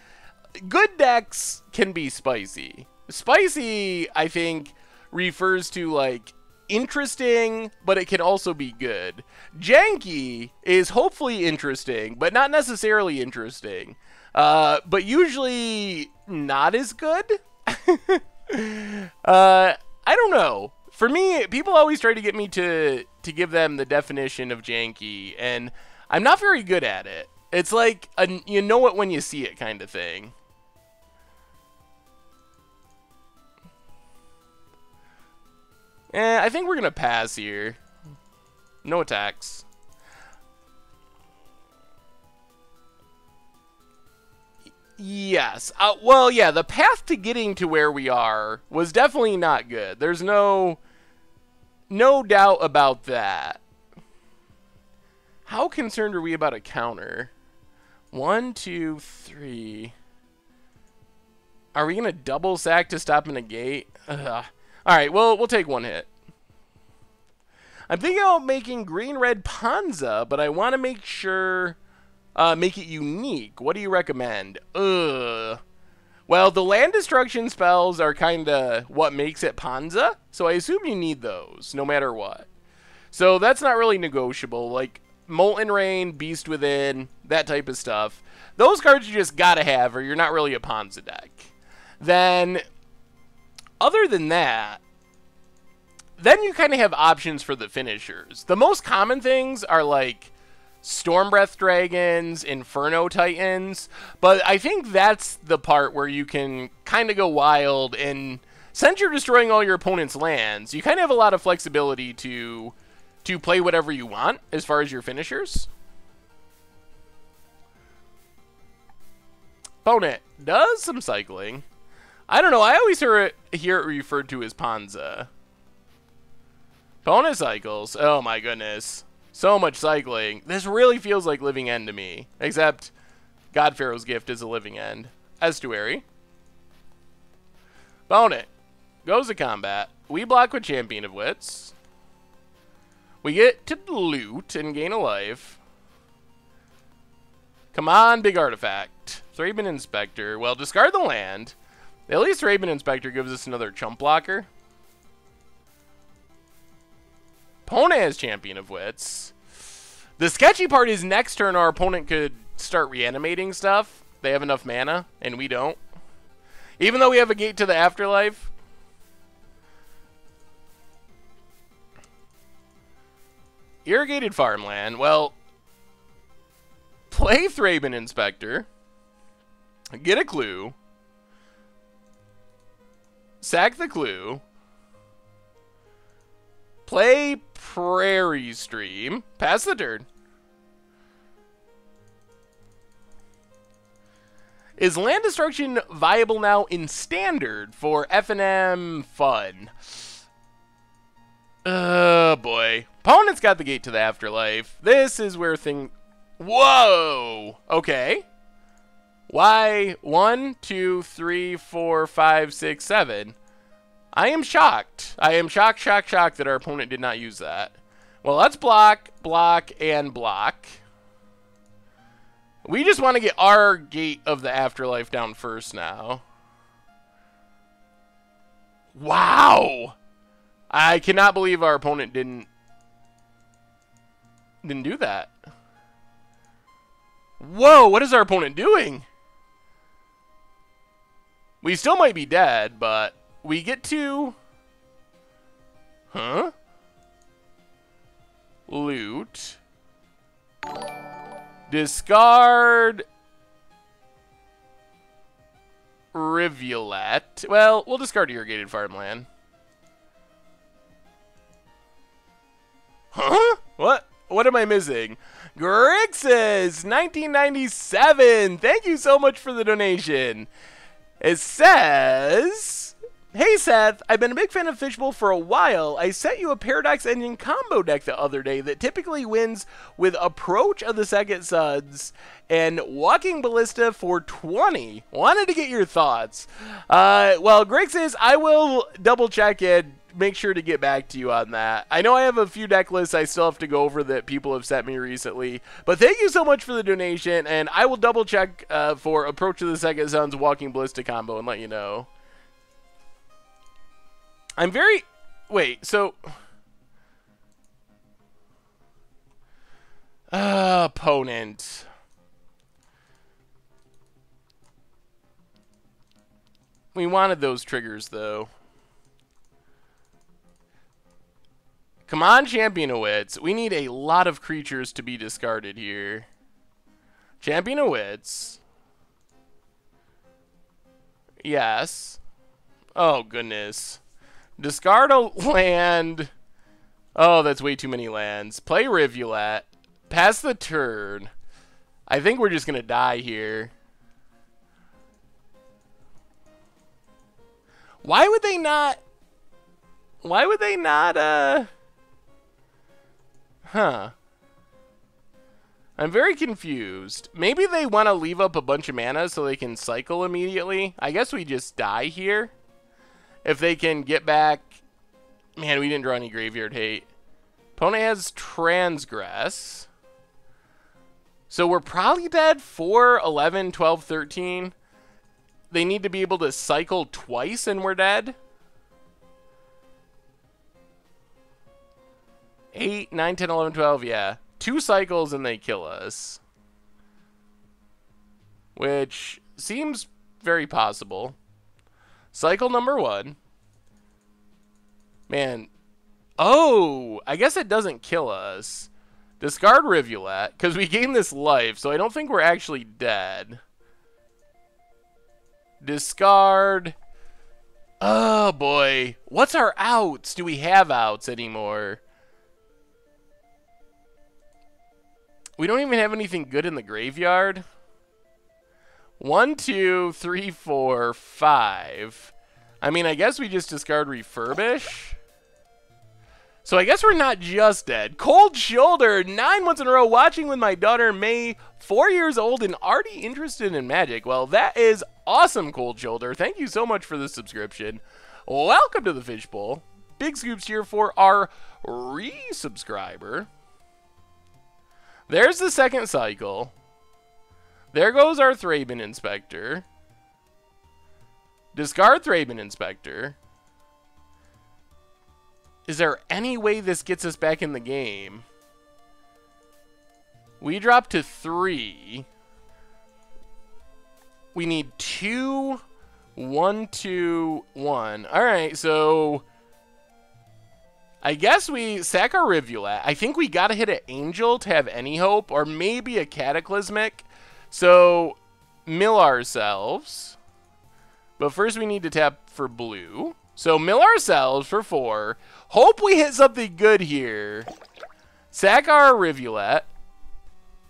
good decks can be spicy. Spicy, I think, refers to, like, interesting, but it can also be good. Janky is hopefully interesting, but not necessarily interesting. But usually not as good. I don't know. For me, people always try to get me to give them the definition of janky, and I'm not very good at it. It's like you know it when you see it kind of thing. I think we're going to pass here. No attacks. Yes. Well, yeah, the path to getting to where we are was definitely not good. There's no doubt about that. How concerned are we about a counter? 1, 2, 3. Are we going to double sack to stop in a gate? Ugh. All right, well, we'll take 1 hit. I'm thinking about making green-red Panza, but I want to make sure... make it unique. What do you recommend? Well, the land destruction spells are kind of what makes it Panza, so I assume you need those, no matter what. So that's not really negotiable, like Molten Rain, Beast Within, that type of stuff. Those cards you just gotta have, or you're not really a Panza deck. Then, other than that, then you kind of have options for the finishers. The most common things are like Stormbreath Dragons, Inferno Titans, but I think that's the part where you can kind of go wild, and since you're destroying all your opponent's lands, you kind of have a lot of flexibility to play whatever you want as far as your finishers. Opponent does some cycling. I don't know, I always hear it referred to as Panza. Opponent cycles. Oh my goodness. So much cycling. This really feels like Living End to me. Except God-Pharaoh's Gift is a Living End. Estuary. Opponent goes to combat. We block with Champion of Wits. We get to loot and gain a life. Come on, big artifact. Thraben Inspector. Well, discard the land. At least Thraben Inspector gives us another chump blocker. Opponent has Champion of Wits. The sketchy part is next turn our opponent could start reanimating stuff. They have enough mana, and we don't. Even though we have a gate to the afterlife. Irrigated Farmland. Well, play Thraben Inspector. Get a clue. Sack the clue. Play Prairie Stream. Pass the turn. Is land destruction viable now in standard for F&M fun? Oh boy. Opponent's got the gate to the afterlife. This is where Whoa! Okay. Why 1, 2, 3, 4, 5, 6, 7? I am shocked. I am shocked that our opponent did not use that. Well, let's block, block, and block. We just want to get our gate of the afterlife down first now. Wow! I cannot believe our opponent didn't do that. Whoa, what is our opponent doing? We still might be dead, but we get to... Huh? Loot. Discard... Rivulet. Well, we'll discard Irrigated Farmland. Huh? What? What am I missing? Grixis, 1997. Thank you so much for the donation. It says, Hey Seth, I've been a big fan of Fishbowl for a while. I sent you a Paradox Engine combo deck the other day that typically wins with Approach of the Second Suns and Walking Ballista for 20. Wanted to get your thoughts. Well, Greg says I will double check and make sure to get back to you on that. I know I have a few deck lists I still have to go over that people have sent me recently, but thank you so much for the donation, and I will double check for Approach of the Second Suns Walking Ballista combo and let you know. I'm very... Wait, so... opponent. We wanted those triggers, though. Come on, Champion of Wits. We need a lot of creatures to be discarded here. Champion of Wits. Yes. Oh, goodness. Discard a land. Oh, that's way too many lands. Play Rivulet. Pass the turn. I think we're just going to die here. Why would they not... Why would they not, Huh. I'm very confused. Maybe they want to leave up a bunch of mana so they can cycle immediately. I guess we just die here. If they can get back... Man, we didn't draw any graveyard hate. Opponent has Transgress. So we're probably dead 4, 11, 12, 13. They need to be able to cycle twice and we're dead. 8, 9, 10, 11, 12, yeah. 2 cycles and they kill us. Which seems very possible. Cycle number 1. Man. Oh, I guess it doesn't kill us. Discard Rivulet, because we gain this life, so I don't think we're actually dead. Discard. Oh, boy. What's our outs? Do we have outs anymore? We don't even have anything good in the graveyard. 1, 2, 3, 4, 5. I mean, I guess we just discard Refurbish. So I guess we're not just dead. Cold Shoulder, 9 months in a row, watching with my daughter May, 4 years old and already interested in Magic. Well, that is awesome, Cold Shoulder. Thank you so much for the subscription. Welcome to the Fishbowl. Big scoops here for our resubscriber. There's the second cycle. There goes our Thraben Inspector. Discard Thraben Inspector. Is there any way this gets us back in the game? We drop to 3. We need 2, 1, 2, 1. Alright, so... I guess we sack our Rivulet. I think we gotta hit an Angel to have any hope, or maybe a Cataclysmic. So, mill ourselves. But first we need to tap for blue. So, mill ourselves for 4. Hope we hit something good here. Sack our Rivulet.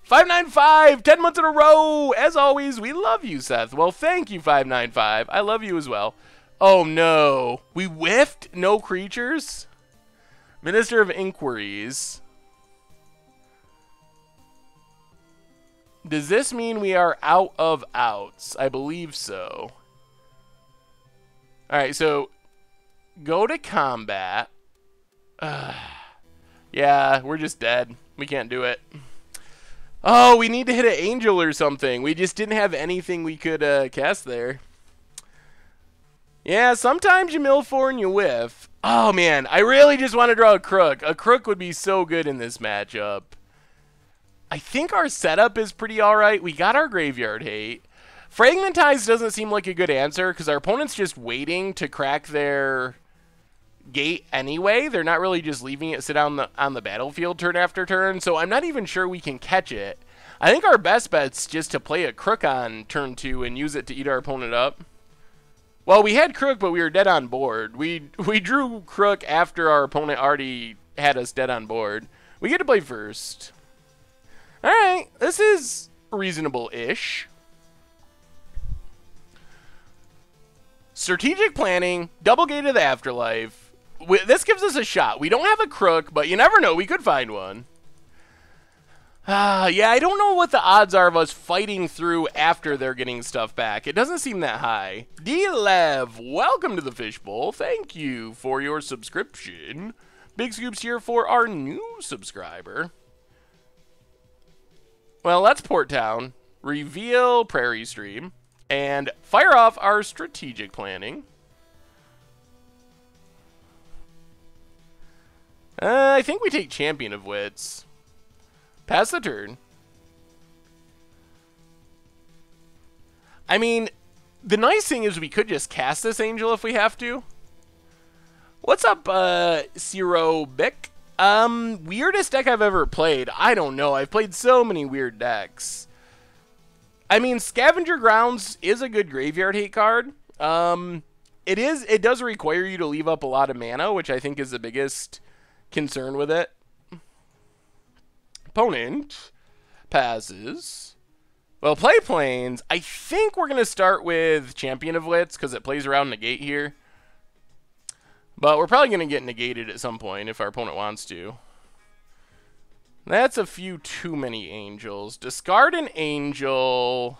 595, 10 months in a row. As always, we love you, Seth. Well, thank you, 595. I love you as well. Oh, no. We whiffed? No creatures? Minister of Inquiries. Does this mean we are out of outs? I believe so. Alright, so go to combat. Yeah, we're just dead. We can't do it. Oh, we need to hit an Angel or something. We just didn't have anything we could cast there. Yeah, sometimes you mill 4 and you whiff. Oh, man, I really just want to draw a Crook. A Crook would be so good in this matchup. I think our setup is pretty alright. We got our Graveyard Hate. Fragmentize doesn't seem like a good answer because our opponent's just waiting to crack their gate anyway. They're not really just leaving it sit on the battlefield turn after turn, so I'm not even sure we can catch it. I think our best bet's just to play a Crook on turn 2 and use it to eat our opponent up. Well, we had Crook, but we were dead on board. We drew Crook after our opponent already had us dead on board. We get to play first. Alright, this is reasonable-ish. Strategic planning, double gate of the afterlife. This gives us a shot. We don't have a crook, but you never know. We could find one. Yeah, I don't know what the odds are of us fighting through after they're getting stuff back. It doesn't seem that high. D-Lev, welcome to the Fishbowl. Thank you for your subscription. Big scoops here for our new subscriber. Well, let's Port Town, reveal Prairie Stream, and fire off our strategic planning. I think we take Champion of Wits. Pass the turn. I mean, the nice thing is we could just cast this angel if we have to. What's up, Zero Bick? Weirdest deck I've ever played. I don't know. I've played so many weird decks. I mean, Scavenger Grounds is a good graveyard hate card. It does require you to leave up a lot of mana, which I think is the biggest concern with it. Opponent passes. Well, play Plains. I think we're going to start with Champion of Wits because it plays around negate here. But we're probably going to get negated at some point if our opponent wants to. That's a few too many angels. Discard an angel.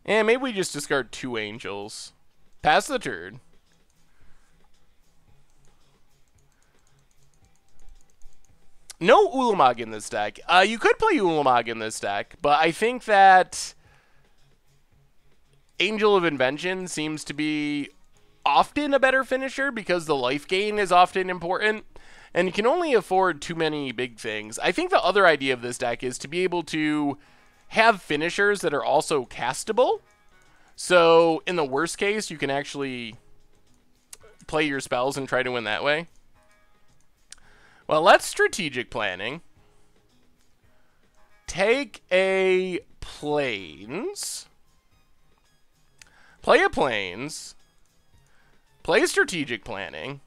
And maybe we just discard 2 angels. Pass the turn. No Ulamog in this deck. You could play Ulamog in this deck, but I think that Angel of Invention seems to be often a better finisher because the life gain is often important, and you can only afford too many big things. I think the other idea of this deck is to be able to have finishers that are also castable. So in the worst case, you can actually play your spells and try to win that way. Well, let's strategic planning. Take a Plains. Play a Plains. Play strategic planning.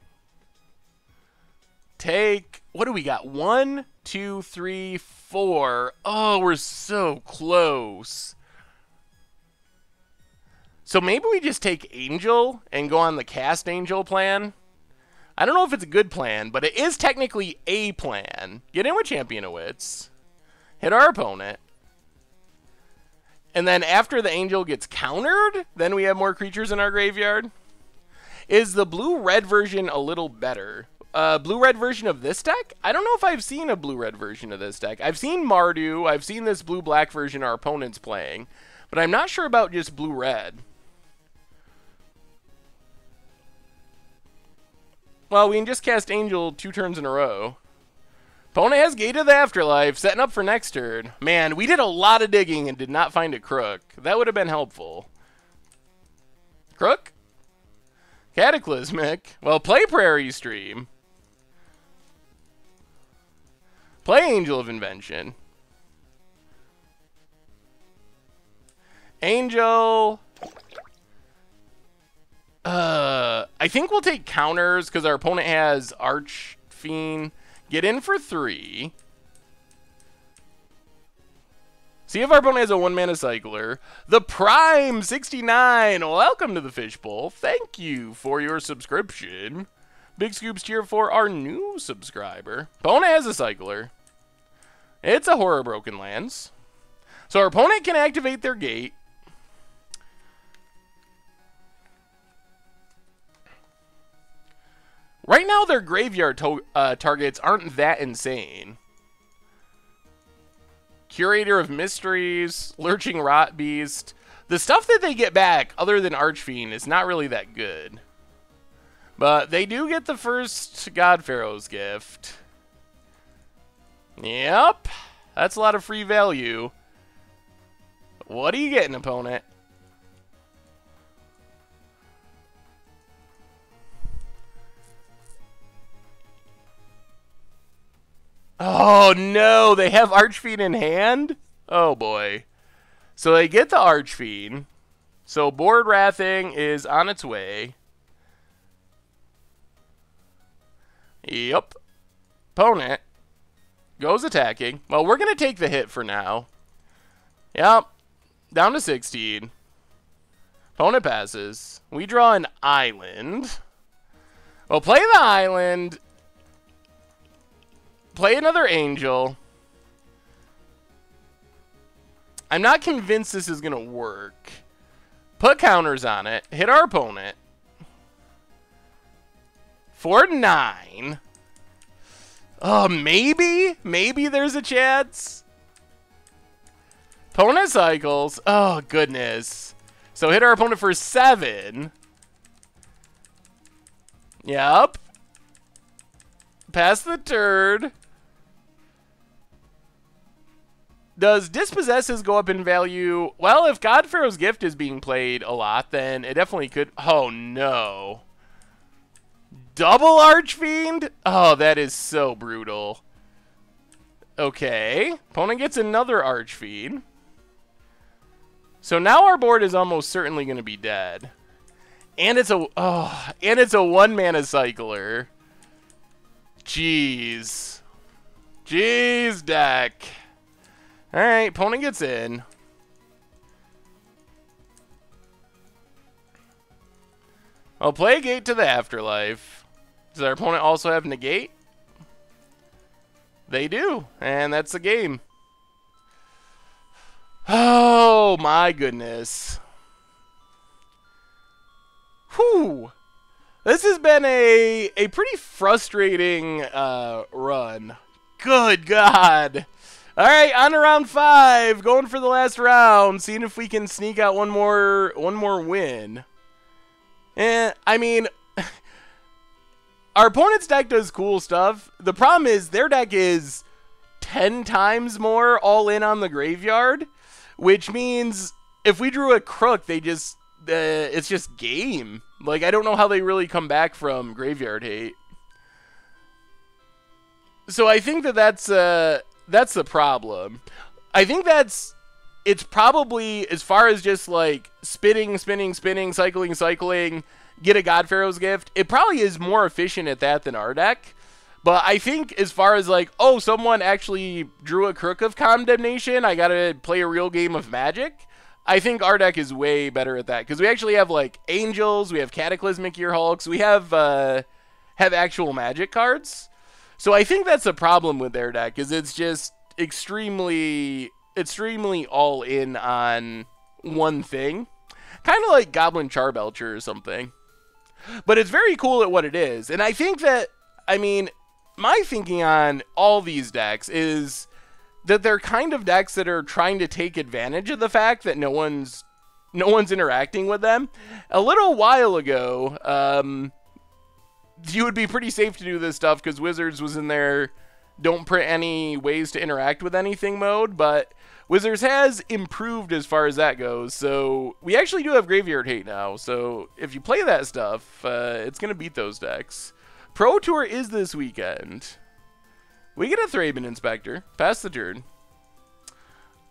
Take, what do we got? 1, 2, 3, 4. Oh, we're so close. So maybe we just take Angel and go on the cast Angel plan. I don't know if it's a good plan, but it is technically a plan. Get in with Champion of Wits. Hit our opponent. And then after the angel gets countered, then we have more creatures in our graveyard. Is the blue-red version a little better? Blue-red version of this deck? I don't know if I've seen a blue-red version of this deck. I've seen Mardu. I've seen this blue-black version our opponent's playing. But I'm not sure about just blue-red. Well, we can just cast Angel 2 turns in a row. Opponent has Gate of the Afterlife, setting up for next turn. Man, we did a lot of digging and did not find a crook. That would have been helpful. Crook? Cataclysmic. Well, play Prairie Stream. Play Angel of Invention. Angel. I think we'll take counters because our opponent has Archfiend. Get in for 3. See if our opponent has a 1-mana cycler. The Prime 69. Welcome to the Fishbowl. Thank you for your subscription. Big scoops here for our new subscriber. Opponent has a cycler. It's a Horror Broken Lands. So our opponent can activate their gate. Right now, their graveyard targets aren't that insane. Curator of Mysteries, Lurching Rot Beast. The stuff that they get back, other than Archfiend, is not really that good. But they do get the first God-Pharaoh's gift. Yep. That's a lot of free value. What do you get, an opponent? Oh, no. They have Archfiend in hand? Oh, boy. So they get the Archfiend. So board wrathing is on its way. Yep. Opponent goes attacking. Well, we're going to take the hit for now. Yep. Down to 16. Opponent passes. We draw an island. We'll play the island. Play another angel. I'm not convinced this is going to work. Put counters on it. Hit our opponent. For 9. Oh, maybe? Maybe there's a chance. Opponent cycles. Oh, goodness. So hit our opponent for 7. Yep. Pass the turn. Does Dispossesses go up in value? Well, if God-Pharaoh's Gift is being played a lot, then it definitely could. Oh, no. Double Archfiend? Oh, that is so brutal. Okay. Opponent gets another Archfiend. So now our board is almost certainly going to be dead. And it's a it's a 1-mana cycler. Jeez. Jeez, deck. Alright, opponent gets in. I'll play a Gate to the Afterlife. Does our opponent also have Negate? They do, and that's the game. Oh my goodness. Whew. This has been a pretty frustrating run. Good God. All right, on to round 5. Going for the last round, seeing if we can sneak out one more win. I mean, our opponent's deck does cool stuff. The problem is their deck is 10 times more all in on the graveyard, which means if we drew a Crook, they just it's just game. Like, I don't know how they really come back from graveyard hate. So I think that's the problem. I think it's probably, as far as just like spinning, cycling, get a God-Pharaoh's Gift, it probably is more efficient at that than our deck. But I think as far as like, oh, someone actually drew a Crook of Condemnation, I gotta play a real game of Magic, I think our deck is way better at that. Because we actually have like Angels, we have Cataclysmic Earhulks, we have actual Magic cards. So I think that's the problem with their deck, is it's just extremely all in on one thing. Kind of like Goblin Charbelcher or something. But it's very cool at what it is. And I think that, I mean, my thinking on all these decks is that they're kind of decks that are trying to take advantage of the fact that no one's interacting with them. A little while ago, you would be pretty safe to do this stuff because Wizards was in their don't print any ways to interact with anything mode, but Wizards has improved as far as that goes, so we actually do have graveyard hate now, so if you play that stuff, it's going to beat those decks. Pro Tour is this weekend. We get a Thraben Inspector. Pass the turn.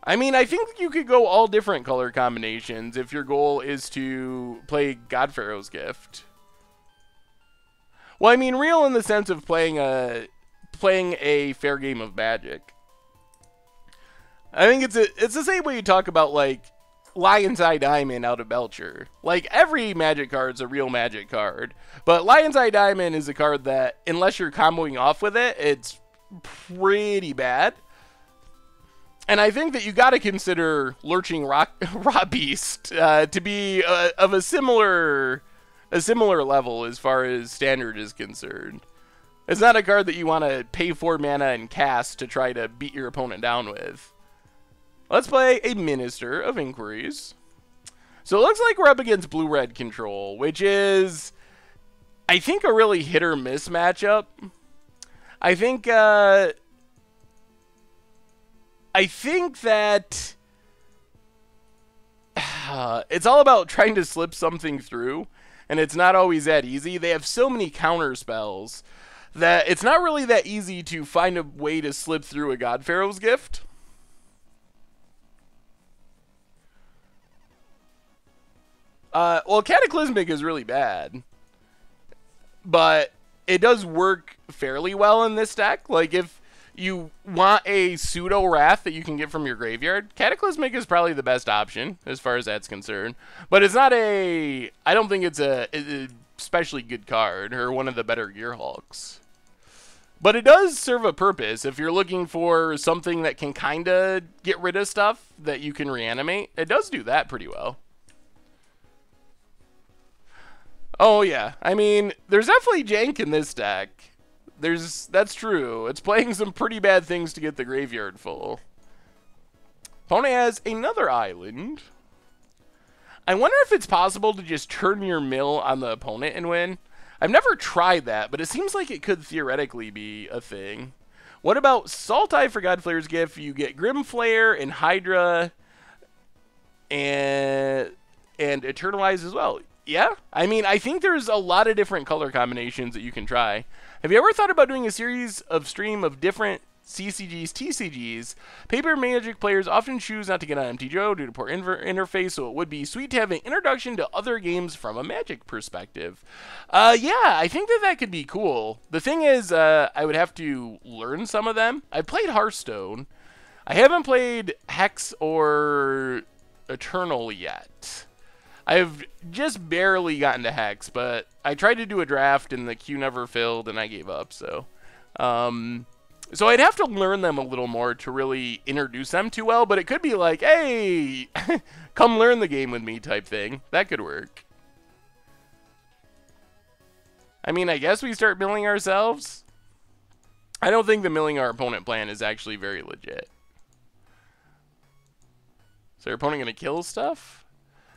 I mean, I think you could go all different color combinations if your goal is to play God-Pharaoh's Gift. Well, I mean, real in the sense of playing a fair game of Magic. I think it's the same way you talk about, like, Lion's Eye Diamond out of Belcher. Like, every Magic card's a real Magic card, but Lion's Eye Diamond is a card that, unless you're comboing off with it, it's pretty bad. And I think that you got to consider Lurching Rot Beast to be of a similar level as far as Standard is concerned. It's not a card that you want to pay 4 mana and cast to try to beat your opponent down with. Let's play a Minister of Inquiries. So it looks like we're up against blue-red control, which is, I think, a really hit-or-miss matchup. I think that it's all about trying to slip something through, and it's not always that easy. They have so many counter spells that it's not really that easy to find a way to slip through a God-Pharaoh's Gift. Well, Cataclysmic is really bad, but it does work fairly well in this deck. Like, if you want a pseudo Wrath that you can get from your graveyard, Cataclysmic is probably the best option as far as that's concerned. But it's not a... I don't think it's a especially good card or one of the better Gearhulks. But it does serve a purpose. If you're looking for something that can kind of get rid of stuff that you can reanimate, it does do that pretty well. Oh, yeah. I mean, there's definitely jank in this deck. That's true. It's playing some pretty bad things to get the graveyard full. Opponent has another island. I wonder if it's possible to just turn your mill on the opponent and win. I've never tried that, but it seems like it could theoretically be a thing. What about Sultai for God-Pharaoh's Gift? You get Grimflare and Hydra and Eternalize as well. Yeah, I mean, I think there's a lot of different color combinations that you can try. Have you ever thought about doing a series of stream of different CCGs, TCGs? Paper Magic players often choose not to get on MTGO due to poor interface, so it would be sweet to have an introduction to other games from a Magic perspective. Yeah, I think that could be cool. The thing is, I would have to learn some of them. I played Hearthstone. I haven't played Hex or Eternal yet. I've just barely gotten to Hex, but I tried to do a draft and the queue never filled and I gave up, so... So I'd have to learn them a little more to really introduce them too well, but it could be like, hey, come learn the game with me type thing. That could work. I mean, I guess we start milling ourselves. I don't think the milling our opponent plan is actually very legit. So our opponent going to kill stuff?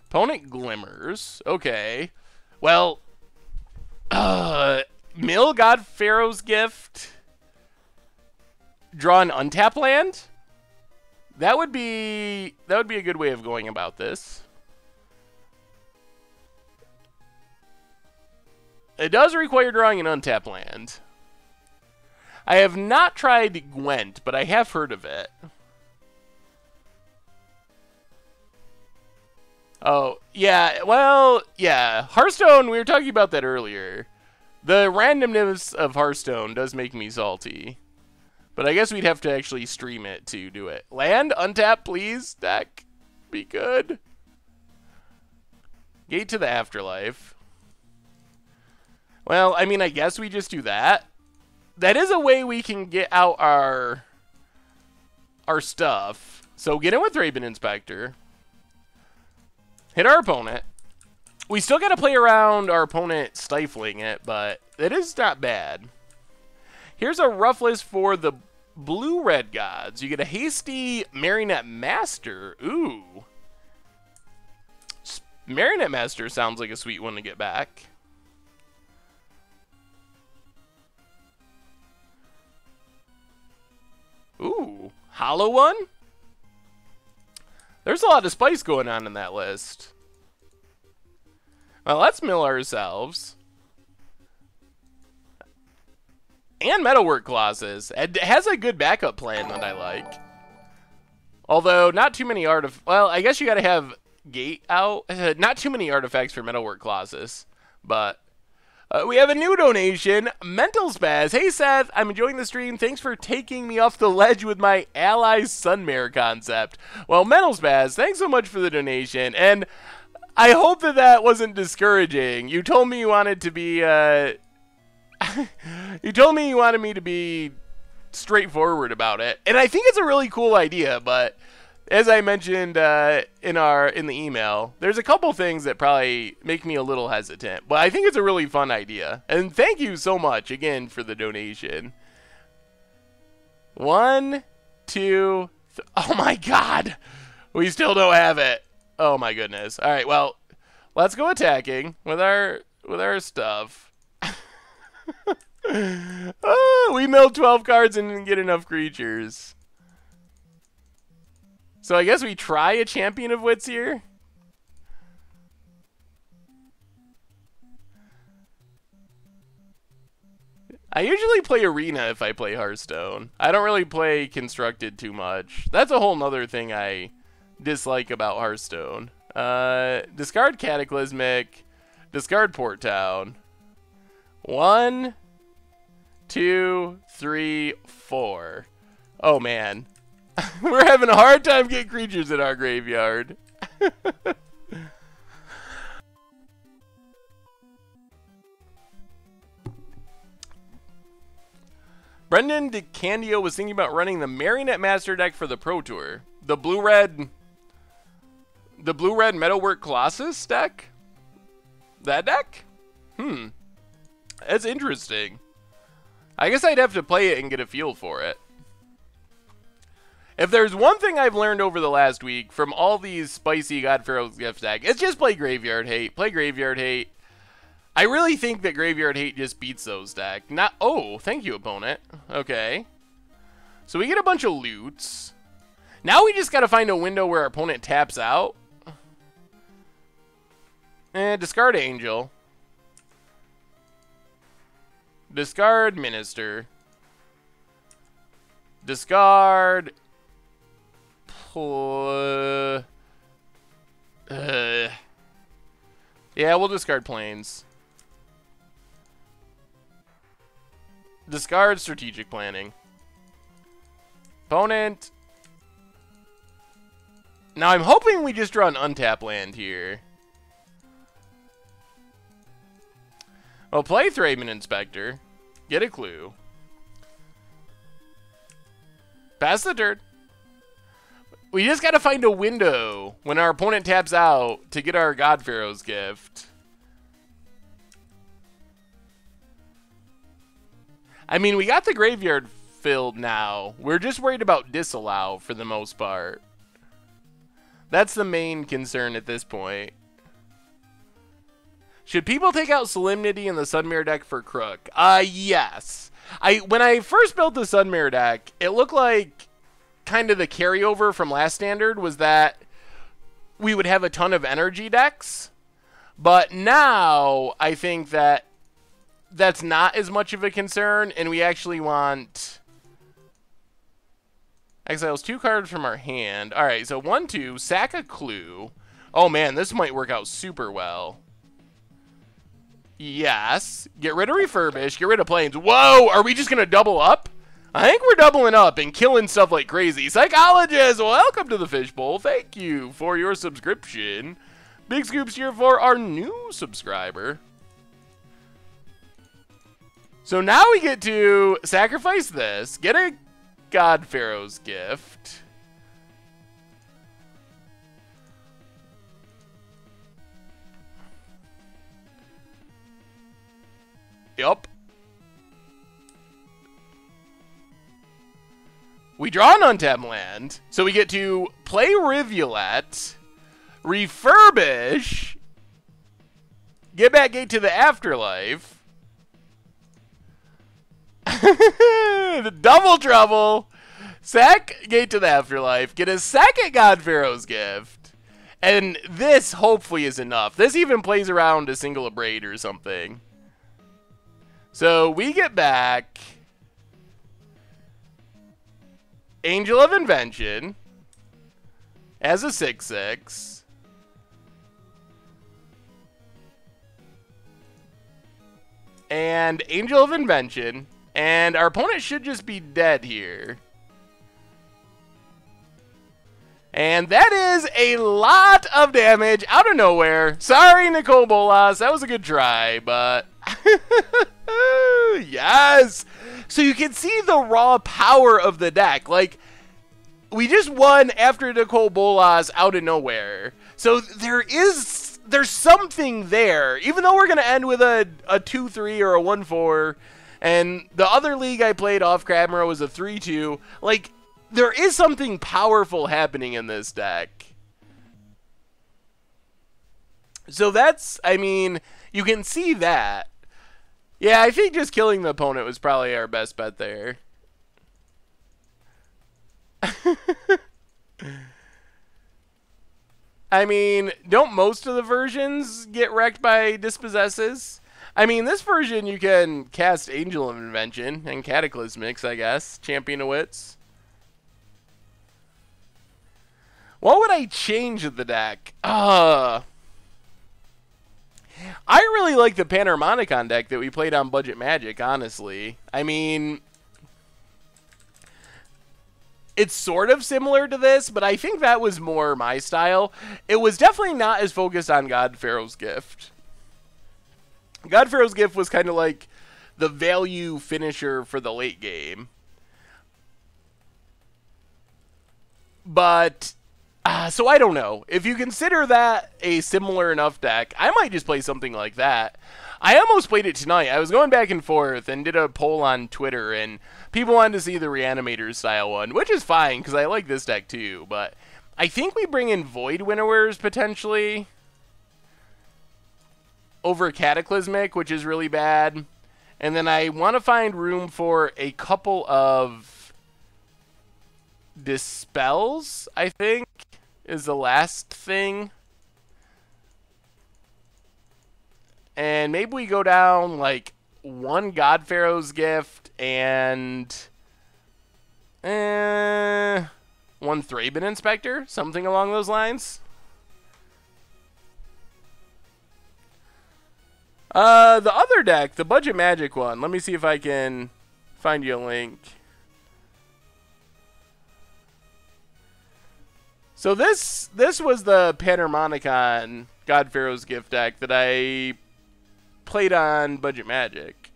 Opponent glimmers. Okay. Well, mill God-Pharaoh's Gift. Draw an untap land? That would be a good way of going about this. It does require drawing an untap land. I have not tried Gwent, but I have heard of it. Oh, yeah, well, yeah. Hearthstone, we were talking about that earlier. The randomness of Hearthstone does make me salty. But I guess we'd have to actually stream it to do it. Land, untap, please, deck. Be good. Gate to the Afterlife. Well, I mean, I guess we just do that. That is a way we can get out our stuff. So get in with Raven Inspector. Hit our opponent. We still got to play around our opponent stifling it, but it is not bad. Here's a rough list for the blue-red gods. You get a hasty Marionette Master. Ooh. Marionette Master sounds like a sweet one to get back. Ooh. Hollow one? There's a lot of spice going on in that list. Well, let's mill ourselves. And Metalwork Colossus. It has a good backup plan that I like. Although, not too many well, I guess you gotta have gate out. Not too many artifacts for Metalwork Colossus. But, we have a new donation. Mental Spaz. Hey, Seth. I'm enjoying the stream. Thanks for taking me off the ledge with my Allies Sunmare concept. Well, Mental Spaz, thanks so much for the donation. And I hope that wasn't discouraging. You told me you wanted to be, you told me you wanted me to be straightforward about it, and I think it's a really cool idea, but as I mentioned in the email, there's a couple things that probably make me a little hesitant, but I think it's a really fun idea. And thank you so much again for the donation. 1, 2, oh my god! We still don't have it. Oh my goodness. Alright, well, let's go attacking with our stuff. Oh, we milled 12 cards and didn't get enough creatures. So I guess we try a Champion of Wits here. I usually play Arena if I play Hearthstone. I don't really play Constructed too much. That's a whole nother thing I dislike about Hearthstone. Discard Cataclysmic. Discard Port Town. 1, 2, 3, 4. Oh, man. We're having a hard time getting creatures in our graveyard. Brendan DeCandio was thinking about running the Marionette Master deck for the Pro Tour. The blue-red Metalwork Colossus deck? That deck? That's interesting. I guess I'd have to play it and get a feel for it. If there's one thing I've learned over the last week from all these spicy God-Pharaoh's Gift deck, it's just play Graveyard Hate. Play Graveyard Hate. I really think that Graveyard Hate just beats those decks. Oh, thank you, opponent. Okay. So we get a bunch of loots. Now we just gotta find a window where our opponent taps out. Discard Angel. Discard Minister. Discard... yeah, we'll discard Plains. Discard Strategic Planning. Opponent. Now I'm hoping we just draw an untap land here. Well, play Thraben Inspector. Get a clue. Pass the turn. We just gotta find a window when our opponent taps out to get our God-Pharaoh's Gift. I mean, we got the graveyard filled now. We're just worried about disallow for the most part. That's the main concern at this point. Should people take out Solemnity in the Sunmare deck for Crook? Yes. When I first built the Sunmare deck, it looked like kind of the carryover from last standard was that we would have a ton of energy decks, but now I think that that's not as much of a concern, and we actually want exiles 2 cards from our hand. All right, so 1, 2, sack a clue. Oh man, this might work out super well. Yes, get rid of Refurbish, get rid of Plains. Whoa, are we just gonna double up? I think we're doubling up and killing stuff like crazy. Psychologist, welcome to the Fishbowl. Thank you for your subscription. Big scoops here for our new subscriber. So now we get to sacrifice this, get a God-Pharaoh's Gift. Yup. We draw an untapped land, so we get to play Rivulet, refurbish, get back Gate to the Afterlife, double trouble, sack Gate to the Afterlife, get a second God-Pharaoh's Gift, and this hopefully is enough. This even plays around a single Abrade or something. So we get back Angel of Invention as a 6/6. And Angel of Invention. And our opponent should just be dead here. And that is a lot of damage out of nowhere. Sorry, Nicole Bolas. That was a good try, but... yes! So you can see the raw power of the deck. Like, we just won after Nicole Bolas out of nowhere. So there's something there. Even though we're going to end with a 2-3 or a 1-4. And the other league I played off camera was a 3-2. Like, there is something powerful happening in this deck. So that's, I mean, you can see that. Yeah, I think just killing the opponent was probably our best bet there. I mean, don't most of the versions get wrecked by dispossesses? I mean, this version you can cast Angel of Invention and Cataclysmics, I guess. Champion of Wits. What would I change of the deck? I really like the Panharmonicon deck that we played on Budget Magic, honestly. I mean, it's sort of similar to this, but I think that was more my style. It was definitely not as focused on God-Pharaoh's Gift. God-Pharaoh's Gift was kind of like the value finisher for the late game. But, so I don't know. If you consider that a similar enough deck, I might just play something like that. I almost played it tonight. I was going back and forth and did a poll on Twitter, and people wanted to see the Reanimator style one, which is fine, because I like this deck too. But I think we bring in Void Winnowers, potentially, over Cataclysmic, which is really bad. And then I want to find room for a couple of Dispels, I think, is the last thing. And maybe we go down like one God-Pharaoh's Gift and one Thraben Inspector, something along those lines. The other deck, the Budget Magic one, let me see if I can find you a link. So this was the Panharmonicon God-Pharaoh's Gift deck that I played on Budget Magic.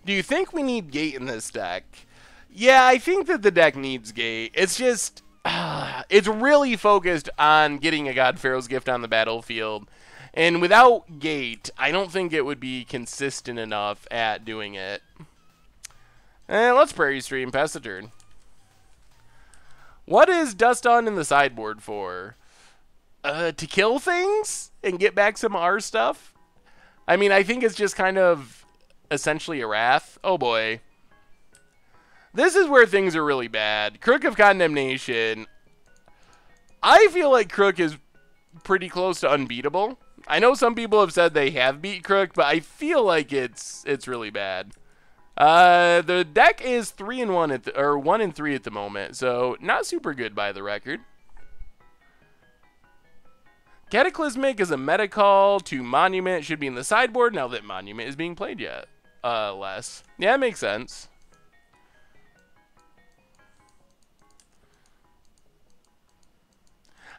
Do you think we need Gate in this deck? Yeah, I think that the deck needs Gate. It's just, it's really focused on getting a God-Pharaoh's Gift on the battlefield. And without Gate, I don't think it would be consistent enough at doing it. And let's Prairie Stream, pass the turn. What is Dust On in the sideboard for? To kill things and get back some R stuff? I mean, I think it's just kind of essentially a Wrath. Oh boy. This is where things are really bad. Crook of Condemnation. I feel like Crook is pretty close to unbeatable. I know some people have said they have beat Crook, but I feel like it's really bad. The deck is 3-1 or 1-3 at the moment, so not super good by the record. Cataclysmic is a meta call to Monument. Should be in the sideboard now that Monument is being played yet. Less. Yeah, it makes sense.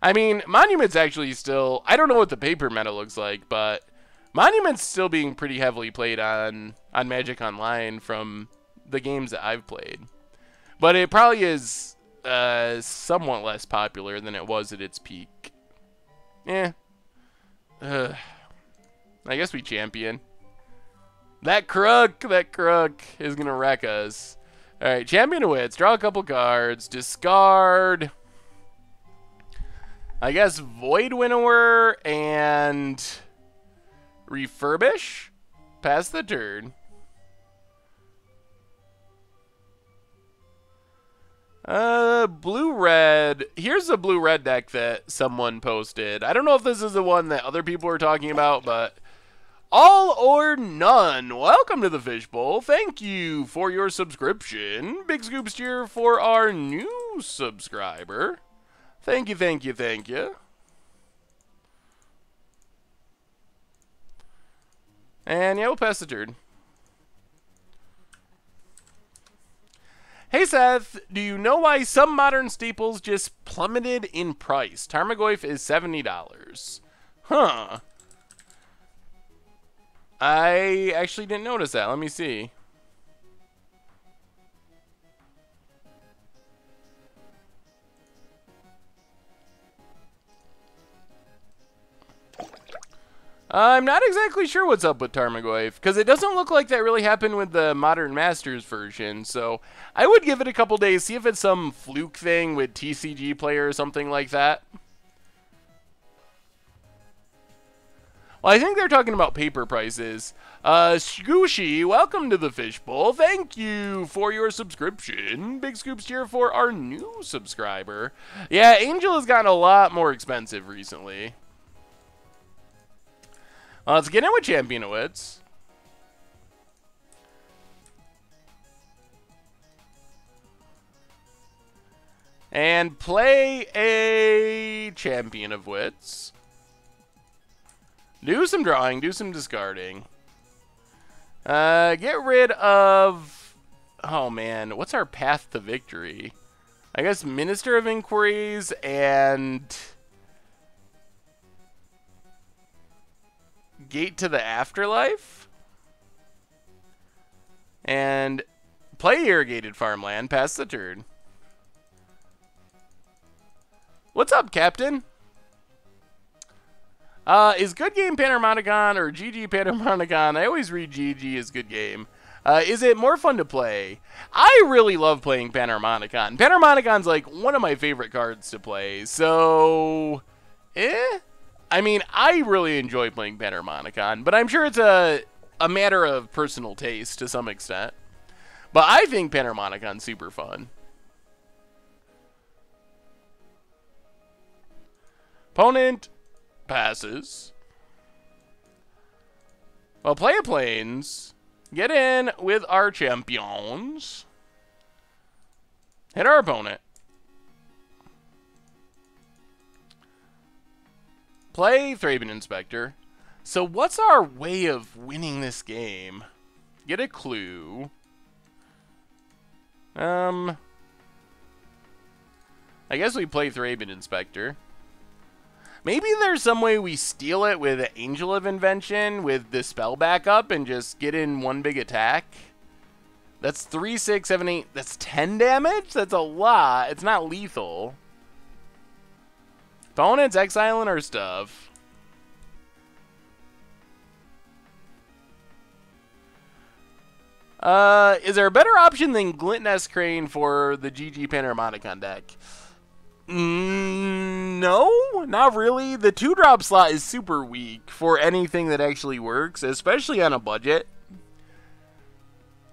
I mean, Monument's actually still, I don't know what the paper meta looks like, but Monument's still being pretty heavily played on Magic Online from the games that I've played. But it probably is somewhat less popular than it was at its peak. I guess we champion. That Crook is going to wreck us. Alright, Champion of Wits. Draw a couple cards. Discard. I guess Void Winnower and Refurbish? Pass the turn. Blue-red. Here's a blue-red deck that someone posted. I don't know if this is the one that other people were talking about, but All or None. Welcome to the Fishbowl. Thank you for your subscription. Big scoops cheer for our new subscriber. Thank you, thank you, thank you. And yeah, we'll pass the turn. Hey Seth, do you know why some modern staples just plummeted in price? Tarmogoyf is $70. Huh. I actually didn't notice that. Let me see. I'm not exactly sure what's up with Tarmogoyf, because it doesn't look like that really happened with the Modern Masters version, so I would give it a couple days, see if it's some fluke thing with TCG player or something like that. Well, I think they're talking about paper prices. Scooshy, welcome to the Fishbowl. Thank you for your subscription. Big scoops here for our new subscriber. Yeah, Angel has gotten a lot more expensive recently. Let's get in with Champion of Wits. And play a Champion of Wits. Do some drawing, do some discarding. Get rid of... Oh, man. What's our path to victory? I guess Minister of Inquiries and... Gate to the Afterlife? And play Irrigated Farmland, pass the turn. What's up, Captain? Is Good Game Panharmonicon or GG Panharmonicon? I always read GG as Good Game. Is it more fun to play? I really love playing Panharmonicon. Panharmonicon's like one of my favorite cards to play, so... I mean, I really enjoy playing Panharmonicon, but I'm sure it's a matter of personal taste to some extent. But I think Panharmonicon's super fun. Opponent passes. Well, play a Plains. Get in with our champions. Hit our opponent. Play Thraben Inspector. So what's our way of winning this game? Get a clue. I guess we play Thraben Inspector. Maybe there's some way we steal it with Angel of Invention with the spell backup and just get in one big attack. That's 3, 6, 7, 8. That's 10 damage? That's a lot. It's not lethal. Opponents exiling our stuff. Is there a better option than Glintnest Crane for the GG Panharmonicon deck? No, not really. The 2-drop slot is super weak for anything that actually works, especially on a budget.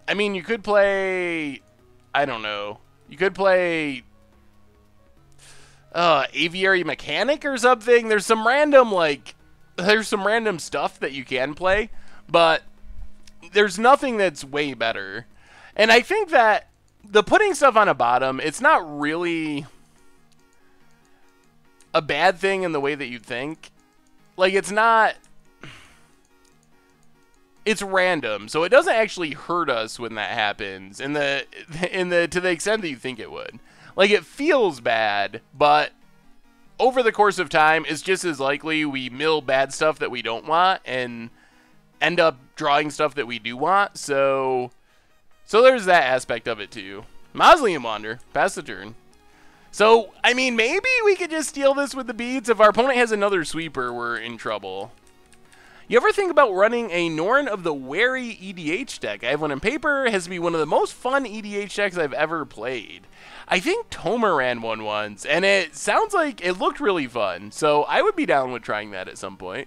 I mean, you could play... I don't know. You could play... Aviary Mechanic or something. There's some random, like... There's some random stuff that you can play, but there's nothing that's way better. And I think that the putting stuff on a bottom, it's not really a bad thing in the way that you'd think. Like, it's not... It's random, so it doesn't actually hurt us when that happens to the extent that you think it would. Like, it feels bad, but over the course of time, it's just as likely we mill bad stuff that we don't want and end up drawing stuff that we do want. So there's that aspect of it too. Mausoleum Wander, pass the turn. So, I mean, maybe we could just steal this with the beads. If our opponent has another sweeper, we're in trouble. You ever think about running a Norn of the Wary EDH deck? I have one in paper. It has to be one of the most fun EDH decks I've ever played. I think Tomer ran one once, and it sounds like it looked really fun. So I would be down with trying that at some point.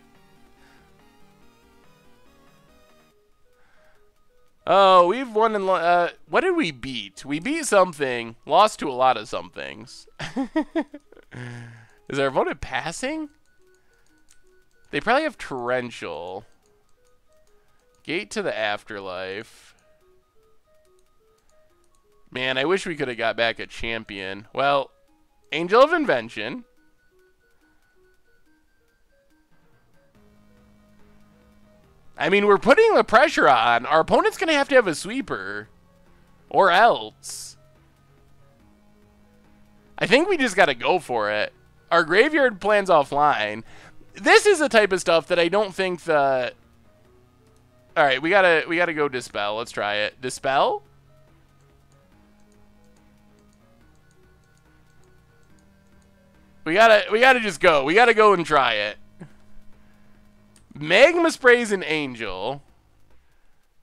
Oh, we've won and what did we beat? We beat something, lost to a lot of somethings. Is our opponent passing? They probably have Torrential. Gate to the Afterlife. Man, I wish we could have got back a champion. Well, Angel of Invention. I mean, we're putting the pressure on. Our opponent's going to have a sweeper. Or else. I think we just got to go for it. Our graveyard plan's offline. This is the type of stuff that I don't think the... Alright, we gotta go Dispel. Let's try it. Dispel? We gotta just go. We gotta go and try it. Magma Spray's an Angel.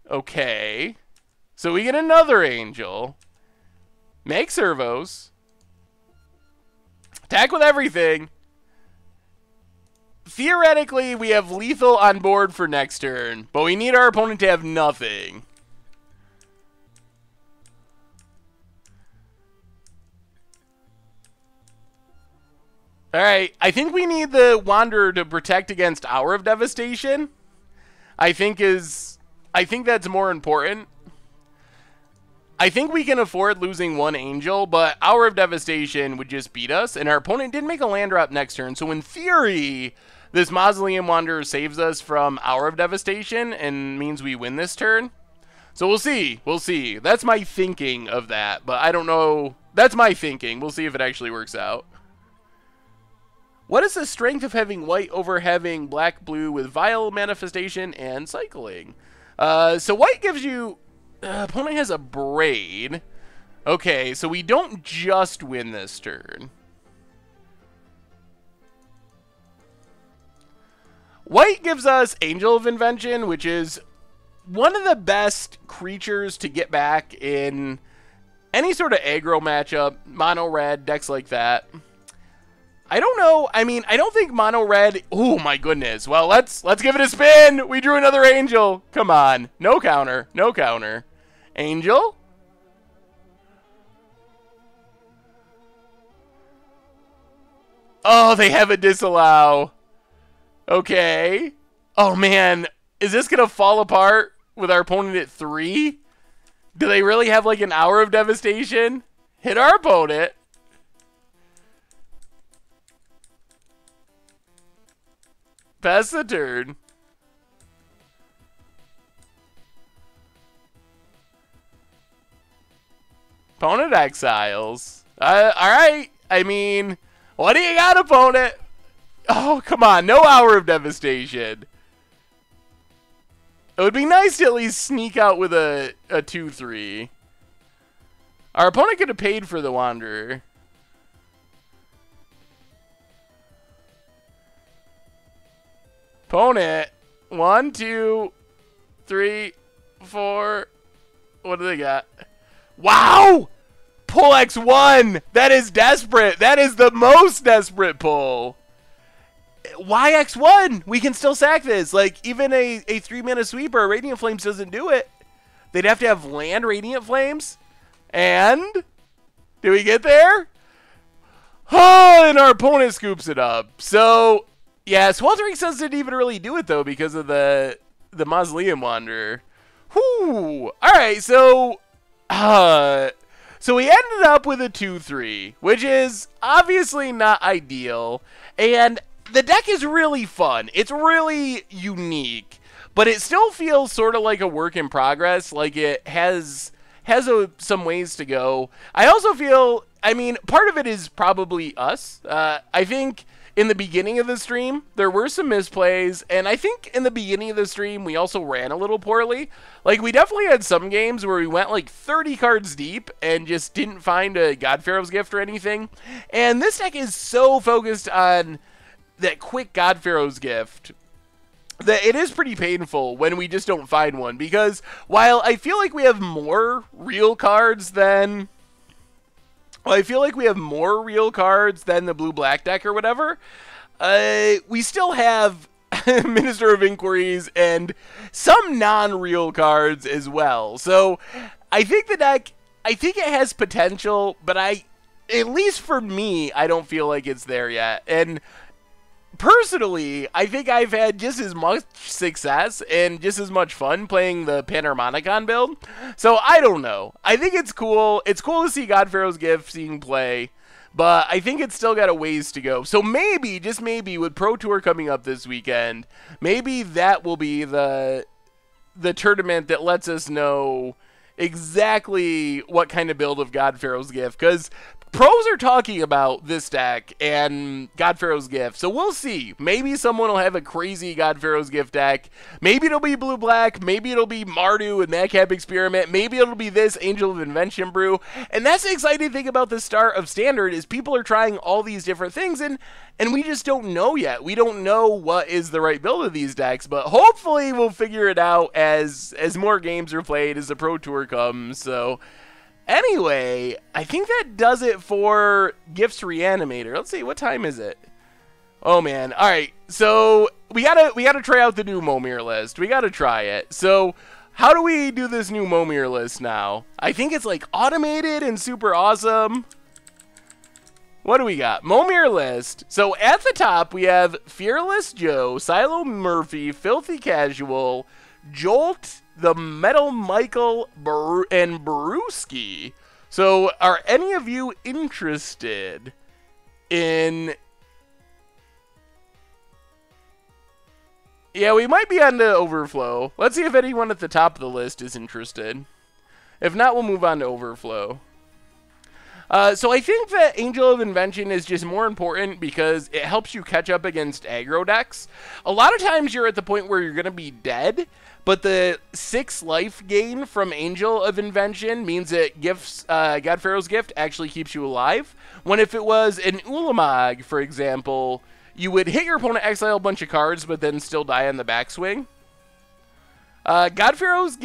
Okay. So we get another Angel. Make servos. Attack with everything. Theoretically, we have lethal on board for next turn, but we need our opponent to have nothing. Alright, I think we need the Wanderer to protect against Hour of Devastation. I think that's more important. I think we can afford losing one Angel, but Hour of Devastation would just beat us, and our opponent did make a land drop next turn, so in theory, this Mausoleum Wanderer saves us from Hour of Devastation and means we win this turn. So we'll see. We'll see. That's my thinking of that, but I don't know. That's my thinking. We'll see if it actually works out. What is the strength of having white over having black-blue with Vile Manifestation and Cycling? So white gives you... opponent has a Braid. Okay, so we don't just win this turn. White gives us Angel of Invention, which is one of the best creatures to get back in any sort of aggro matchup, mono red, decks like that. I don't know. I mean, I don't think mono red. Oh my goodness. Well, let's give it a spin. We drew another Angel. Come on. No counter. No counter. Angel? Oh, they have a disallow. Okay. Oh man, is this gonna fall apart with our opponent at 3? Do they really have like an Hour of Devastation? Hit our opponent. Pass the turn. Opponent exiles. Alright. I mean, what do you got, opponent? Oh, come on. No Hour of Devastation. It would be nice to at least sneak out with a 2-3. Our opponent could have paid for the Wanderer. Opponent. 1, 2, 3, 4. What do they got? Wow! Pull X1! That is desperate. That is the most desperate pull. Why X1? We can still sack this. Like, even a 3-mana sweeper, Radiant Flames doesn't do it. They'd have to have land Radiant Flames. And? Do we get there? Oh, and our opponent scoops it up. So, yeah, Sweltering Suns didn't even really do it, though, because of the Mausoleum Wanderer. Whew. Alright, so we ended up with a 2-3, which is obviously not ideal. And the deck is really fun. It's really unique, but it still feels sort of like a work in progress. Like it has some ways to go. I also feel, I mean, part of it is probably us. I think in the beginning of the stream, there were some misplays, and I think in the beginning of the stream, we also ran a little poorly. Like, we definitely had some games where we went like 30 cards deep and just didn't find a God-Pharaoh's Gift or anything. And this deck is so focused on that quick God-Pharaoh's Gift that it is pretty painful when we just don't find one, because while I feel like we have more real cards than the blue-black deck or whatever, we still have Minister of Inquiries and some non-real cards as well. So I think the deck, I think it has potential, but at least for me, I don't feel like it's there yet. And personally, I think I've had just as much success and just as much fun playing the Panharmonicon build. So I don't know. I think it's cool. It's cool to see God-Pharaoh's Gift seeing play, but I think it's still got a ways to go. So maybe, just maybe, with Pro Tour coming up this weekend, maybe that will be the tournament that lets us know exactly what kind of build of God-Pharaoh's Gift, because pros are talking about this deck and God-Pharaoh's Gift, so we'll see. Maybe someone will have a crazy God-Pharaoh's Gift deck. Maybe it'll be blue-black. Maybe it'll be Mardu and Madcap Experiment. Maybe it'll be this Angel of Invention brew. And that's the exciting thing about the start of Standard, is people are trying all these different things, and we just don't know yet. We don't know what is the right build of these decks, but hopefully we'll figure it out as more games are played, as the Pro Tour comes. So anyway, I think that does it for Gifts Reanimator. Let's see, what time is it? Oh man, alright, so we gotta try out the new Momir list. We gotta try it. So how do we do this new Momir list now? I think it's like automated and super awesome. What do we got? Momir list. So at the top we have Fearless Joe, Silo Murphy, Filthy Casual, Jolt, the Metal Michael and Brewski. So, are any of you interested in... Yeah, we might be on to Overflow. Let's see if anyone at the top of the list is interested. If not, we'll move on to Overflow. So I think that Angel of Invention is just more important because it helps you catch up against aggro decks. A lot of times you're at the point where you're going to be dead, but the 6 life gain from Angel of Invention means that God-Pharaoh's Gift actually keeps you alive. When if it was an Ulamog, for example, you would hit your opponent, exile a bunch of cards, but then still die on the backswing. God-Pharaoh's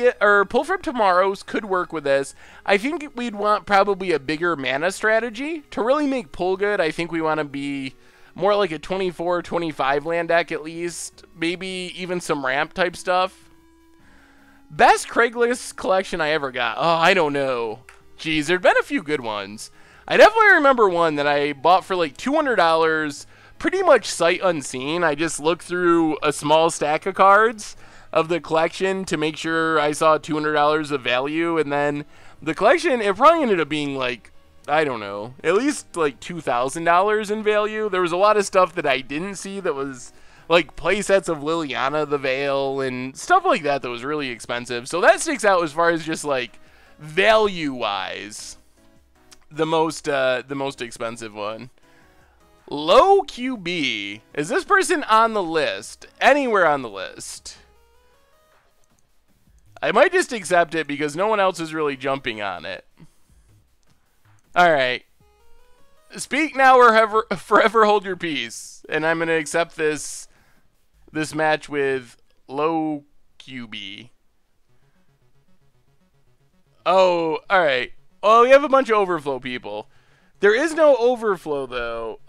Pull from Tomorrow's could work with this. I think we'd want probably a bigger mana strategy. To really make pull good, I think we want to be more like a 24, 25 land deck at least. Maybe even some ramp type stuff. Best Craigslist collection I ever got. Oh, I don't know. Jeez, there've been a few good ones. I definitely remember one that I bought for like $200, pretty much sight unseen. I just looked through a small stack of cards of the collection to make sure I saw $200 of value, and then the collection, it probably ended up being like, I don't know, at least like $2,000 in value. There was a lot of stuff that I didn't see that was like playsets of Liliana the Veil and stuff like that that was really expensive. So that sticks out as far as just like value-wise, the most expensive one. Low QB. Is this person on the list? Anywhere on the list? I might just accept it because no one else is really jumping on it. Alright. Speak now or forever hold your peace. And I'm going to accept this match with low QB. Oh, alright. Well, we have a bunch of Overflow people. There is no Overflow, though.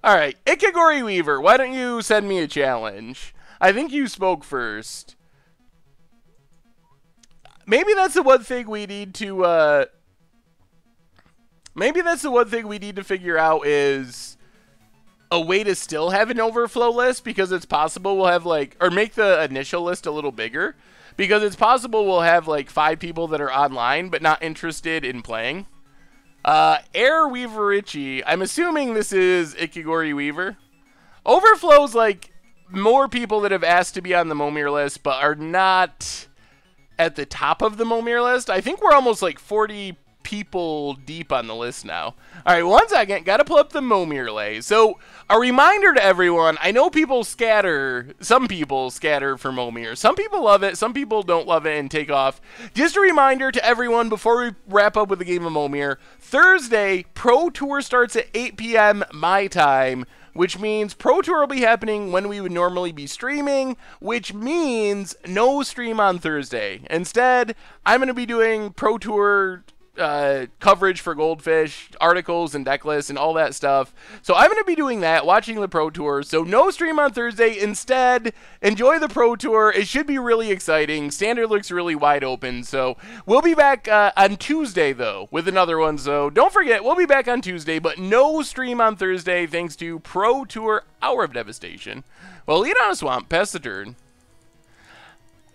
Alright. Ikigori Weaver, why don't you send me a challenge? I think you spoke first. Maybe that's the one thing we need to, maybe that's the one thing we need to figure out is a way to still have an Overflow list, because it's possible we'll have, like, or make the initial list a little bigger, because it's possible we'll have, like, 5 people that are online but not interested in playing. Air Weaverichi, I'm assuming this is Ikigori Weaver. Overflow's, like, more people that have asked to be on the Momir list but are not at the top of the Momir list. I think we're almost like 40 people deep on the list now. All right, 1 second. Got to pull up the Momir lay. So a reminder to everyone, I know people scatter, some people scatter for Momir. Some people love it, some people don't love it and take off. Just a reminder to everyone before we wrap up with the game of Momir, Thursday, Pro Tour starts at 8 p.m. my time, which means Pro Tour will be happening when we would normally be streaming, which means no stream on Thursday. Instead, I'm going to be doing Pro Tour coverage for Goldfish, articles and deck lists and all that stuff. So I'm going to be doing that, watching the Pro Tour. So no stream on Thursday. Instead, enjoy the Pro Tour. It should be really exciting. Standard looks really wide open. So we'll be back on Tuesday, though, with another one. So don't forget, we'll be back on Tuesday, but no stream on Thursday thanks to Pro Tour Hour of Devastation. Well, lead on a swamp. Pass the turn.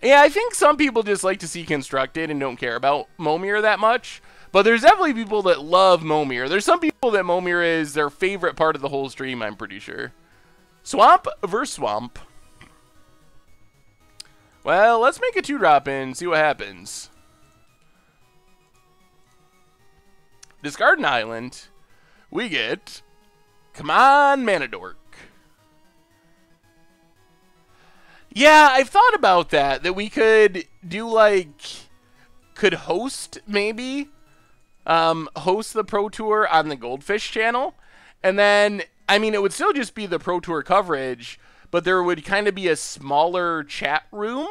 Yeah, I think some people just like to see Constructed and don't care about Momir that much. But there's definitely people that love Momir. There's some people that Momir is their favorite part of the whole stream, I'm pretty sure. Swamp versus Swamp. Well, let's make a 2-drop and see what happens. Discard an island. We get... Come on, Manadork. Yeah, I've thought about that. That we could do, like... Could host, maybe... host the Pro Tour on the Goldfish channel, and then, I mean, it would still just be the Pro Tour coverage, but there would kind of be a smaller chat room.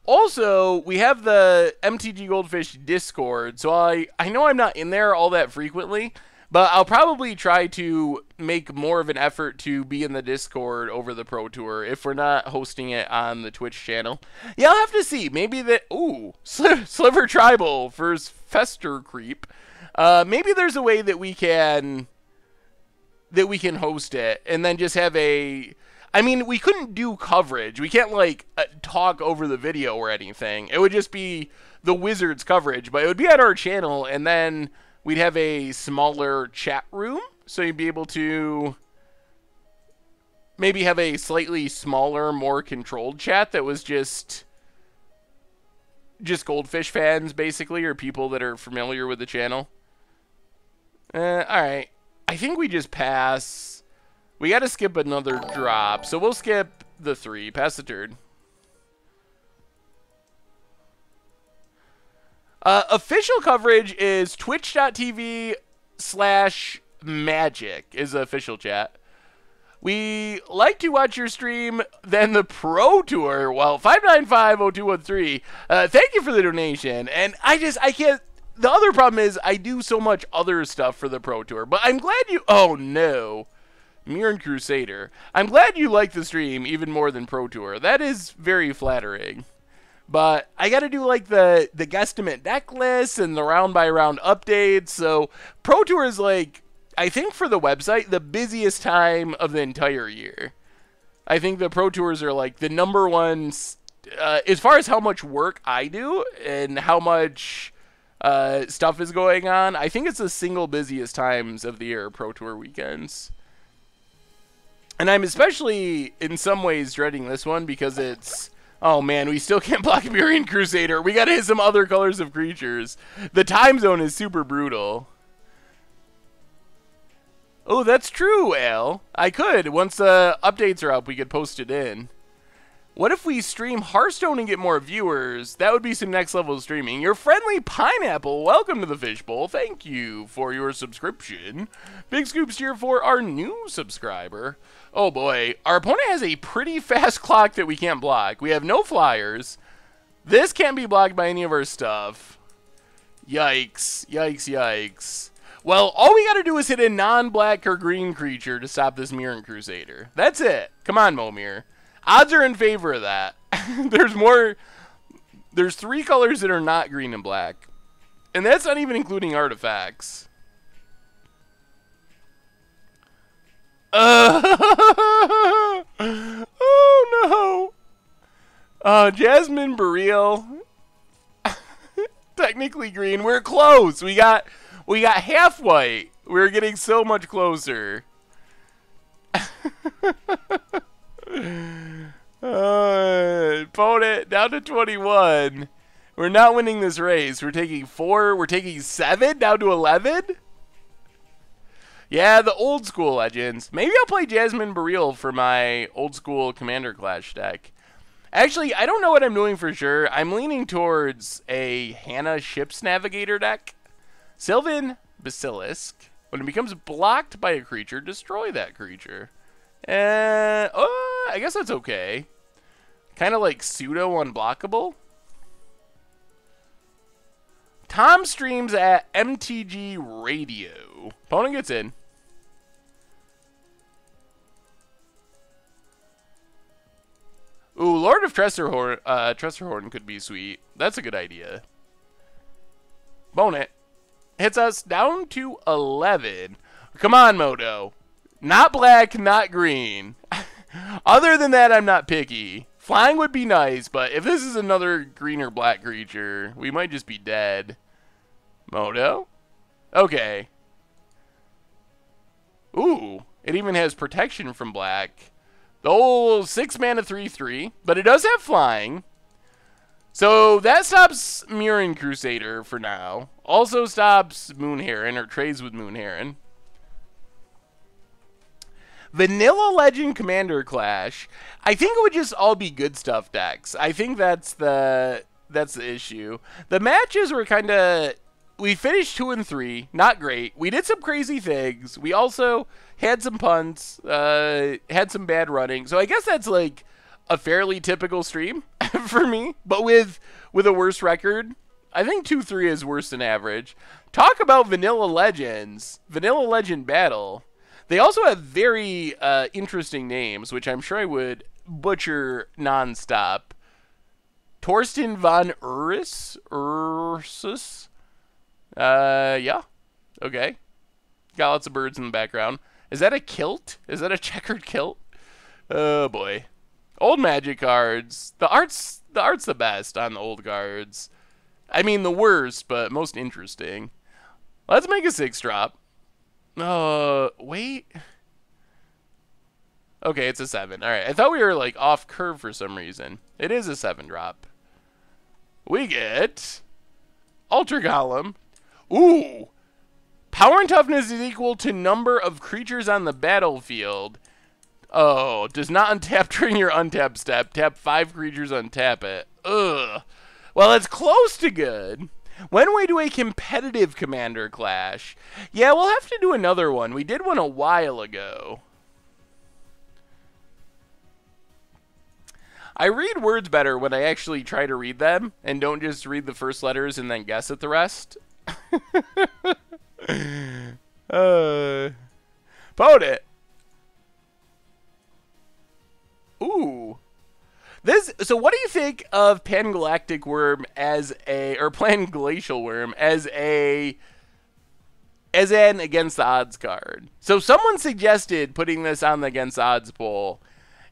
Also, we have the MTG Goldfish Discord, so I know I'm not in there all that frequently, but I'll probably try to make more of an effort to be in the Discord over the Pro Tour if we're not hosting it on the Twitch channel. Yeah, I'll have to see. Maybe that... Ooh, Sliver Tribal for Fester Creep. Maybe there's a way that we can host it and then just have a... I mean, we couldn't do coverage. We can't, like, talk over the video or anything. It would just be the Wizards coverage, but it would be on our channel, and then we'd have a smaller chat room, so you'd be able to maybe have a slightly smaller, more controlled chat that was just Goldfish fans, basically, or people that are familiar with the channel. Alright. I think we just pass. We got to skip another drop, so we'll skip the 3. Pass the turn. Official coverage is twitch.tv/magic is the official chat. We like to watch your stream, then the Pro Tour. Well, 5950213. Thank you for the donation. And I can't. The other problem is I do so much other stuff for the Pro Tour. But I'm glad you. Oh, no. Mirren Crusader. I'm glad you like the stream even more than Pro Tour. That is very flattering. But I got to do like the guesstimate deck list and the round by round updates. So Pro Tour is like, I think for the website, the busiest time of the entire year. I think the Pro Tours are like the number one, as far as how much work I do and how much stuff is going on. I think it's the single busiest times of the year, Pro Tour weekends. And I'm especially in some ways dreading this one because it's, oh man, we still can't block Mirren Crusader. We got to hit some other colors of creatures. The time zone is super brutal. Oh, that's true, Al. I could. Once the updates are up, we could post it in. What if we stream Hearthstone and get more viewers? That would be some next level streaming. Your friendly pineapple, welcome to the Fishbowl. Thank you for your subscription. Big scoops here for our new subscriber. Oh boy, our opponent has a pretty fast clock that we can't block. We have no flyers. This can't be blocked by any of our stuff. Yikes, yikes, yikes. Well, all we gotta do is hit a non-black or green creature to stop this Mirren Crusader. That's it. Come on, Momir. Odds are in favor of that. There's 3 colors that are not green and black. And that's not even including artifacts. Oh no. Jasmine Boreal. Technically green. We're close. We got half white. We're getting so much closer. Opponent down to 21. We're not winning this race. We're taking 4. We're taking 7 down to 11. Yeah, the old school legends. Maybe I'll play Jasmine Boreal for my old school Commander Clash deck. Actually, I don't know what I'm doing for sure. I'm leaning towards a Hannah Ship's Navigator deck. Sylvan Basilisk. When it becomes blocked by a creature, destroy that creature. I guess that's okay. Kind of like pseudo unblockable. Tom streams at MTG Radio. Opponent gets in. Ooh, Lord of Tressorhorn could be sweet. That's a good idea. Opponent hits us down to 11. Come on, Moto. Not black, not green. Other than that, I'm not picky. Flying would be nice, but if this is another green or black creature, we might just be dead. Moto? Okay. Ooh, it even has protection from black. The old 6 mana 3/3, but it does have flying. So that stops Mirren Crusader for now. Also stops Moon Heron, or trades with Moon Heron. Vanilla Legend Commander Clash. I think it would just all be good stuff decks. I think that's the issue. The matches were kind of... We finished 2 and 3. Not great. We did some crazy things. We also had some punts. Had some bad running. So I guess that's like a fairly typical stream for me. But with a worse record. I think 2-3 is worse than average. Talk about Vanilla Legends. Vanilla Legend Battle. They also have very interesting names, which I'm sure I would butcher nonstop. Torsten von Ursus? Yeah. Okay. Got lots of birds in the background. Is that a kilt? Is that a checkered kilt? Oh boy. Old Magic cards. The art's the best on the old cards. I mean the worst, but most interesting. Let's make a 6-drop. Wait. Okay, it's a 7. Alright, I thought we were like off curve for some reason. It is a 7-drop. We get Ultra Golem. Ooh! Power and toughness is equal to number of creatures on the battlefield. Oh, does not untap during your untap step. Tap 5 creatures, untap it. Ugh. Well, it's close to good. When we do a competitive commander clash, yeah, we'll have to do another one. We did one a while ago. I read words better when I actually try to read them and don't just read the first letters and then guess at the rest. Opponent. Ooh. So what do you think of Pangalactic Worm as a, or Panglacial Worm as an against the odds card? So someone suggested putting this on the against the odds poll,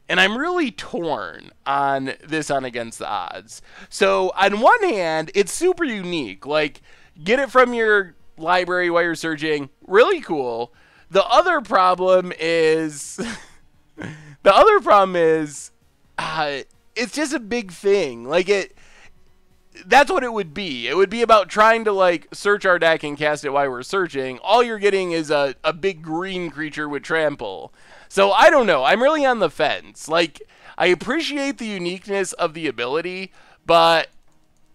and I'm really torn on this on against the odds. So on one hand, it's super unique. Like, get it from your library while you're searching. Really cool. The other problem is, it's just a big thing. Like, that's what it would be. It would be about trying to, like, search our deck and cast it while we're searching. All you're getting is a big green creature with trample. So, I don't know. I'm really on the fence. Like, I appreciate the uniqueness of the ability, but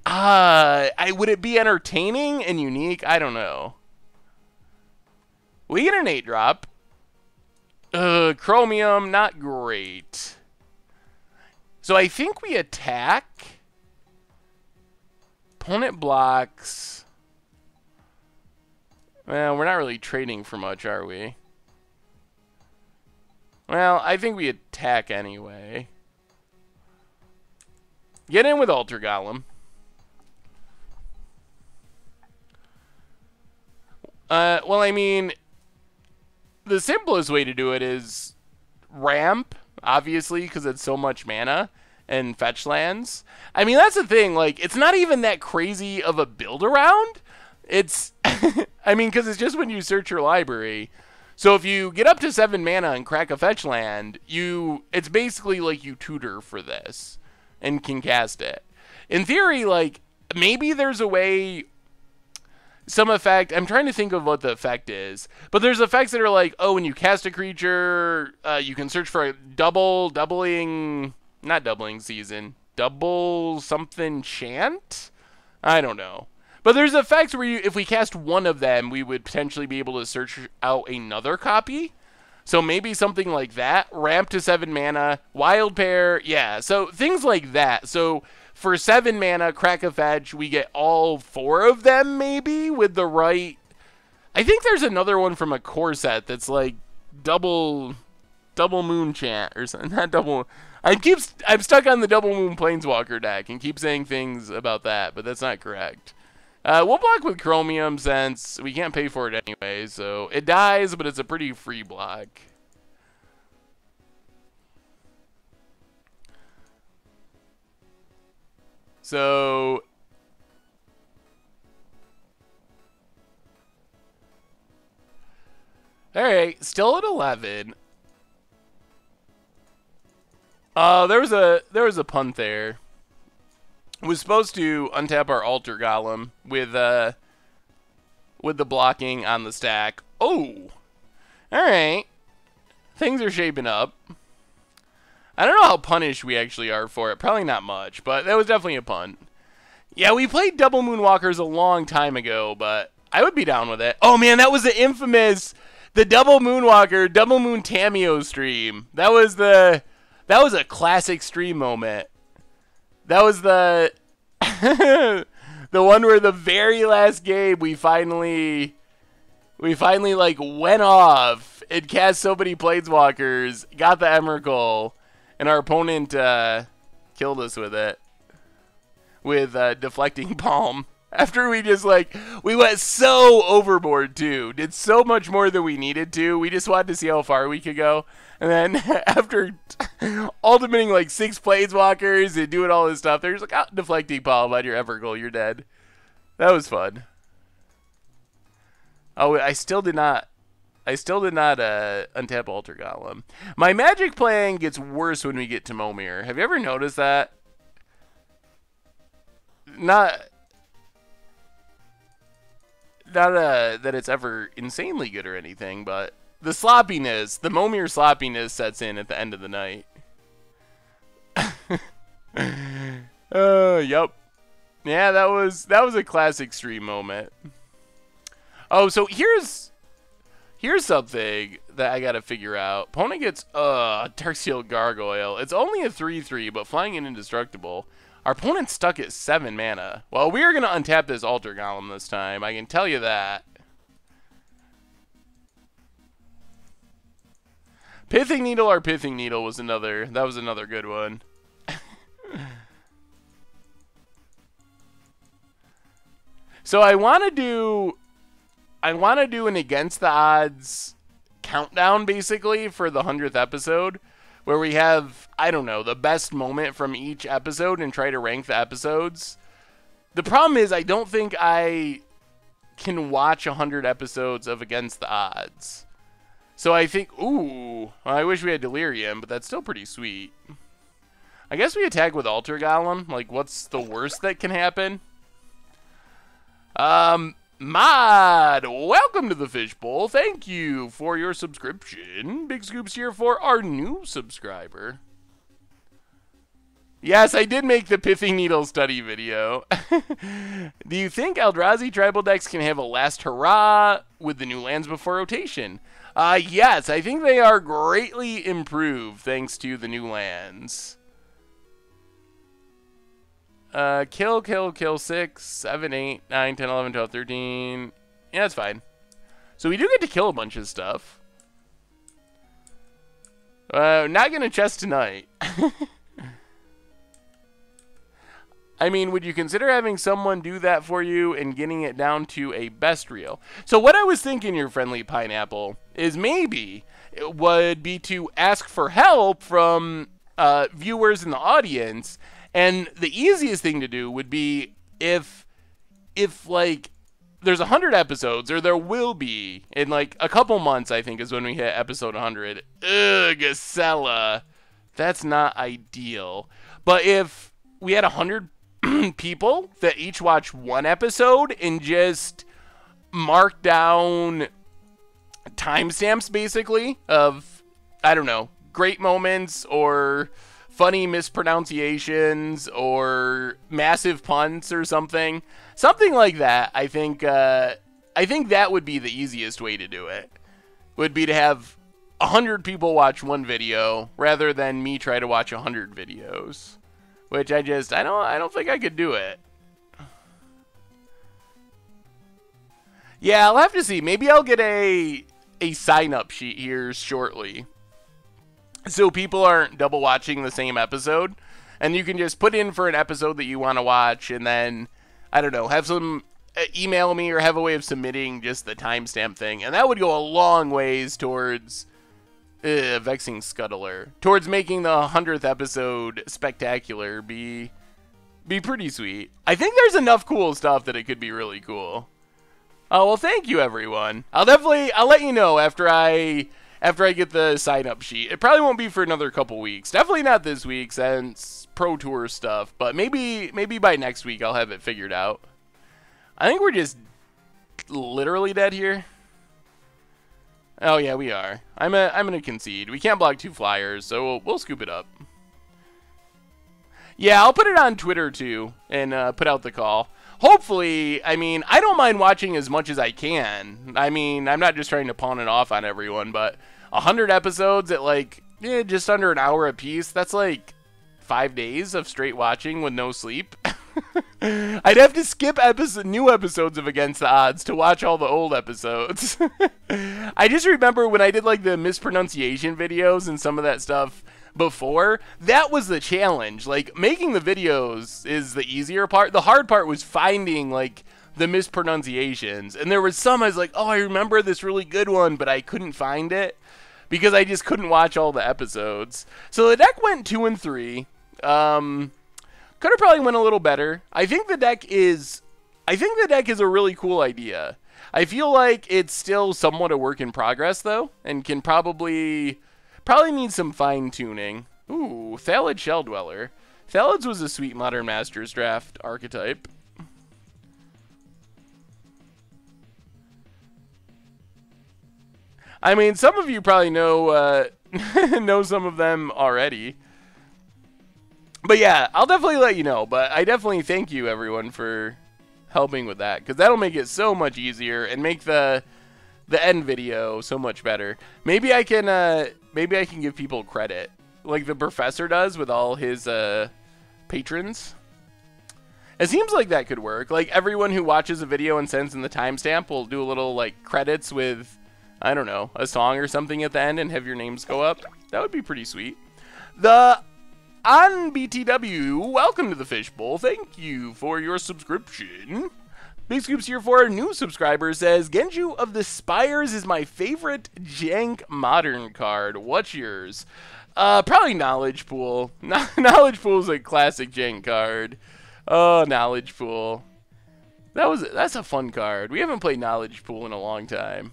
would it be entertaining and unique? I don't know. We get an 8-drop. Chromium, not great. So I think we attack. Opponent blocks. Well, we're not really trading for much, are we? Well, I think we attack anyway. Get in with Ultra Golem. Well, I mean, the simplest way to do it is ramp, obviously, because it's so much mana, and fetch lands. I mean, that's the thing. Like, it's not even that crazy of a build around. It's, I mean, because it's just when you search your library. So if you get up to 7 mana and crack a fetch land, it's basically like you tutor for this and can cast it. In theory, like, maybe there's a way, some effect, I'm trying to think of what the effect is, but there's effects that are like, oh, when you cast a creature, you can search for a double something chant? I don't know. But there's effects where if we cast one of them, we would potentially be able to search out another copy. So maybe something like that. Ramp to 7 mana, wild pair, yeah. So things like that. So for 7 mana, crack a fetch, we get all 4 of them maybe with the right. I think there's another one from a core set that's like double moon chant or something. Not double. I'm stuck on the double moon planeswalker deck and keep saying things about that, but that's not correct. We'll block with Chromium since we can't pay for it anyway, so it dies, but it's a pretty free block. So all right, still at 11. There was a punt there. Was supposed to untap our Altar Golem with the blocking on the stack. Oh, all right. Things are shaping up. I don't know how punished we actually are for it. Probably not much, but that was definitely a punt. Yeah, we played Double Moonwalkers a long time ago, but I would be down with it. Oh man, that was the infamous Double Moonwalker, Double Moon Tameo stream. That was a classic stream moment. That was the one where the very last game we finally like went off and cast so many planeswalkers, got the Emrakul, and our opponent killed us with it with deflecting palm. After we just, like, we went so overboard, too. Did so much more than we needed to. We just wanted to see how far we could go. And then after ultimating, like, 6 planeswalkers and doing all this stuff, they're just like, deflecting palm on your Everglow, you're dead. That was fun. Oh, I still did not untap Altar Golem. My Magic playing gets worse when we get to Momir. Have you ever noticed that? Not that it's ever insanely good or anything, but the sloppiness, the Momir sloppiness sets in at the end of the night. Yep. Yeah, that was a classic stream moment. Oh, so here's something that I gotta figure out. Opponent gets Darksteel Gargoyle. It's only a 3/3, but flying and indestructible. Our opponent's stuck at 7 mana. Well, we are gonna untap this Altar Golem this time. I can tell you that. Pithing Needle or Pithing Needle was another. That was another good one. So I want to do an against the odds countdown, basically, for the 100th episode, where we have, I don't know, the best moment from each episode and try to rank the episodes. The problem is I don't think I can watch 100 episodes of Against the Odds. So I think, ooh, I wish we had Delirium, but that's still pretty sweet. I guess we attack with Altar Golem. Like, what's the worst that can happen? Mod, welcome to the Fishbowl. Thank you for your subscription. Big scoops here for our new subscriber. Yes, I did make the Pithing Needle study video. Do you think Eldrazi tribal decks can have a last hurrah with the new lands before rotation? Yes, I think they are greatly improved thanks to the new lands. Kill 6, 7, 8, 9, 10, 11, 12, 13. Yeah, that's fine. So we do get to kill a bunch of stuff. Not gonna chest tonight. I mean, would you consider having someone do that for you and getting it down to a best reel? So what I was thinking, your friendly pineapple, is maybe it would be to ask for help from viewers in the audience. And the easiest thing to do would be if like, there's 100 episodes, or there will be, in like a couple months, I think, is when we hit episode 100. Ugh, Gisela. That's not ideal. But if we had 100 people that each watch one episode and just mark down timestamps, basically, of, I don't know, great moments, or funny mispronunciations, or massive puns, or something like that. I think that would be the easiest way to do it. Would be to have 100 people watch one video rather than me try to watch 100 videos, which I don't think I could do it. Yeah, I'll have to see. Maybe I'll get a sign-up sheet here shortly, so people aren't double watching the same episode, and you can just put in for an episode that you want to watch, and then, I don't know, have some email me or have a way of submitting just the timestamp thing, and that would go a long ways towards vexing Scuttler, towards making the 100th episode spectacular be pretty sweet. I think there's enough cool stuff that it could be really cool. Oh, well, thank you, everyone. I'll let you know after I get the sign-up sheet. It probably won't be for another couple weeks. Definitely not this week since Pro Tour stuff, but maybe by next week I'll have it figured out. I think we're just literally dead here. Oh yeah, we are. I'm gonna concede. We can't block 2 flyers, so we'll scoop it up. Yeah, I'll put it on Twitter too and put out the call. Hopefully, I mean, I don't mind watching as much as I can. I mean, I'm not just trying to pawn it off on everyone, but 100 episodes at like just under an hour a piece, that's like 5 days of straight watching with no sleep. I'd have to skip new episodes of Against the Odds to watch all the old episodes. I just remember when I did like the mispronunciation videos and some of that stuff before, that was the challenge. Like, making the videos is the easier part. The hard part was finding, like, the mispronunciations. And there was some I was like, oh, I remember this really good one, but I couldn't find it because I just couldn't watch all the episodes. So the deck went 2 and 3. Could have probably went a little better. I think the deck is a really cool idea. I feel like it's still somewhat a work in progress, though, and can probably need some fine-tuning. Ooh, Thalid Shell Dweller. Thalids was a sweet Modern Masters draft archetype. I mean, some of you probably know know some of them already. But yeah, I'll definitely let you know. But I definitely thank you, everyone, for helping with that, because that'll make it so much easier and make the end video so much better. Maybe I can give people credit like the professor does with all his patrons. It seems like that could work. Like, everyone who watches a video and sends in the timestamp will do a little like credits with, I don't know, a song or something at the end and have your names go up. That would be pretty sweet. The On BTW, welcome to the Fishbowl. Thank you for your subscription. Big Scoops here for a new subscriber says, Genju of the Spires is my favorite jank modern card. What's yours? Probably Knowledge Pool. Knowledge Pool is a classic jank card. Oh, Knowledge Pool. That's a fun card. We haven't played Knowledge Pool in a long time.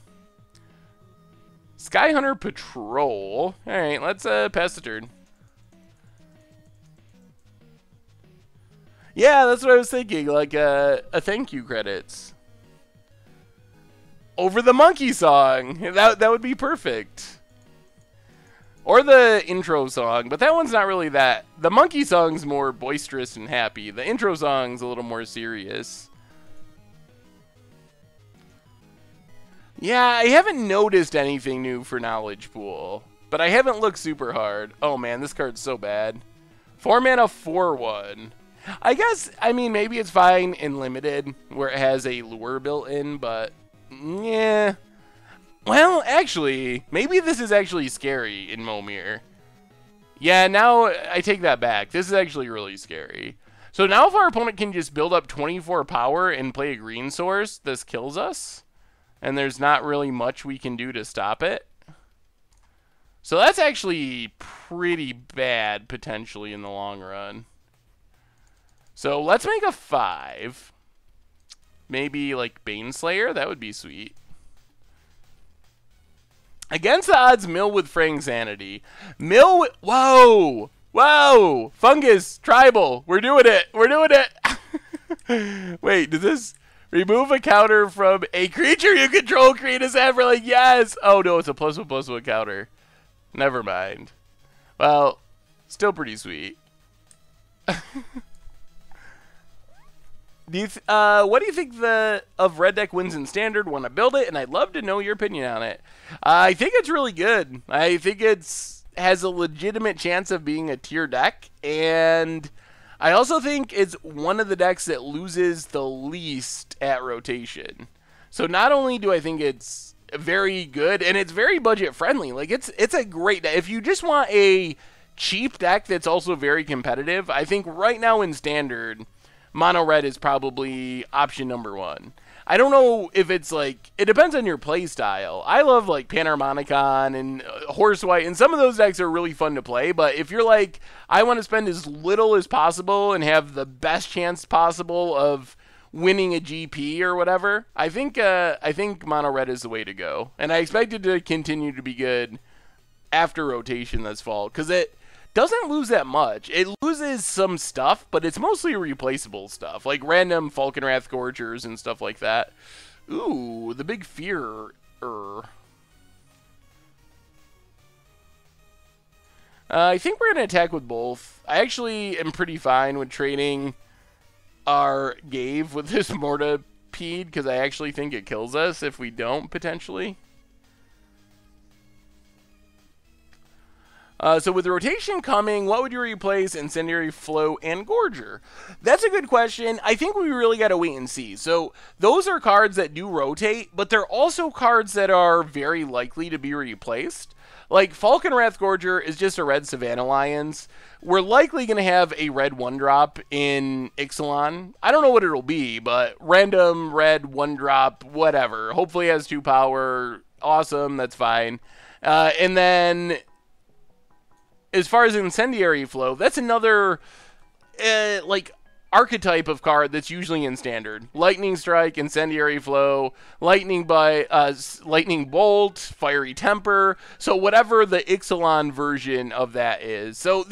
Sky Hunter Patrol. Alright, let's pass the turn. Yeah, that's what I was thinking, like a thank you credits. Over the monkey song. That would be perfect. Or the intro song, but that one's not really that. The monkey song's more boisterous and happy. The intro song's a little more serious. Yeah, I haven't noticed anything new for Knowledge Pool, but I haven't looked super hard. Oh man, this card's so bad. 4 mana 4/1. I guess, I mean, maybe it's fine in Limited, where it has a lure built in, but, yeah. Well, actually, maybe this is actually scary in Momir. Yeah, now I take that back. This is actually really scary. So now if our opponent can just build up 24 power and play a green source, this kills us. And there's not really much we can do to stop it. So that's actually pretty bad, potentially, in the long run. So let's make a 5. Maybe like Baneslayer. That would be sweet. Against the odds, mill with Fraying Sanity. Mill with... Whoa! Whoa! Fungus! Tribal! We're doing it! We're doing it! Wait, does this remove a counter from a creature you control? Create a Saffron? Yes! Oh no, it's a +1/+1 counter. Never mind. Well, still pretty sweet. What do you think of Red Deck wins in Standard? Want to build it, and I'd love to know your opinion on it. I think it's really good. I think has a legitimate chance of being a tier deck, and I also think it's one of the decks that loses the least at rotation. So not only do I think it's very good, and it's very budget friendly. Like it's a great deck. If you just want a cheap deck that's also very competitive, I think right now in Standard, Mono Red is probably option number 1. I don't know if it's like, it depends on your play style. I love like Panharmonicon and Horse White, and some of those decks are really fun to play, but if you're like, I want to spend as little as possible and have the best chance possible of winning a GP or whatever, I think Mono Red is the way to go. And I expect it to continue to be good after rotation this fall, because it doesn't lose that much. It loses some stuff, but it's mostly replaceable stuff, like random Falconwrath Gorgers and stuff like that. Ooh, the big fear. I think we're going to attack with both. I actually am pretty fine with trading our Gave with this Mortipede, because I actually think it kills us if we don't, potentially. So with the rotation coming, what would you replace Incendiary Flow and Gorger? That's a good question. I think we really got to wait and see. So those are cards that do rotate, but they're also cards that are very likely to be replaced. Like Falcon Wrath Gorger is just a red Savannah Lions. We're likely going to have a red 1-drop in Ixalan. I don't know what it'll be, but random red 1-drop, whatever. Hopefully it has 2 power. Awesome, that's fine. And then as far as Incendiary Flow, that's another like archetype of card that's usually in standard. Lightning Strike, Incendiary Flow, Lightning Bolt, Fiery Temper. So whatever the Ixalan version of that is. So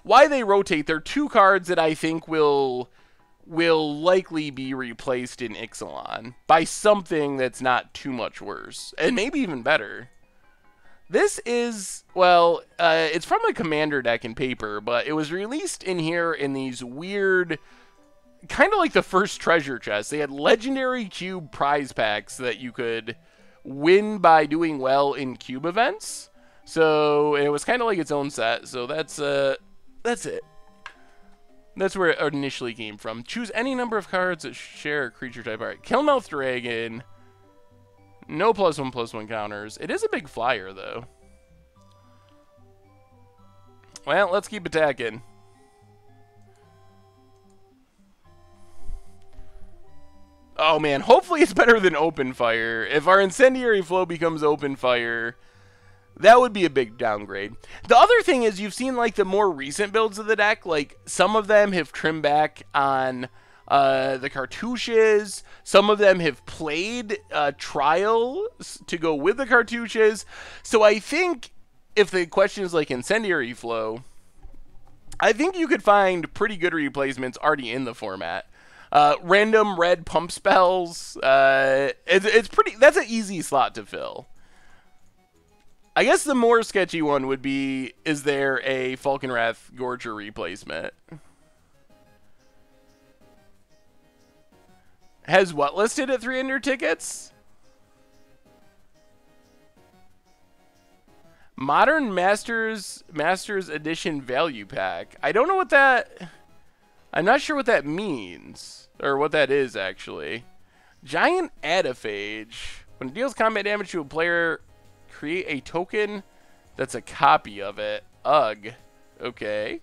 why they rotate, they're 2 cards that I think will likely be replaced in Ixalan by something that's not too much worse, and maybe even better. This is, well, it's from a Commander deck in paper, but it was released in here in these weird, kind of like the first treasure chest. They had Legendary Cube prize packs that you could win by doing well in cube events. So it was kind of like its own set. So that's it. That's where it initially came from. Choose any number of cards that share a creature type. All right, Killmouth Dragon. No +1/+1 counters. It is a big flyer, though. Well, let's keep attacking. Oh, man. Hopefully it's better than Open Fire. If our Incendiary Flow becomes Open Fire, that would be a big downgrade. The other thing is you've seen, like, the more recent builds of the deck. Like, some of them have trimmed back on the cartouches. Some of them have played trials to go with the cartouches. So I think if the question is like Incendiary Flow, I think you could find pretty good replacements already in the format. Random red pump spells. It's pretty. That's an easy slot to fill. I guess the more sketchy one would be: is there a Falcon Wrath Gorger replacement? Has what listed at 300 tickets? Modern Masters Edition Value Pack. I don't know what that... I'm not sure what that means. Or what that is, actually. Giant Adaphage. When it deals combat damage to a player, create a token that's a copy of it. Ugh. Okay.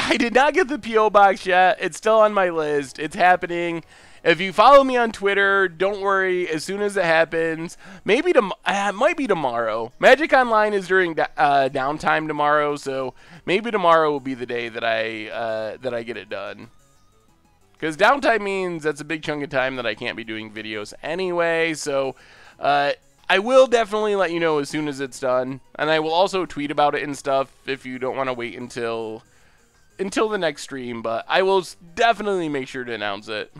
I did not get the P.O. box yet. It's still on my list. It's happening. If you follow me on Twitter, don't worry. As soon as it happens, maybe it might be tomorrow. Magic Online is during downtime tomorrow, so maybe tomorrow will be the day that I get it done. Because downtime means that's a big chunk of time that I can't be doing videos anyway. So I will definitely let you know as soon as it's done, and I will also tweet about it and stuff if you don't want to wait until the next stream, but I will definitely make sure to announce it.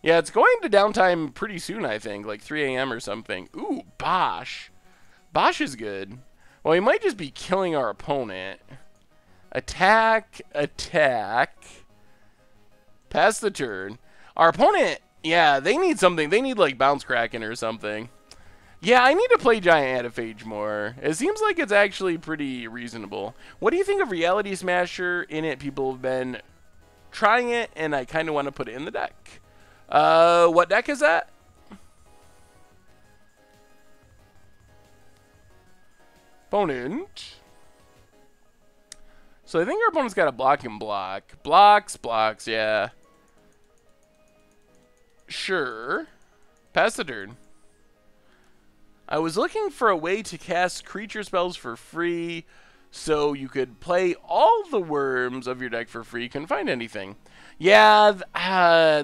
Yeah, it's going to downtime pretty soon, I think, like 3 a.m. or something. Ooh, Bosch. Bosch is good. Well, he might just be killing our opponent. Attack, attack. Pass the turn. Our opponent, yeah, they need something. They need, like, Bounce Kraken or something. Yeah, I need to play Giant Adaphage more. It seems like it's actually pretty reasonable. What do you think of Reality Smasher in it? People have been trying it, and I kind of want to put it in the deck. What deck is that? Opponent. So I think our opponent's got a block and block. Blocks, yeah. Sure. Pass the turn. I was looking for a way to cast creature spells for free so you could play all the worms of your deck for free. Couldn't find anything. Yeah,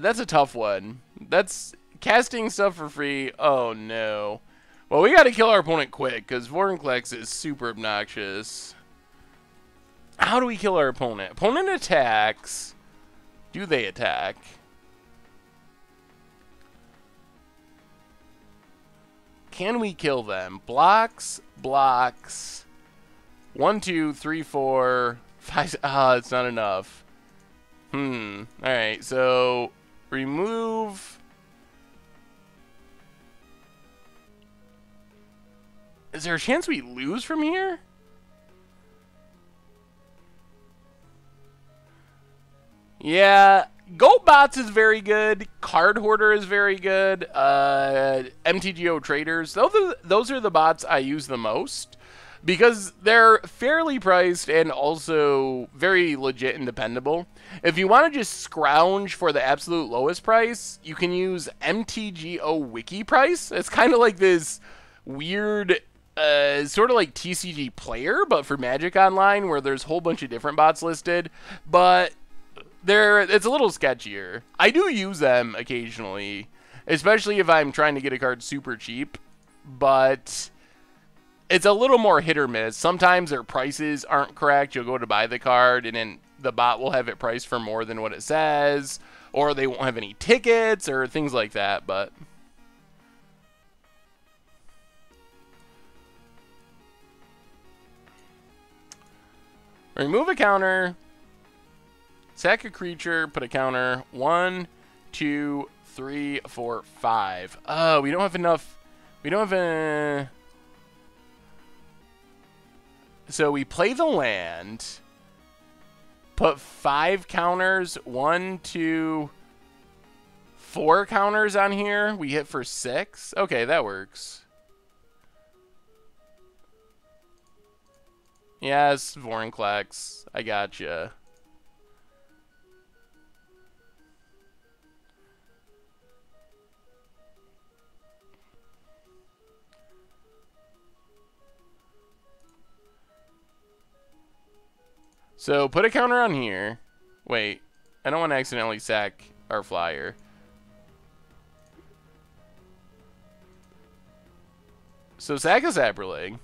that's a tough one. That's casting stuff for free. Oh, no. Well, we got to kill our opponent quick because Vorinclex is super obnoxious. How do we kill our opponent? Opponent attacks. Do they attack? Can we kill them? Blocks, blocks. 1, 2, 3, 4, 5. Ah, it's not enough. Alright, so remove. Is there a chance we lose from here? Yeah, GoBots is very good. Card Hoarder is very good. MTGO Traders. Those are the bots I use the most because they're fairly priced and also very legit and dependable. If you want to just scrounge for the absolute lowest price, you can use MTGO Wiki price. It's kind of like this weird, sort of like TCG Player, but for Magic Online, where there's a whole bunch of different bots listed. But it's a little sketchier. I do use them occasionally, especially if I'm trying to get a card super cheap, but it's a little more hit or miss. Sometimes their prices aren't correct. You'll go to buy the card, and then the bot will have it priced for more than what it says, or they won't have any tickets, or things like that, but remove a counter, sack a creature, put a counter. 1, 2, 3, 4, 5. Oh, we don't have enough. We don't have so we play the land, put 5 counters, 1, 2, 4 counters on here. We hit for 6. Okay, that works. Yes, Vorinclex. I gotcha. So, put a counter on here. Wait, I don't want to accidentally sack our flyer. So, sack a Saproling.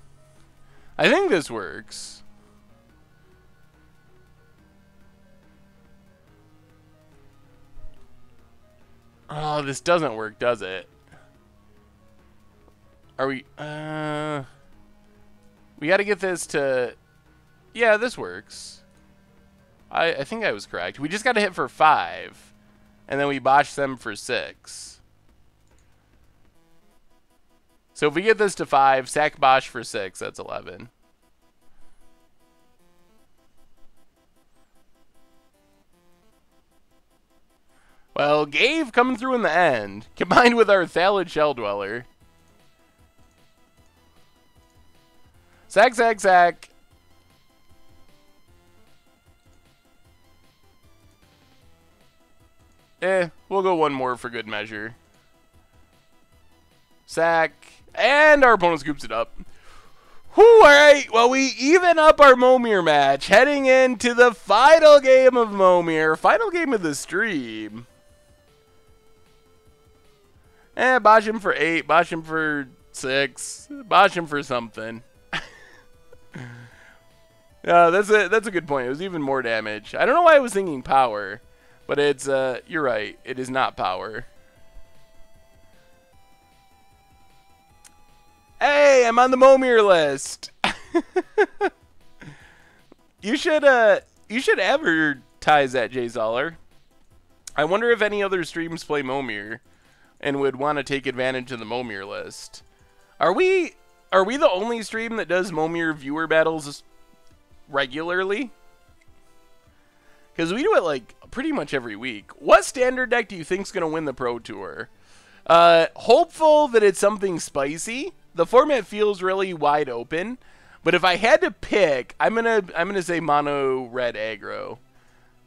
I think this works. Oh, this doesn't work, does it? Are we... we gotta get this to... Yeah, this works. I think I was correct. We just got to hit for 5, and then we botch them for 6. So if we get this to 5, sack bosh for 6, that's 11. Well, Gave coming through in the end, combined with our Thallid Shell Dweller. Sack, sack, sack. We'll go one more for good measure. Sack. And our opponent scoops it up. Whew, alright. Well, we even up our Momir match. Heading into the final game of Momir. Final game of the stream. Bosh him for 8. Bosh him for 6. Bosh him for something. That's a good point. It was even more damage. I don't know why I was thinking power. But it's, you're right. It is not power. Hey, I'm on the Momir list. You should advertise that, Jay Zoller. I wonder if any other streams play Momir and would want to take advantage of the Momir list. Are we the only stream that does Momir viewer battles regularly? Because we do it like pretty much every week. What standard deck do you think's gonna win the Pro Tour? Hopeful that it's something spicy. The format feels really wide open, but if I had to pick, I'm gonna say mono red aggro.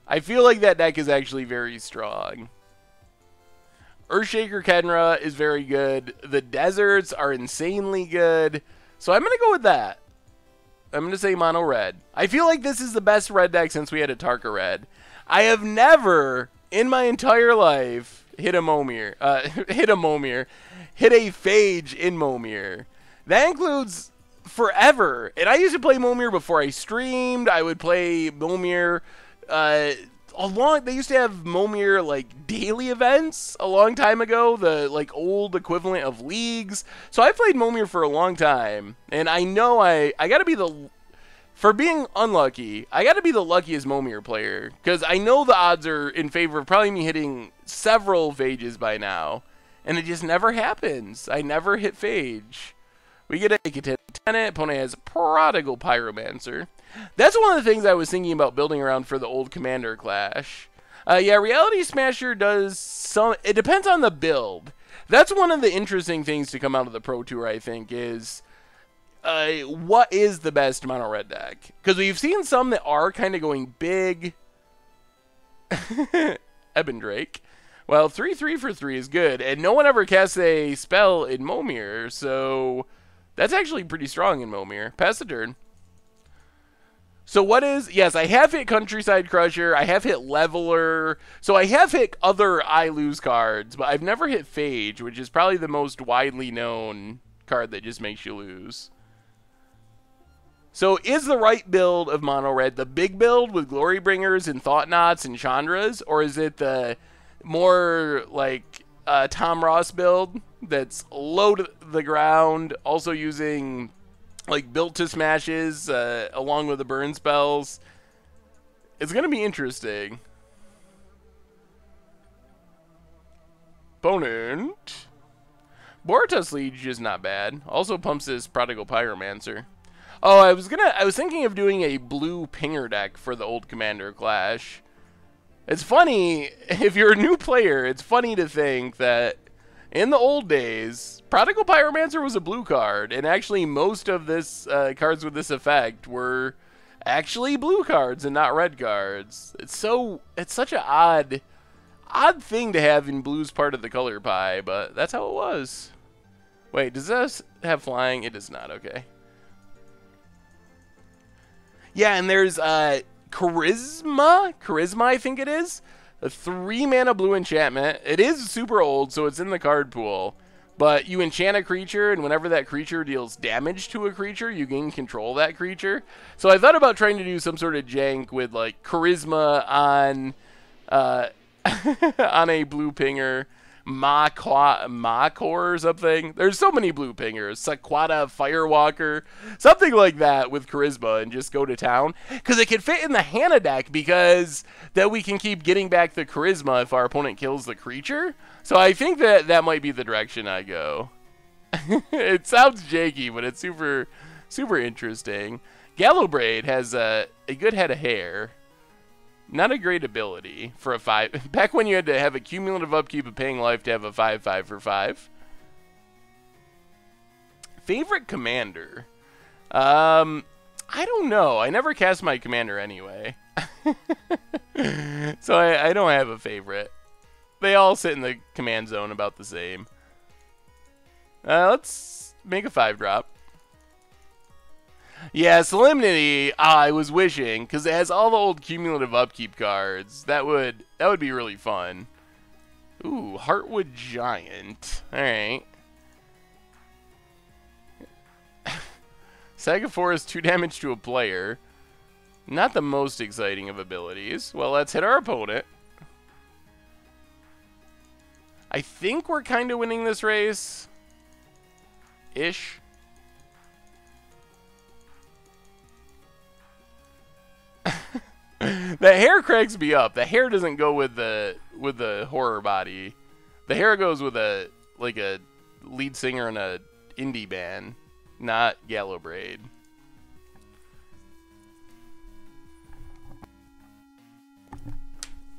I feel like that deck is actually very strong. Earthshaker Kenra is very good. The deserts are insanely good, so I'm gonna go with that. I'm going to say mono red. I feel like this is the best red deck since we had a Tarka red. I have never, in my entire life, hit a Momir. Hit a Phage in Momir. That includes forever. And I used to play Momir before I streamed. I would play Momir they used to have Momir like daily events a long time ago, the like old equivalent of leagues. So I played Momir for a long time, and I know I gotta be for being unlucky, I gotta be the luckiest Momir player, because I know the odds are in favor of probably me hitting several Phages by now, and it just never happens. I never hit Phage. We get a Tenant. Opponent has Prodigal Pyromancer. That's one of the things I was thinking about building around for the old Commander Clash. Yeah, Reality Smasher does some... It depends on the build. That's one of the interesting things to come out of the Pro Tour, I think, is... what is the best mono red deck? Because we've seen some that are kind of going big. Eben Drake. Well, 3/3 for 3 is good, and no one ever casts a spell in Momir, so that's actually pretty strong in Momir. Pass the turn. So what is... Yes, I have hit Countryside Crusher, I have hit Leveler, so I have hit other I lose cards, but I've never hit Phage, which is probably the most widely known card that just makes you lose. So is the right build of Mono Red the big build with Glorybringers and Thought Knots and Chandras, or is it the more like Tom Ross build that's low to the ground, also using like built to smashes along with the burn spells? It's going to be interesting. Opponent. Borutos Liege is not bad. Also pumps his Prodigal Pyromancer. Oh, I was thinking of doing a blue pinger deck for the old Commander Clash. It's funny, if you're a new player, it's funny to think that in the old days, Prodigal Pyromancer was a blue card, and actually most of this cards with this effect were actually blue cards and not red cards. It's such an odd thing to have in blue's part of the color pie, but that's how it was. Wait, does this have flying? It does not, okay. Yeah, and there's Charisma, I think it is. A 3-mana blue enchantment. It is super old, so it's in the card pool. But you enchant a creature, and whenever that creature deals damage to a creature, you gain control of that creature. So I thought about trying to do some sort of jank with, like, Charisma on, on a blue pinger. Makor or something. There's so many blue pingers. Saquata Firewalker. Something like that with Charisma and just go to town. Because it can fit in the Hannah deck because then we can keep getting back the Charisma if our opponent kills the creature. So I think that might be the direction I go. It sounds janky, but it's super, super interesting. Gallowbraid has a good head of hair. Not a great ability for a 5. Back when you had to have a cumulative upkeep of paying life to have a 5/5 for 5. Favorite commander? I don't know. I never cast my commander anyway. So I don't have a favorite. They all sit in the command zone about the same. Let's make a 5-drop. Yeah, Solemnity, I was wishing, because it has all the old cumulative upkeep cards. That would be really fun. Ooh, Heartwood Giant. Alright. Saga Forest, 2 damage to a player. Not the most exciting of abilities. Well, let's hit our opponent. I think we're kind of winning this race. Ish. The hair cracks me up. The hair doesn't go with the horror body. The hair goes with a lead singer in a indie band, not Gallowbraid.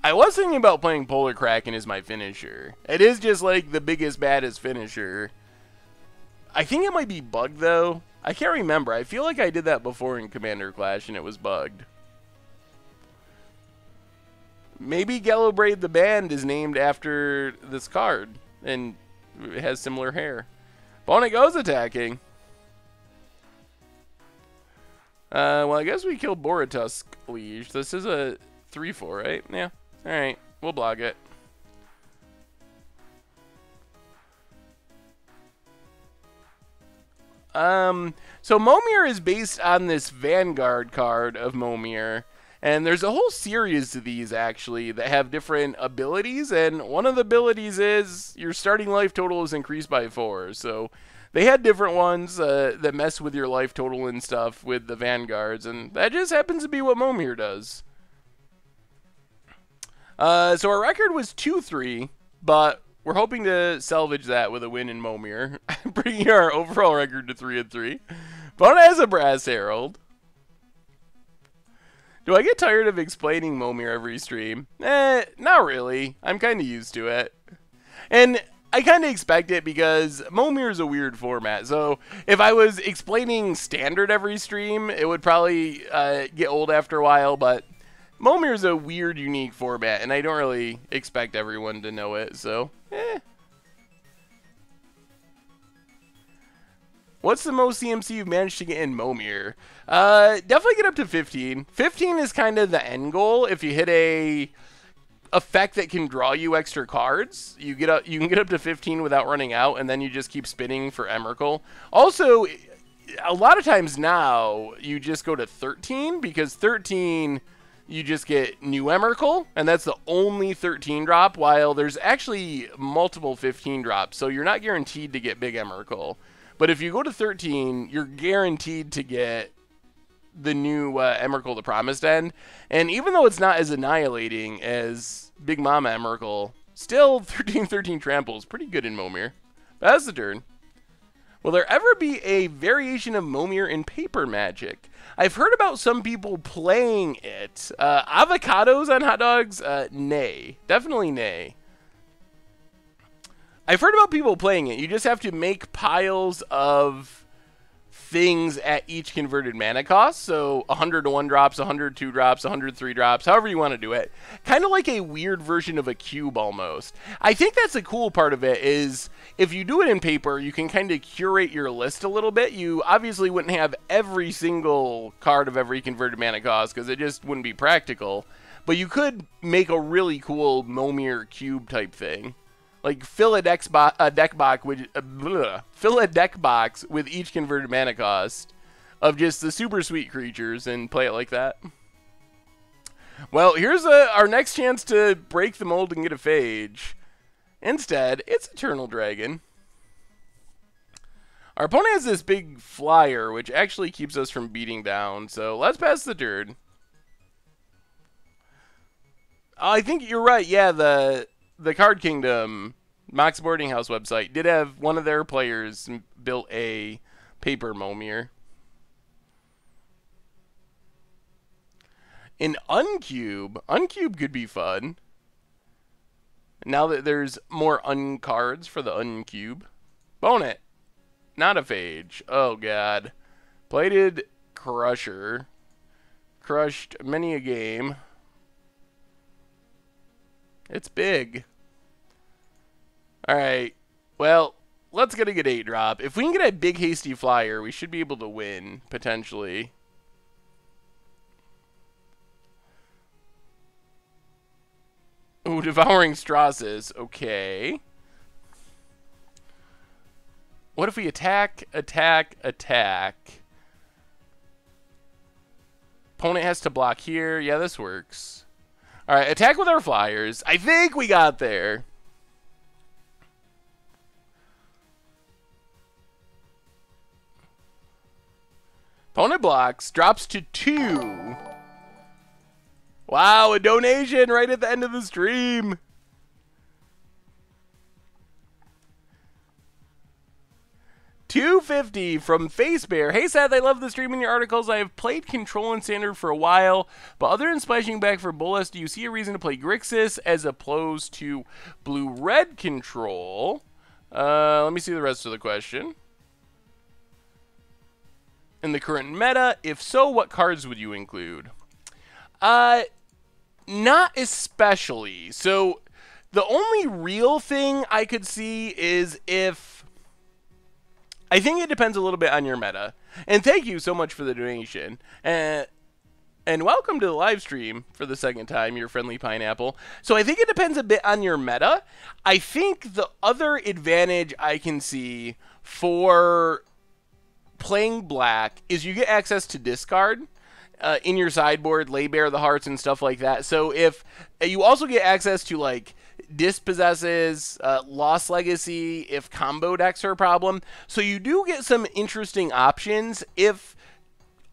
I was thinking about playing Polar Kraken as my finisher. It is just like the biggest, baddest finisher. I think it might be bugged though. I can't remember. I feel like I did that before in Commander Clash and it was bugged. Maybe Gallowbraid the band is named after this card and it has similar hair. Opponent goes attacking. Well, I guess we killed Borutos Liege. This is a 3/4, right? Yeah. Alright, we'll block it. So Momir is based on this Vanguard card of Momir. And there's a whole series of these, actually, that have different abilities. And one of the abilities is your starting life total is increased by 4. So they had different ones that mess with your life total and stuff with the Vanguards. And that just happens to be what Momir does. So our record was 2-3. But we're hoping to salvage that with a win in Momir, bringing our overall record to 3-3. Bona has a Brass Herald. Do I get tired of explaining Momir every stream? Not really. I'm kind of used to it. And I kind of expect it because Momir is a weird format. So if I was explaining Standard every stream, it would probably get old after a while. But Momir is a weird, unique format, and I don't really expect everyone to know it. So, What's the most CMC you've managed to get in Momir? Definitely get up to 15. 15 is kind of the end goal. If you hit a effect that can draw you extra cards, you can get up to 15 without running out, and then you just keep spinning for Emrakul. Also, a lot of times now, you just go to 13, because 13, you just get new Emrakul, and that's the only 13 drop, while there's actually multiple 15 drops, so you're not guaranteed to get big Emrakul. But if you go to 13, you're guaranteed to get the new Emrakul, the Promised End. And even though it's not as annihilating as Big Mama Emrakul, still 13-13 trample is pretty good in Momir. That's the turn. Will there ever be a variation of Momir in Paper Magic? I've heard about some people playing it. Avocados on hot dogs? Nay. Definitely nay. I've heard about people playing it. You just have to make piles of things at each converted mana cost. So 100 to 1 drops, 100 2 drops, 100 3 drops, however you want to do it. Kind of like a weird version of a cube almost. I think that's the cool part of it is if you do it in paper, you can kind of curate your list a little bit. You obviously wouldn't have every single card of every converted mana cost because it just wouldn't be practical. But you could make a really cool Momir cube type thing. Like fill a deck box with each converted mana cost of just the super sweet creatures and play it like that. Well, here's our next chance to break the mold and get a Phage. Instead, it's Eternal Dragon. Our opponent has this big flyer, which actually keeps us from beating down. So let's pass the turn. I think you're right. Yeah, the Card Kingdom Mox Boarding House website did have one of their players built a paper Momir. An Uncube. Uncube could be fun. Now that there's more Uncards for the Uncube. Bone it. Not a Phage. Oh, God. Plated Crusher. Crushed many a game. It's big. Alright. Well, let's get a good 8 drop. If we can get a big hasty flyer, we should be able to win, potentially. Ooh, Devouring Strasses. Okay. What if we attack, attack, attack? Opponent has to block here. Yeah, this works. Alright, attack with our flyers. I think we got there. Opponent blocks, drops to 2. Wow, a donation right at the end of the stream. $2.50 from Facebear. Hey, Seth, I love the stream and your articles. I have played Control and Standard for a while, but other than splashing back for Bolas, do you see a reason to play Grixis as opposed to Blue-Red Control? Let me see the rest of the question. In the current meta, if so, what cards would you include? Not especially. So the only real thing I could see is if... I think it depends a little bit on your meta. And thank you so much for the donation. And welcome to the live stream for the second time, your friendly pineapple. So I think it depends a bit on your meta. I think the other advantage I can see for playing black is you get access to discard in your sideboard, lay bare the hearts and stuff like that. So if you also get access to like dispossesses, Lost Legacy, if combo decks are a problem. So you do get some interesting options if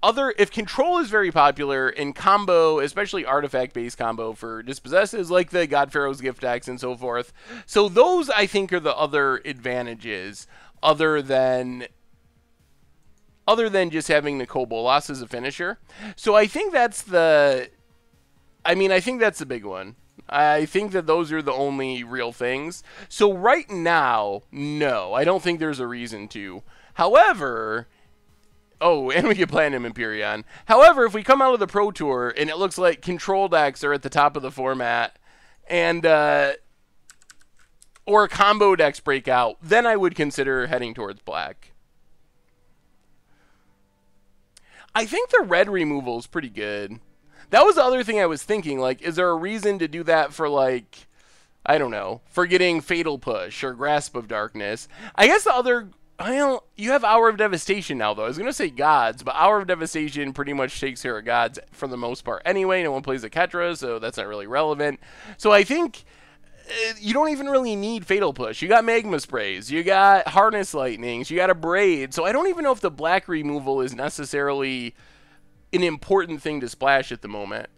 if control is very popular in combo, especially artifact-based combo for dispossesses like the God-Pharaoh's Gift decks and so forth. So those, I think, are the other advantages other than just having the Kobolas as a finisher. So I think that's the... I think that's the big one. I think that those are the only real things. So right now, no, I don't think there's a reason to. However... Oh, and we get Platinum Empyrean. However, if we come out of the Pro Tour and it looks like control decks are at the top of the format, and or combo decks break out, then I would consider heading towards black. I think the red removal is pretty good. That was the other thing I was thinking. Like, is there a reason to do that for, like, I don't know, for getting Fatal Push or Grasp of Darkness? I guess the other... you have Hour of Devastation now, though. I was going to say Gods, but Hour of Devastation pretty much takes care of Gods for the most part anyway. No one plays a Ketra, so that's not really relevant. So I think you don't even really need Fatal Push. You got Magma Sprays. You got Harness Lightnings. You got a Braid. So I don't even know if the black removal is necessarily an important thing to splash at the moment.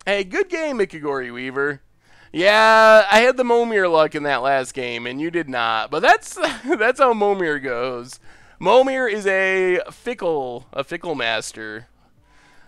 Hey, good game, Mikagori Weaver. Yeah, I had the Momir luck in that last game, and you did not. But that's how Momir goes. Momir is a fickle master.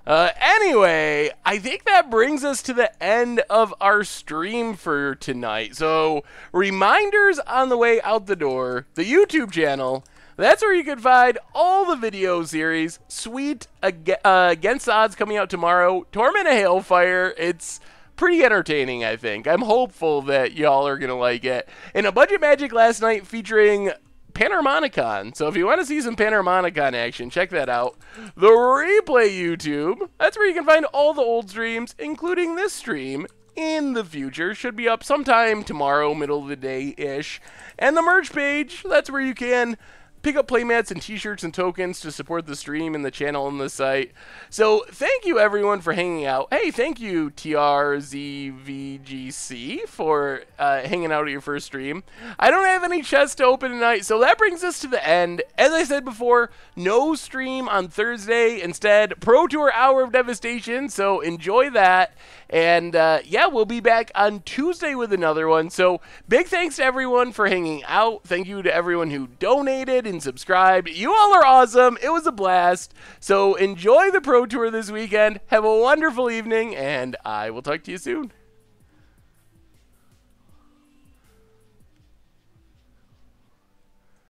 Anyway, I think that brings us to the end of our stream for tonight. So, reminders on the way out the door. The YouTube channel. That's where you can find all the video series. Sweet Against the Odds coming out tomorrow. Torment of Hailfire. It's pretty entertaining, I think. I'm hopeful that y'all are going to like it. And a Budget Magic last night featuring Panharmonicon. So if you want to see some Panharmonicon action, check that out. The Replay YouTube. That's where you can find all the old streams, including this stream, in the future. Should be up sometime tomorrow, middle of the day-ish. And the merch page. That's where you can pick up playmats and t-shirts and tokens to support the stream and the channel and the site. So thank you everyone for hanging out. Hey, thank you TRZVGC for hanging out at your first stream. I don't have any chests to open tonight, so that brings us to the end. As I said before, no stream on Thursday. Instead, Pro Tour Hour of Devastation, so enjoy that. And yeah, we'll be back on Tuesday with another one. So big thanks to everyone for hanging out. Thank you to everyone who donated and subscribed. You all are awesome. It was a blast. So enjoy the Pro Tour this weekend. Have a wonderful evening, and I will talk to you soon.